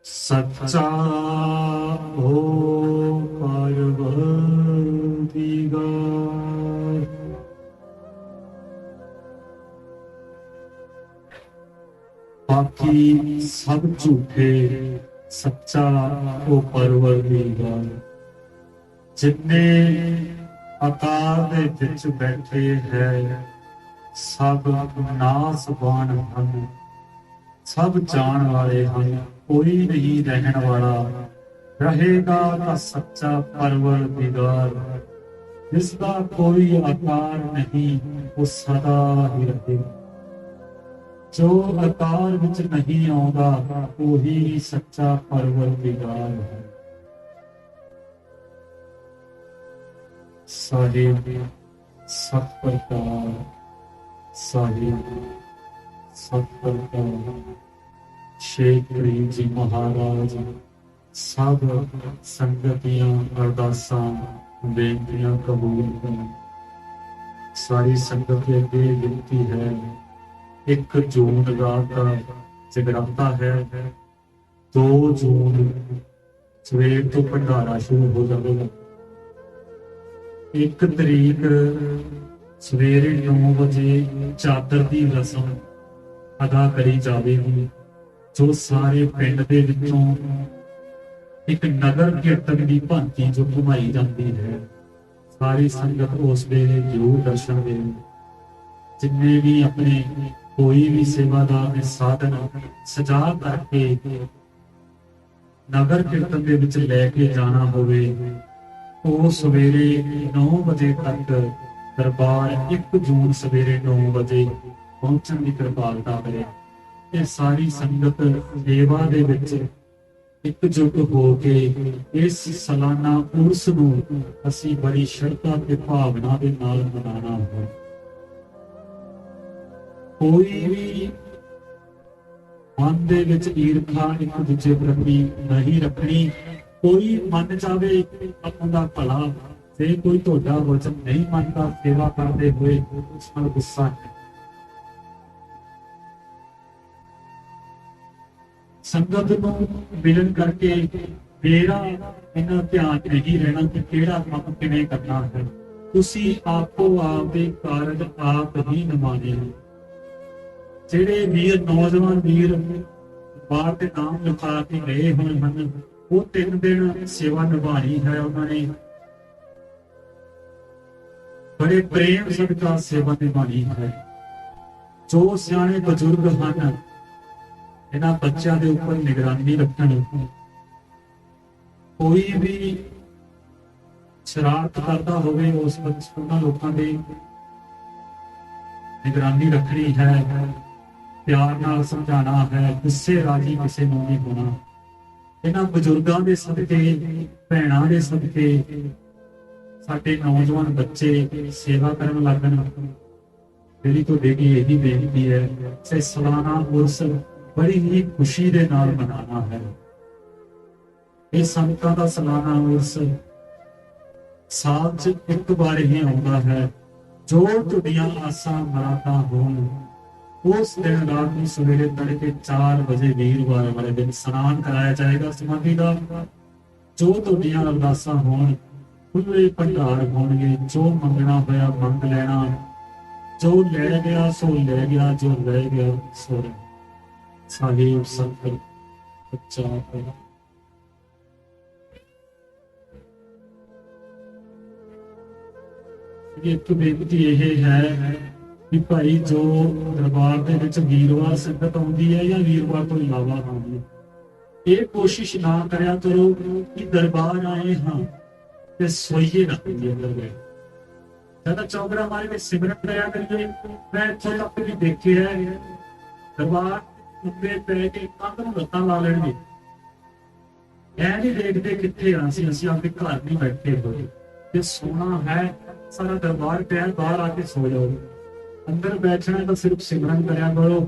ਸੱਚਾ ਓ ਪਰਵਰਦੀਗਾਰ ਬਾਕੀ ਸਭ ਝੂਠੇ ਸੱਚਾ ਓ ਪਰਵਰਦੀਗਾਰ ਜਿੰਨੇ ਆਕਾਰ ਦੇ ਵਿੱਚ ਬੈਠੇ ਹੈ ਸਭ ਨਾਸਵਾਨ ਹਨ ਸਭ ਜਾਣ ਵਾਲੇ ਹਨ ਕੋਈ ਨਹੀਂ ਰਹਿਣ ਵਾਲਾ ਰਹੇਗਾ ਤਾਂ ਸੱਚਾ ਪਰਵਰਦੀਗਾਰ ਜਿਸਦਾ ਕੋਈ ਆਕਾਰ ਨਹੀਂ ਉਹ ਸਦਾ ਹੀ ਰਹੇ ਜੋ ਆਕਾਰ ਵਿੱਚ ਨਹੀਂ ਆਉਂਦਾ ਉਹੀ ਸੱਚਾ ਪਰਵਰਦੀਗਾਰ ਹੈ ਸਾਹਿਬ ਸਤਿਕਾਰ ਸਾਹਿਬ ਸਤਿਕਾਰ ਸ਼ੇਖ ਫਰੀਦ ਜੀ ਮਹਾਰਾਜ ਸਭ ਸੰਗਤੀਆਂ ਅਰਦਾਸਾਂ ਬੇਨਤੀਆਂ ਕਬੂਲ ਕਰਨ ਸਾਰੀ ਸੰਗਤ ਦੇ ਅੱਗੇ ਬੇਨਤੀ ਹੈ 1 ਜੂਨ ਰਾਤ ਦਾ ਜਗਰਾਤਾ ਹੈ 2 ਜੂਨ ਸਵੇਰ ਤੋਂ ਭੰਡਾਰਾ ਸ਼ੁਰੂ ਹੋ ਜਾਵੇਗਾ 1 ਤਰੀਕ ਸਵੇਰੇ 9 ਵਜੇ ਚਾਦਰ ਦੀ ਰਸਮ ਅਦਾ ਕਰੀ ਜਾਵੇਗੀ ਜੋ ਸਾਰੇ ਪਿੰਡ ਦੇ ਵਿੱਚੋਂ ਇੱਕ ਨਗਰ ਕੀਰਤਨ ਦੀ ਭਾਂਤੀ ਜੋ ਘੁਮਾਈ ਜਾਂਦੀ ਹੈ ਸਾਰੀ ਸੰਗਤ ਉਸ ਵੇਲੇ ਜ਼ਰੂਰ ਦਰਸ਼ਨ ਦੇਣ ਜਿੰਨੇ ਵੀ ਆਪਣੇ ਕੋਈ ਵੀ ਸੇਵਾਦਾਰ ਦੇ ਸਾਧਨ ਸਜਾ ਕਰਕੇ ਨਗਰ ਕੀਰਤਨ ਦੇ ਵਿੱਚ ਲੈ ਕੇ ਜਾਣਾ ਹੋਵੇ ਉਹ ਸਵੇਰੇ 9 ਵਜੇ ਤੱਕ ਦਰਬਾਰ 1 ਜੂਨ ਸਵੇਰੇ 9 ਵਜੇ ਪਹੁੰਚਣ ਦੀ ਕਿਰਪਾਲਤਾ ਕਰੇ ਇਹ ਸਾਰੀ ਸੰਗਤ ਸੇਵਾ ਦੇ ਵਿੱਚ ਇਕਜੁੱਟ ਹੋ ਕੇ ਇਸ ਸਾਲਾਨਾ ਉਰਸ ਨੂੰ ਅਸੀਂ ਬੜੀ ਸ਼ਰਧਾ ਤੇ ਭਾਵਨਾ ਦੇ ਨਾਲ ਮਨਾਉਣਾ ਹੈ ਕੋਈ ਵੀ ਮਨ ਦੇ ਵਿੱਚ ਈਰਖਾ ਇੱਕ ਦੂਜੇ ਪ੍ਰਤੀ ਨਹੀਂ ਰੱਖਣੀ ਕੋਈ ਮੰਨ ਜਾਵੇ ਆਪਣਾ ਭਲਾ ਜੇ ਕੋਈ ਤੁਹਾਡਾ ਵਚਨ ਨਹੀਂ ਮੰਨਦਾ ਸੇਵਾ ਕਰਦੇ ਹੋਏ ਉਸ ਨਾਲ ਗੁੱਸਾ ਹੈ ਸੰਗਤ ਨੂੰ ਮਿਲਣ ਕਰਕੇ ਮੇਰਾ ਇਹਨਾਂ ਧਿਆਨ ਨਹੀਂ ਰਹਿਣਾ ਕਿ ਕਿਹੜਾ ਕੰਮ ਕਿਵੇਂ ਕਰਨਾ ਹੈ ਤੁਸੀਂ ਆਪੋ ਆਪ ਦੇ ਕਾਰਜ ਆਪ ਹੀ ਨਿਭਾਣੇ ਨੇ ਜਿਹੜੇ ਵੀਰ ਨੌਜਵਾਨ ਵੀਰ ਬਾਹਰ ਦੇ ਨਾਮ ਲਿਖਾ ਕੇ ਗਏ ਹੋਏ ਹਨ ਉਹ 3 ਦਿਨ ਸੇਵਾ ਨਿਭਾਣੀ ਹੈ ਉਹਨਾਂ ਨੇ ਬੜੇ ਪ੍ਰੇਮ ਸਦਕਾ ਸੇਵਾ ਨਿਭਾਣੀ ਹੈ ਜੋ ਸਿਆਣੇ ਬਜ਼ੁਰਗ ਹਨ ਇਹਨਾਂ ਬੱਚਿਆਂ ਦੇ ਉੱਪਰ ਨਿਗਰਾਨੀ ਰੱਖਣ ਕੋਈ ਵੀ ਸ਼ਰਾਰਤ ਕਰਦਾ ਹੋਵੇ ਉਸ ਉਹਨਾਂ ਲੋਕਾਂ ਦੀ ਨਿਗਰਾਨੀ ਰੱਖਣੀ ਹੈ ਪਿਆਰ ਨਾਲ ਸਮਝਾਉਣਾ ਹੈ, ਗੁੱਸੇ ਰਾਜੀ ਕਿਸੇ ਨੂੰ ਨਹੀਂ ਹੋਣਾ। ਇਹਨਾਂ ਬਜ਼ੁਰਗਾਂ ਦੇ ਸਦਕੇ, ਭੈਣਾਂ ਦੇ ਸਦਕੇ ਸਾਡੇ ਨੌਜਵਾਨ ਬੱਚੇ ਸੇਵਾ ਕਰਨ ਲੱਗਣ। ਮੇਰੀ ਤੁਹਾਡੇ ਕੀ ਇਹੀ ਬੇਨਤੀ ਹੈ, ਸੇ ਸਾਲਾਨਾ ਉਰਸ ਬੜੀ ਹੀ ਖੁਸ਼ੀ ਦੇ ਨਾਲ ਮਨਾਉਣਾ ਹੈ। ਇਹ ਸੰਤਾਂ ਦਾ ਸਾਲਾਨਾ ਉਰਸ ਸਾਲ 'ਚ ਇੱਕ ਵਾਰ ਹੀ ਆਉਂਦਾ ਹੈ। ਜੋ ਤੁਹਾਡੀਆਂ ਆਸਾਂ ਮੁਰਾਦਾਂ ਹੋਣ, ਉਸ ਦਿਨ ਰਾਤ ਨੂੰ ਸਵੇਰੇ ਤੜਕੇ 4 ਵਜੇ ਵੀਰਵਾਰ ਵਾਲੇ ਦਿਨ ਇਸ਼ਨਾਨ ਕਰਾਇਆ ਜਾਏਗਾ ਸਮਾਧੀ ਦਾ। ਜੋ ਤੁਹਾਡੀਆਂ ਅਰਦਾਸਾਂ ਹੋਣ, ਖੁੱਲੇ ਭੰਡਾਰ ਹੋਣਗੇ। ਜੋ ਮੰਗਣਾ ਹੋਇਆ ਮੰਗ ਲੈਣਾ, ਜੋ ਲੈ ਗਿਆ ਸੋ ਲੈ ਗਿਆ, ਜੋ ਲੈ ਗਿਆ ਸੋ ਰਹਿ। ਸਾਹਿਬ ਸੰਤ ਬੱਚਾ ਹੋਇਆ। ਇੱਕ ਬੇਨਤੀ ਇਹ ਹੈ ਕਿ ਭਾਈ ਜੋ ਦਰਬਾਰ ਦੇ ਵਿੱਚ ਵੀਰਵਾਰ ਸੰਗਤ ਆਉਂਦੀ ਹੈ ਜਾਂ ਵੀਰਵਾਰ ਤੋਂ ਇਲਾਵਾ ਆਉਂਦੀ ਹੈ, ਇਹ ਕੋਸ਼ਿਸ਼ ਨਾ ਕਰਿਆ ਕਰੋ ਕਿ ਦਰਬਾਰ ਆਏ ਹਾਂ ਤੇ ਸੋਈਏ ਨਾ ਅੰਦਰ ਗਏ। ਜਦੋਂ ਚੌਗਰਾ ਮਾਰੇ ਕੇ ਸਿਮਰਨ ਕਰਿਆ ਕਰੀਏ। ਮੈਂ ਇੱਥੋਂ ਤੱਕ ਵੀ ਦੇਖਿਆ ਦਰਬਾਰ ਉੱਤੇ ਪੈ ਕੇ ਕੰਧ ਨੂੰ ਲੱਤਾਂ ਲਾ ਲੈਣਗੇ। ਇਹ ਨਹੀਂ ਦੇਖਦੇ ਕਿੱਥੇ ਆ ਅਸੀਂ ਆਪਣੇ ਘਰ ਨਹੀਂ ਬੈਠੇ ਹੋਏ। ਜੇ ਸੋਣਾ ਹੈ, ਸਾਰਾ ਦਰਬਾਰ ਪਿਆ, ਬਾਹਰ ਆ ਕੇ ਸੋ ਜਾਓ। ਅੰਦਰ ਬੈਠਣਾ ਤਾਂ ਸਿਰਫ ਸਿਮਰਨ ਕਰਿਆ ਕਰੋ।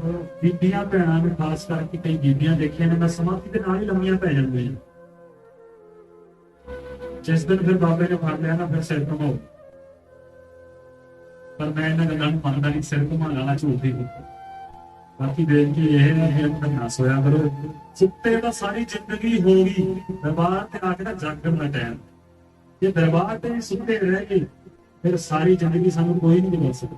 ਬੀਬੀਆਂ ਭੈਣਾਂ ਨੂੰ ਖਾਸ ਕਰਕੇ ਕਈ ਬੀਬੀਆਂ ਦੇਖੀਆਂ ਨੇ, ਮੈਂ ਸਮਾਧੀ ਦੇ ਨਾਲ ਹੀ ਲੰਮੀਆਂ ਪੈ ਜਾਂਦੀਆਂ। ਜਿਸ ਦਿਨ ਫਿਰ ਬਾਬੇ ਨੇ ਫੜ ਲਿਆ ਨਾ, ਫਿਰ ਸਿਰ ਘੁਮਾਓ। ਪਰ ਮੈਂ ਇਹਨਾਂ ਗੱਲਾਂ ਨੂੰ ਮੰਨਦਾ ਨਹੀਂ, ਸਿਰ ਘੁਮਾਉਣ ਵਾਲਾ ਝੂਠੀ ਨਹੀਂ। ਬਾਕੀ ਬੇਨਤੀ ਇਹ ਹੈ ਕਿ ਅੰਦਰ ਨਾ ਸੋਇਆ ਕਰੋ। ਸੁੱਤੇ ਤਾਂ ਸਾਰੀ ਜ਼ਿੰਦਗੀ ਹੋ ਗਈ, ਦਰਬਾਰ ਤੇ ਆ ਕੇ ਤਾਂ ਜਾਗਣ ਦਾ ਟਾਈਮ। ਜੇ ਦਰਬਾਰ ਤੇ ਸੁੱਤੇ ਰਹਿ ਗਏ, ਫਿਰ ਸਾਰੀ ਜ਼ਿੰਦਗੀ ਸਾਨੂੰ ਕੋਈ ਨਹੀਂ ਮਿਲ ਸਕਦਾ।